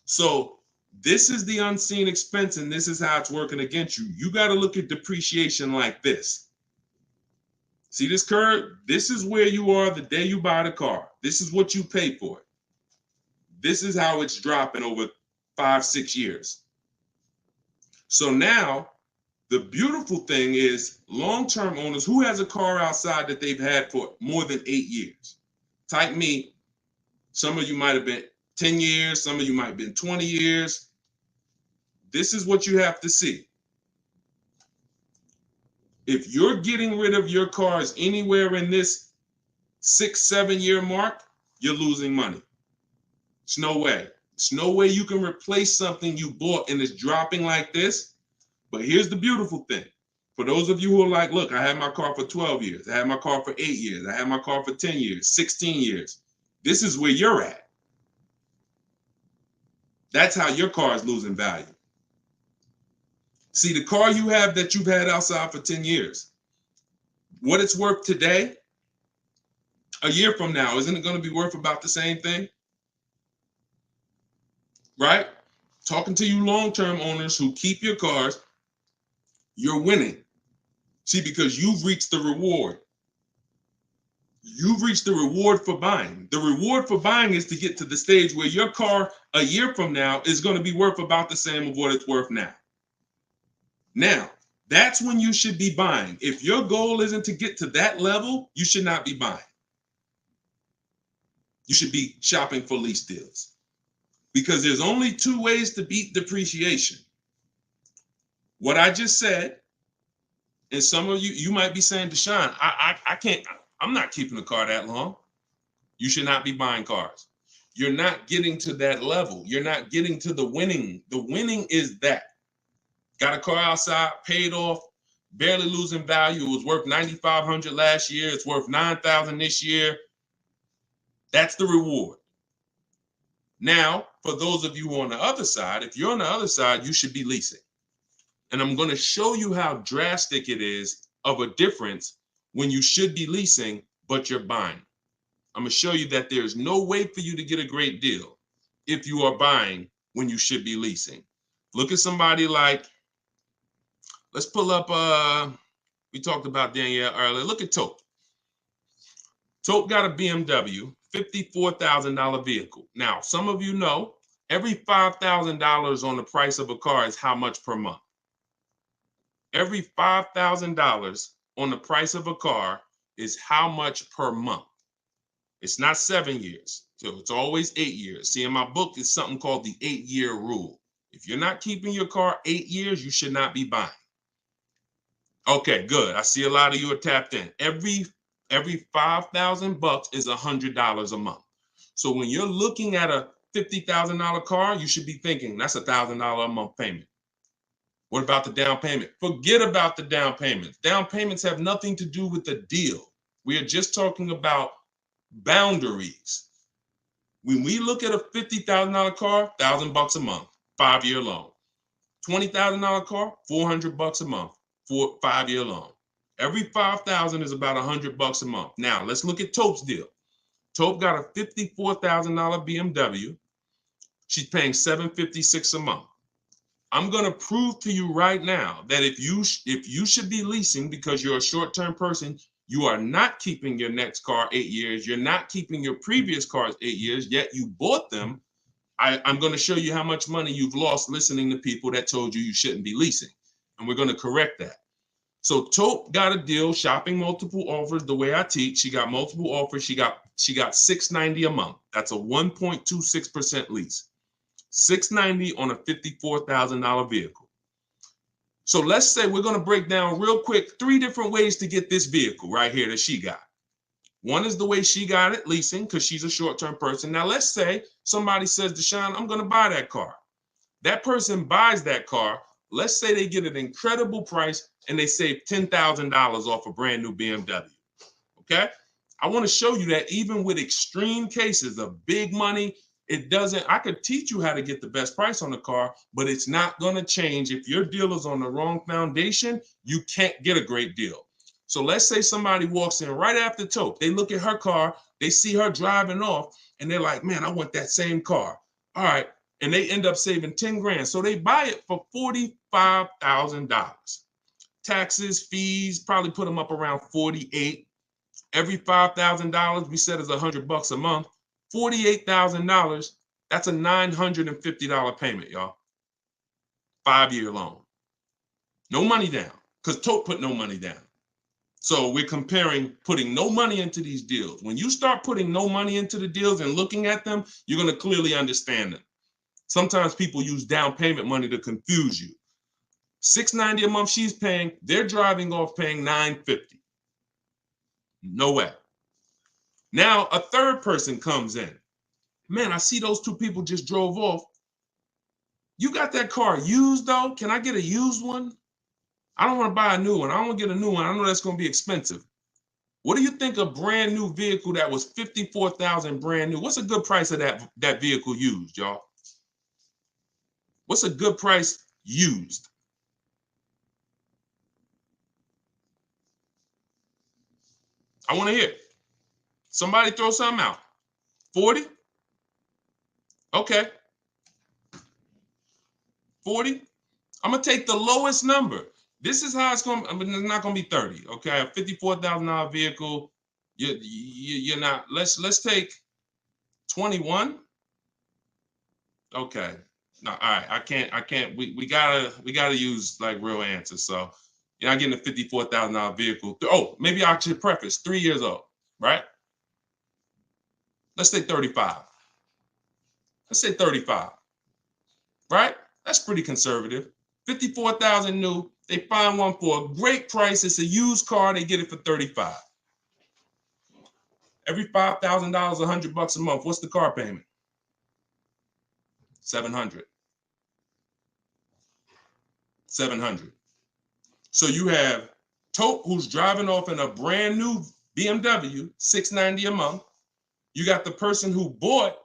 So this is the unseen expense, and this is how it's working against you. You got to look at depreciation like this. See this curve? This is where you are the day you buy the car. This is what you pay for it. This is how it's dropping over 5-6 years. So now the beautiful thing is long-term owners, who has a car outside that they've had for more than 8 years? Type me. Some of you might have been 10 years. Some of you might have been 20 years. this is what you have to see. If you're getting rid of your cars anywhere in this 6-7 year mark, you're losing money. It's no way. It's no way you can replace something you bought and it's dropping like this. But here's the beautiful thing. For those of you who are like, look, I had my car for 12 years. I had my car for 8 years. I had my car for 10 years, 16 years. This is where you're at. That's how your car is losing value. See, the car you have that you've had outside for 10 years, what it's worth today, a year from now, isn't it going to be worth about the same thing? Right? Talking to you long-term owners who keep your cars, you're winning. See, because you've reached the reward. You've reached the reward for buying. The reward for buying is to get to the stage where your car a year from now is going to be worth about the same of what it's worth now. Now, that's when you should be buying. If your goal isn't to get to that level, you should not be buying. You should be shopping for lease deals. Because there's only two ways to beat depreciation. What I just said, and some of you might be saying, Deshone, I can't, I'm not keeping a car that long. You should not be buying cars. You're not getting to that level. You're not getting to the winning. The winning is that. Got a car outside, paid off, barely losing value. It was worth $9,500 last year. It's worth $9,000 this year. That's the reward. Now, for those of you who are on the other side, if you're on the other side, you should be leasing. And I'm going to show you how drastic it is of a difference when you should be leasing, but you're buying. I'm going to show you that there's no way for you to get a great deal if you are buying when you should be leasing. Look at somebody like, let's pull up, we talked about Danielle earlier. Look at Tope. Tope got a BMW, $54,000 vehicle. Now, some of you know, every $5,000 on the price of a car is how much per month? Every $5,000 on the price of a car is how much per month? It's not 7 years, so it's always 8 years. See, in my book, it's something called the 8-year rule. If you're not keeping your car 8 years, you should not be buying. Okay, good. I see a lot of you are tapped in. Every $5,000 is $100 a month. So when you're looking at a $50,000 car, you should be thinking that's $1,000 a month payment. What about the down payment? Forget about the down payments. Down payments have nothing to do with the deal. We are just talking about boundaries. When we look at a $50,000 car, $1,000 a month, 5-year loan. $20,000 car, $400 a month, 5-year loan. Every $5,000 is about $100 a month. Now let's look at Tope's deal. Tope got a $54,000 BMW. She's paying $756 a month. I'm going to prove to you right now that if you should be leasing because you're a short-term person, you are not keeping your next car 8 years. You're not keeping your previous cars 8 years, yet you bought them. I'm going to show you how much money you've lost listening to people that told you shouldn't be leasing. And we're going to correct that. So Tope got a deal, shopping multiple offers the way I teach. She got multiple offers. She got $690 a month. That's a 1.26% lease. $690 on a $54,000 vehicle. So let's say we're going to break down real quick 3 different ways to get this vehicle right here that she got. One is the way she got it, leasing, because she's a short-term person. Now let's say somebody says, Deshone, I'm going to buy that car. That person buys that car. Let's say they get an incredible price and they save $10,000 off a brand new BMW. Okay? I want to show you that even with extreme cases of big money, I could teach you how to get the best price on the car, but it's not going to change. If your deal is on the wrong foundation, you can't get a great deal. So let's say somebody walks in right after Tope. They look at her car, they see her driving off, and they're like, man, I want that same car. All right. And they end up saving 10 grand. So they buy it for $45,000. Taxes, fees, probably put them up around 48. Every $5,000 we said is $100 a month. $48,000, that's a $950 payment, y'all. 5-year loan. No money down, because Tope put no money down. So we're comparing putting no money into these deals. When you start putting no money into the deals and looking at them, you're going to clearly understand them. Sometimes people use down payment money to confuse you. $690 a month she's paying, they're driving off paying $950. No way. Now a third person comes in. Man, I see those two people just drove off. You got that car used though? Can I get a used one? I don't want to buy a new one. I don't want to get a new one. I know that's going to be expensive. What do you think a brand new vehicle that was $54,000 brand new? What's a good price of that vehicle used, y'all? What's a good price used? I want to hear. Somebody throw something out. 40? Okay. 40? I'm going to take the lowest number. This is how it's going. I mean, it's not going to be 30. Okay, a $54,000 vehicle. You're not. Let's take 21. Okay. No, all right. I can't. We gotta use like real answers. So you're not getting a $54,000 vehicle. Oh, maybe I should preface 3 years old, right? Let's say 35. Let's say 35. Right? That's pretty conservative. 54,000 new. They find one for a great price. It's a used car. They get it for 35. Every $5,000, $100 a month. What's the car payment? 700. 700. So you have Tope, who's driving off in a brand new BMW, $690 a month. You got the person who bought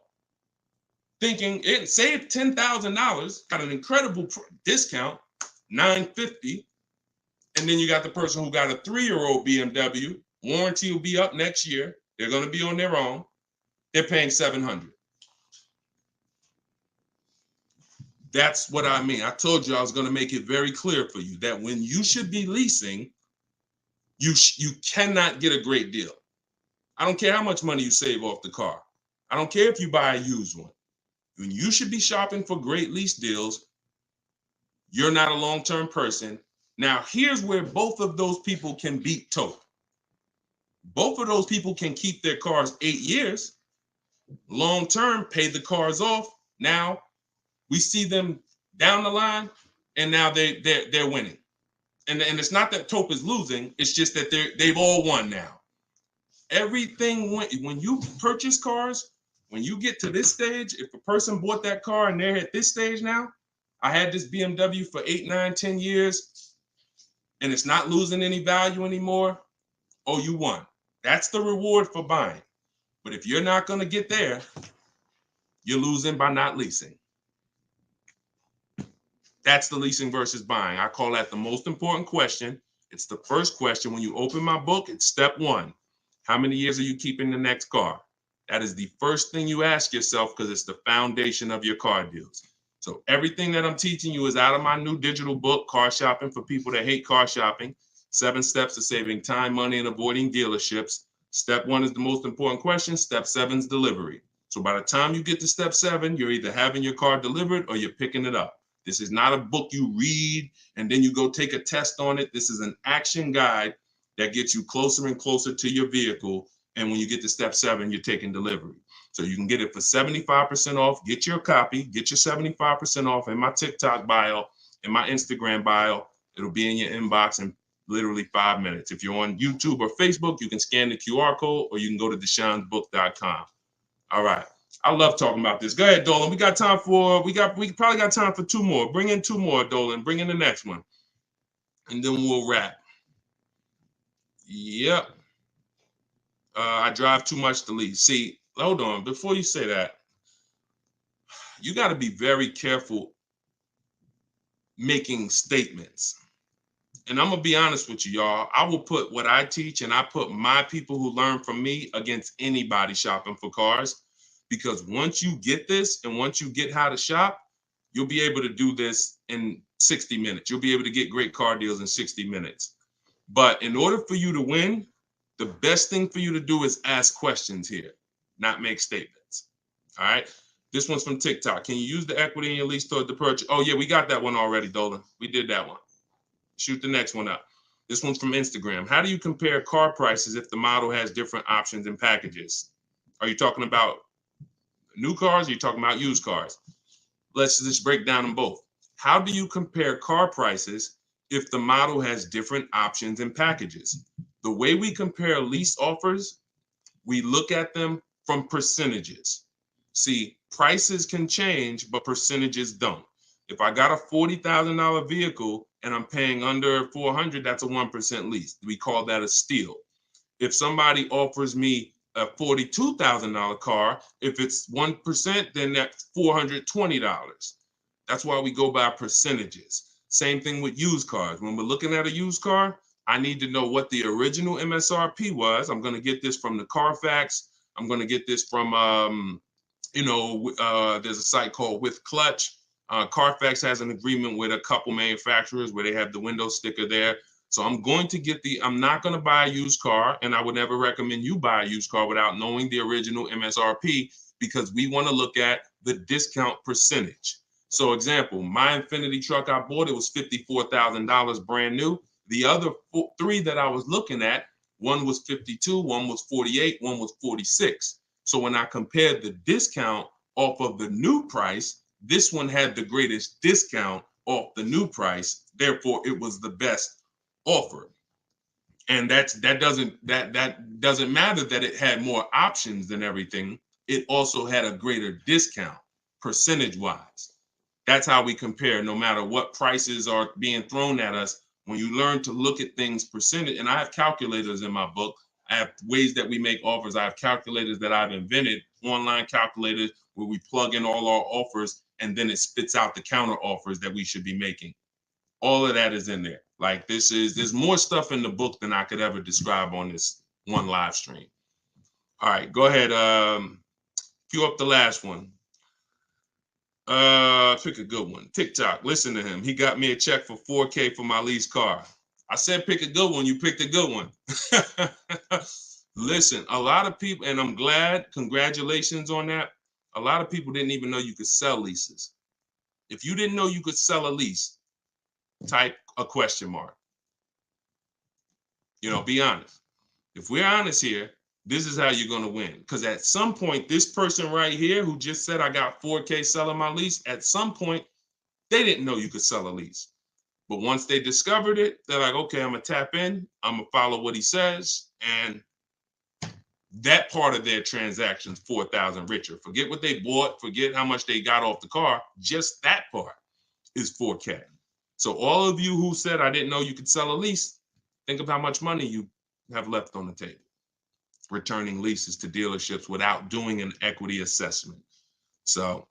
thinking it saved $10,000, got an incredible discount, $950. And then you got the person who got a 3-year-old BMW. Warranty will be up next year. They're going to be on their own. They're paying $700. That's what I mean. I told you I was going to make it very clear for you that when you should be leasing, you cannot get a great deal. I don't care how much money you save off the car. I don't care if you buy a used one. When you should be shopping for great lease deals, you're not a long-term person. Now, here's where both of those people can beat Tope. Both of those people can keep their cars 8 years. Long-term, pay the cars off. Now, we see them down the line, and now they're winning. And it's not that Tope is losing. It's just that they've all won now. Everything when you purchase cars, when you get to this stage, if a person bought that car and they're at this stage now, I had this BMW for 8, 9, 10 years, and it's not losing any value anymore. Oh, you won. That's the reward for buying. But if you're not going to get there, you're losing by not leasing. That's the leasing versus buying. I call that the most important question. It's the first question. When you open my book, it's step 1. How many years are you keeping the next car? That is the first thing you ask yourself because it's the foundation of your car deals. So everything that I'm teaching you is out of my new digital book, Car Shopping for People That Hate Car Shopping. 7 steps to saving time, money, and avoiding dealerships. Step 1 is the most important question. Step 7 is delivery. So by the time you get to step 7, you're either having your car delivered or you're picking it up. This is not a book you read and then you go take a test on it. This is an action guide that gets you closer and closer to your vehicle. And when you get to step 7, you're taking delivery. So you can get it for 75% off. Get your copy. Get your 75% off in my TikTok bio, in my Instagram bio. It'll be in your inbox in literally 5 minutes. If you're on YouTube or Facebook, you can scan the QR code or you can go to Deshone'sBook.com. All right. I love talking about this. Go ahead, Dolan. We got time for, we probably got time for 2 more. Bring in 2 more, Dolan. Bring in the next one. And then we'll wrap. Yep. I drive too much to lease. See, hold on. Before you say that, you got to be very careful making statements. And I'm going to be honest with you, y'all. I will put what I teach and I put my people who learn from me against anybody shopping for cars. Because once you get this and once you get how to shop, you'll be able to do this in 60 minutes. You'll be able to get great car deals in 60 minutes. But in order for you to win, the best thing for you to do is ask questions here, not make statements. All right. This one's from TikTok. Can you use the equity in your lease toward the purchase? Oh, yeah, we got that one already, Dolan. We did that one. Shoot the next one up. This one's from Instagram. How do you compare car prices if the model has different options and packages? Are you talking about new cars? Or are you talking about used cars? let's just break down them both. How do you compare car prices if the model has different options and packages? The way we compare lease offers, we look at them from percentages. See, prices can change, but percentages don't. If I got a $40,000 vehicle and I'm paying under 400, that's a 1% lease. We call that a steal. If somebody offers me a $42,000 car, if it's 1%, then that's $420. That's why we go by percentages. Same thing with used cars. When we're looking at a used car, I need to know what the original MSRP was. I'm going to get this from the Carfax. I'm going to get this from, there's a site called With Clutch. Carfax has an agreement with a couple manufacturers where they have the window sticker there. So I'm going to get I'm not going to buy a used car, and I would never recommend you buy a used car without knowing the original MSRP, because we want to look at the discount percentage. So example, my Infiniti truck I bought, it was $54,000 brand new. The other three that I was looking at, one was 52, one was 48, one was 46. So when I compared the discount off of the new price, this one had the greatest discount off the new price. Therefore, it was the best offer. And that doesn't matter that it had more options than everything. It also had a greater discount percentage wise. That's how we compare, no matter what prices are being thrown at us. When you learn to look at things percentage, and I have calculators in my book. I have ways that we make offers. I have calculators that I've invented, online calculators where we plug in all our offers and then it spits out the counter offers that we should be making. All of that is in there. Like there's more stuff in the book than I could ever describe on this one live stream. All right, go ahead. Cue up the last one. Pick a good one. TikTok. Listen to him. He got me a check for $4K for my lease car. I said pick a good one. You picked a good one. Listen, a lot of people, and I'm glad, congratulations on that. A lot of people didn't even know you could sell leases. If you didn't know you could sell a lease, type a question mark. Be honest. If we're honest here, this is how you're going to win. Because at some point, this person right here who just said I got $4K selling my lease, at some point, they didn't know you could sell a lease. But once they discovered it, they're like, okay, I'm going to tap in. I'm going to follow what he says. And that part of their transaction's 4,000 richer. Forget what they bought. Forget how much they got off the car. Just that part is 4K. So all of you who said I didn't know you could sell a lease, think of how much money you have left on the table returning leases to dealerships without doing an equity assessment. So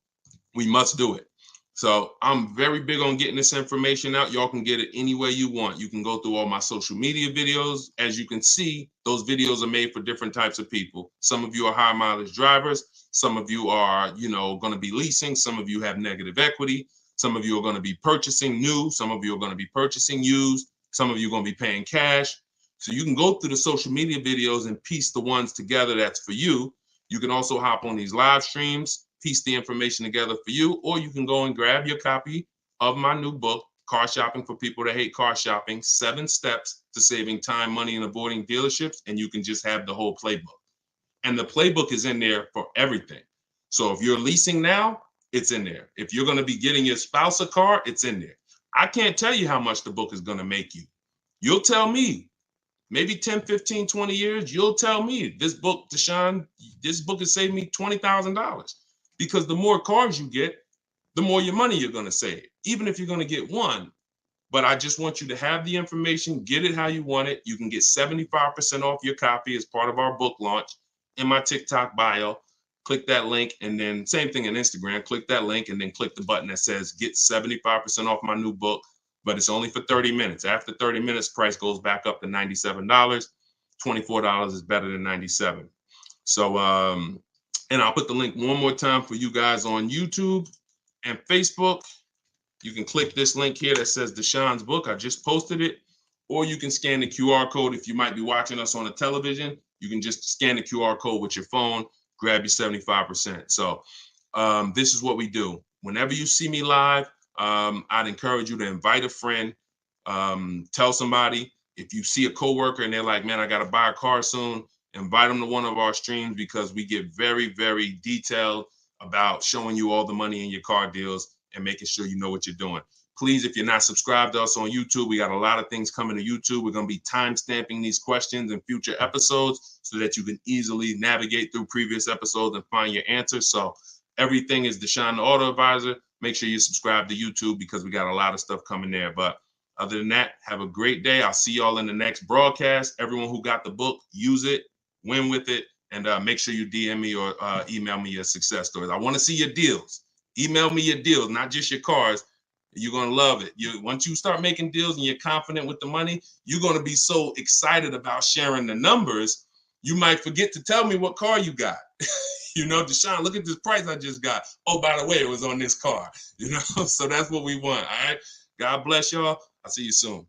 we must do it. So I'm very big on getting this information out. Y'all can get it any way you want. You can go through all my social media videos. As you can see, those videos are made for different types of people. Some of you are high mileage drivers. Some of you are, going to be leasing. Some of you have negative equity. Some of you are going to be purchasing new. Some of you are going to be purchasing used. Some of you are going to be paying cash. So you can go through the social media videos and piece the ones together that's for you. You can also hop on these live streams, piece the information together for you, or you can go and grab your copy of my new book, Car Shopping for People That Hate Car Shopping, 7 Steps to Saving Time, Money, and Avoiding Dealerships, and you can just have the whole playbook. And the playbook is in there for everything. So if you're leasing now, it's in there. If you're going to be getting your spouse a car, it's in there. I can't tell you how much the book is going to make you. You'll tell me. Maybe 10, 15, 20 years, you'll tell me, this book, Deshone, this book has saved me $20,000. Because the more cars you get, the more your money you're going to save, even if you're going to get one. But I just want you to have the information, get it how you want it. You can get 75% off your copy as part of our book launch in my TikTok bio. Click that link, and then same thing on Instagram. Click that link and then click the button that says get 75% off my new book. But it's only for 30 minutes. After 30 minutes, price goes back up to $97. $24 is better than $97. So, and I'll put the link one more time for you guys on YouTube and Facebook. You can click this link here that says Deshone's book. I just posted it. Or you can scan the QR code. If you might be watching us on a television, you can just scan the QR code with your phone, grab your 75%. So this is what we do. Whenever you see me live, I'd encourage you to invite a friend, tell somebody. If you see a coworker and they're like, man, I got to buy a car soon, invite them to one of our streams, because we get very, very detailed about showing you all the money in your car deals and making sure you know what you're doing. Please, if you're not subscribed to us on YouTube, we got a lot of things coming to YouTube. We're going to be time stamping these questions in future episodes so that you can easily navigate through previous episodes and find your answers. So everything is Deshone the Auto Advisor. Make sure you subscribe to YouTube because we got a lot of stuff coming there. But other than that, have a great day. I'll see y'all in the next broadcast. Everyone who got the book, use it, win with it, and make sure you DM me or email me your success stories. I want to see your deals. Email me your deals, not just your cars. You're going to love it. Once you start making deals and you're confident with the money, you're going to be so excited about sharing the numbers, you might forget to tell me what car you got. You know, Deshone, look at this price I just got. Oh, by the way, it was on this car. You know, so that's what we want. All right. God bless y'all. I'll see you soon.